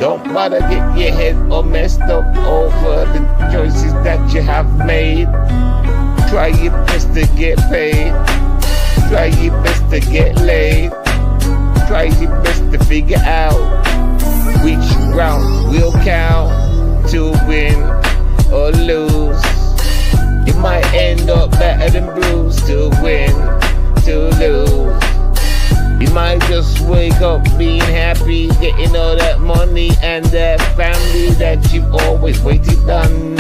Don't bother get your head all messed up over the choices that you have made. Try your best to get paid. Try your best to get laid. Try your best to figure out which round will count to win or lose. You might end up better than Bruce to win, to lose. You might just wake up being happy, getting all that money and that family that you've always waited on.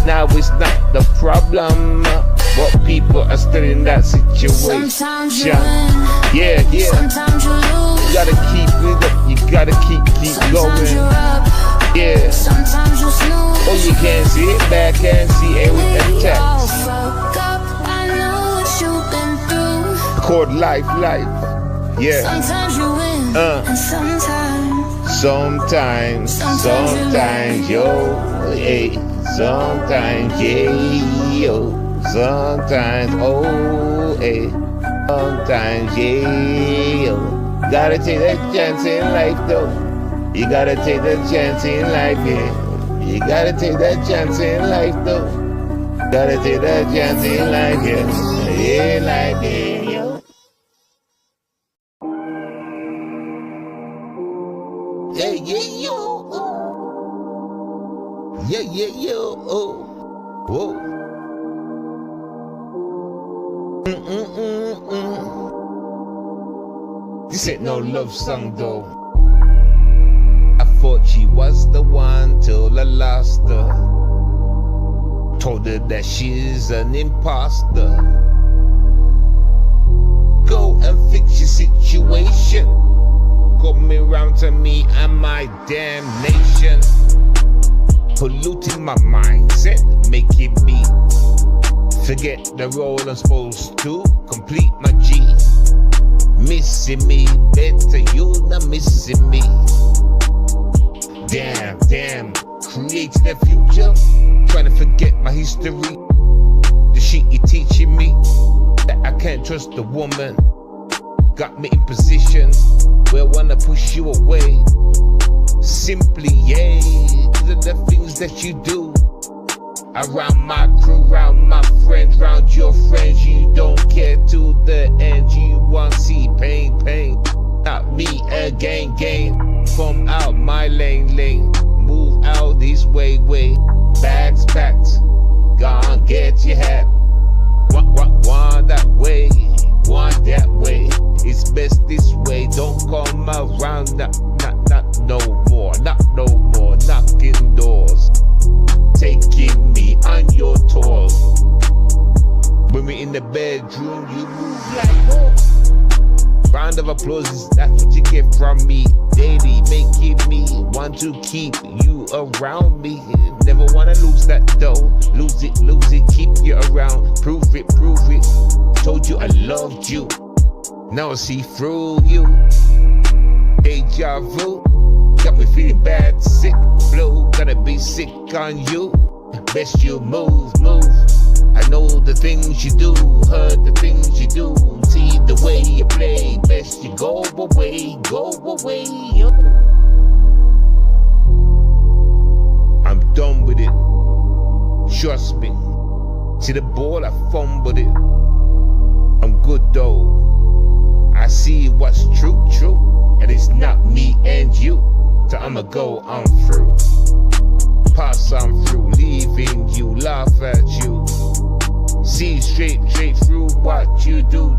Now it's not the problem, but people are still in that situation. Sometimes you win, Yeah. sometimes you lose, You gotta keep it up, you gotta keep sometimes going. you're up, Yeah. sometimes you snooze. Oh, you can't see it back and see it with the We all text. fuck up, I know what you've been through. Called life. Yeah. Sometimes you win, and sometimes Sometimes, yo, hey, sometimes, yeah, yo, sometimes, oh, hey, sometimes, yeah, yo. Gotta take that chance in life, though. You gotta take that chance in life, yeah. You gotta take that chance in life, though. Gotta take that chance in life, yeah. Yeah, like, yeah, yo. Yeah, yo. Yeah, yo. Oh. Whoa. This ain't no love song, though. I thought she was the one till I lost her. Told her that she's an imposter. Go and fix your situation. Coming round to me and my damnation. Polluting my mindset, making me forget the role I'm supposed to complete my G. Missing me, better you not missing me. Damn, creating a future, trying to forget my history. The shit you're teaching me, that I can't trust a woman, got me in positions where I wanna push you away. Simply, yeah, these are the things that you do. Around my crew, around my friends, around your friends, you don't care to the end. You want to see pain. Not me again. From out my lane. Move out this way. Bags packed, gone get your hat. Want that way, want that way. It's best this way. Don't come around, not no more, knocking doors. Taking me on your tours. When we in the bedroom, you move like horse. Round of applause, that's what you get from me. Daily, making me want to keep you around me. Never wanna lose that though. Lose it, keep you around. Prove it. Told you I loved you. Now I see through you. Deja vu. Got me feeling bad, sick, blue. Gotta be sick on you. Best you move. I know the things you do, heard the things you do, see the way you play. Best you go away. Yo. I'm done with it. Trust me. See the ball, I fumbled it. I'm good though. I see what's true, and it's not me and you. So I'ma go on through. Pass on through, leaving you, laugh at you. See straight through what you do.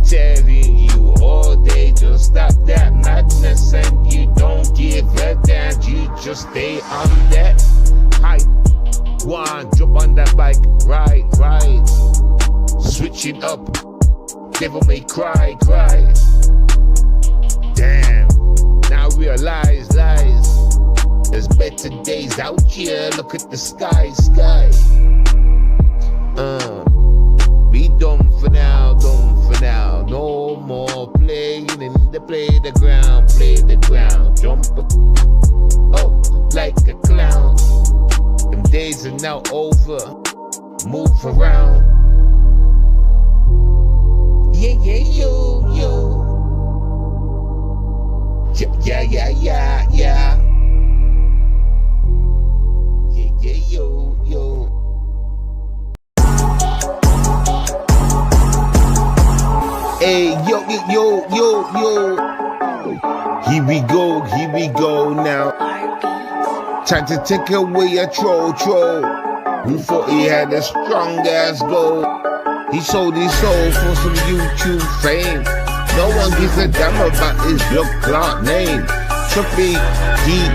Telling you all day, just stop that madness, and you don't give a damn. You just stay on that hype. One, jump on that bike, ride. Switch it up, devil may cry. Damn, now realize lies. There's better days out here, look at the sky. Be done for now. No more playing in the playground. Jump up, like a clown. Them days are now over, move around. Yeah, yo. Yeah. Yeah, yo. Hey, yo. Here we go now. Time to take away a troll. We thought he had a strong ass goal. He sold his soul for some YouTube fame. No one gives a damn about his blood clot name. Trippy, he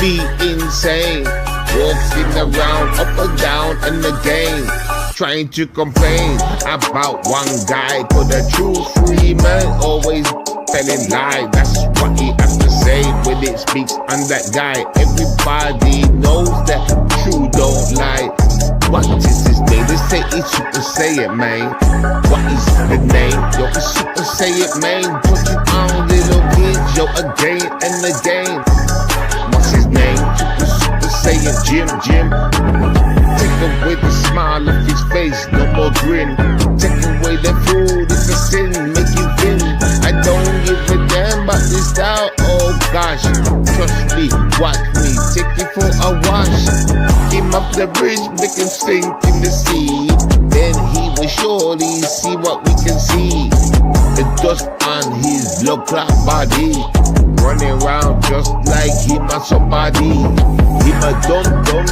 be insane. Walking around, up and down in the game. Trying to complain about one guy. But the true free man always telling lies. That's what he has to say when it speaks on that guy. Everybody knows that true don't lie. What is his name? They say it's Super Saiyan, man. What is the name? Yo, it's Super Saiyan, man. Put you on, little kids, yo, again and again. What's his name? Super Saiyan Jim. Take away the smile off his face, no more grin. Take away the food, it's a sin, make you thin. I don't give a damn about this style, oh gosh. Trust me, watch me, take you for a wash. Him up the bridge, make him sink in the sea. Then he will surely see what we can see. The dust on his blood clot body, running around just like him or somebody. Him a dumb joke.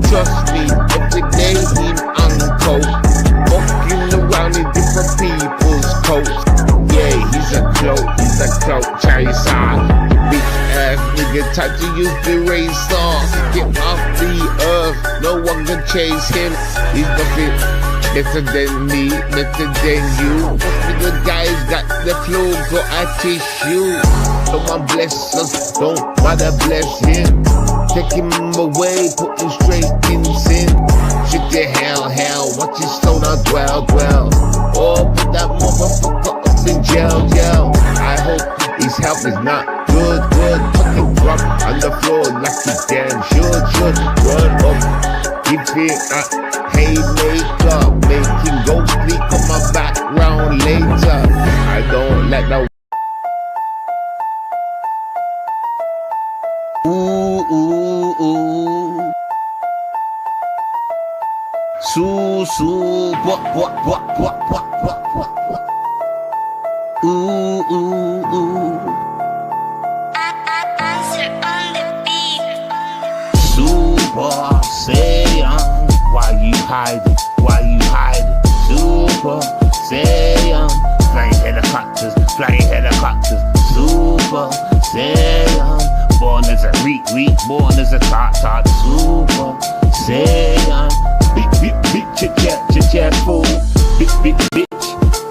Trust me, every day him on coke, walking around in different people's coats. Yeah, he's a clout chaser. Bitch ass nigga, time to use the razor. Get off the earth, no one can chase him. He's nothing better than me, better than you. Most of the guys got the flu, go I teach you. Someone bless us, don't bother bless him. Take him away, put him straight in sin. Shit the hell, watch his soul not dwell. Oh, put that motherfucker up in jail, jail. I hope his health is not good. Fucking drop on the floor like he damn should. Run up, give it a haymaker. Making go sleep on my background later. I don't like the ooh. Su, what. Ooh. Super Saiyan, why you hiding? Super Saiyan, flying helicopters. Super Saiyan, born as a reek, born as a tot. Super Saiyan, big chit-chat fool. Big bitch,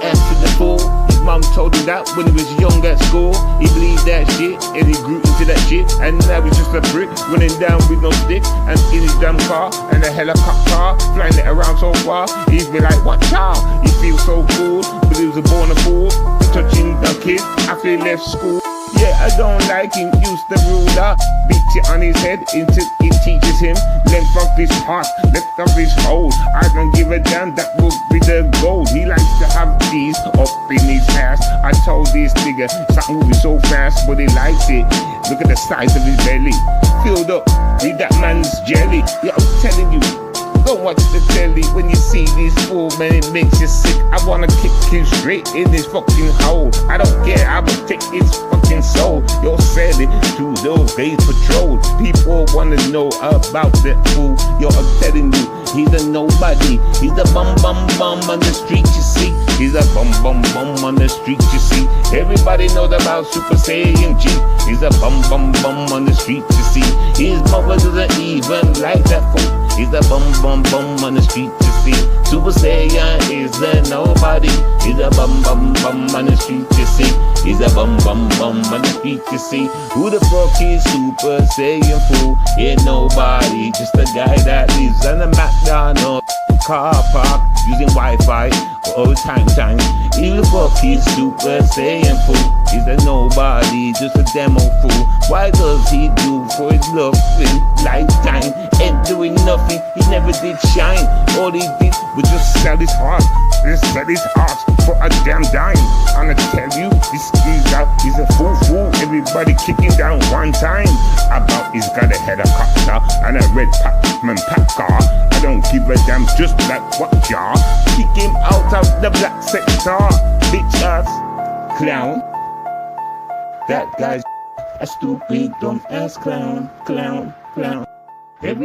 after the fool. His mom told him that when he was young at school. He believed that shit, and he grew into that shit. And now he's just a prick, running down with no stick. And in his damn car, and a helicopter, flying it around so far. He's been like, watch out, he feels so cool. But he was born a fool, touching the kid after he left school. Yeah, I don't like him, used the ruler. Beat it on his head until it teaches him. Length of his heart, length of his hold. I don't give a damn, that will be the goal. He likes to have these up in his ass. I told this nigga, something moving so fast, but he likes it. Look at the size of his belly, filled up with that man's jelly. Yeah, I'm telling you, don't watch the telly when you see this fool, man, it makes you sick. I wanna kick him straight in his fucking hole. I don't care, I will take his fucking soul. You're selling to the base patrol. People wanna know about that fool. Yo, I'm telling you, he's a nobody. He's a bum on the street, you see. He's a bum on the street, you see. Everybody knows about Super Saiyan G. He's a bum on the street, you see. His mother doesn't even like that fool. He's a bum on the street, you see. Super Saiyan is a nobody. He's a bum on the street, you see. He's a bum on the street, you see. Who the fuck is Super Saiyan fool? Ain't nobody, just a guy that lives on a McDonald's car park using Wi-Fi for all time. Who the fuck is Super Saiyan fool? He's a nobody, just a demo fool. Why does he do for his love in lifetime? Ain't doing nothing, he never did shine. All he did was just sell his heart. Just sell his heart for a damn dime. I'ma tell you, this geezer is a fool. Everybody kicking down one time. About he's got a helicopter and a red Pac-Man pack car. I don't give a damn, just like what y'all. Kick him out of the black sector. Bitch ass clown. That guy's a stupid dumb ass clown. Every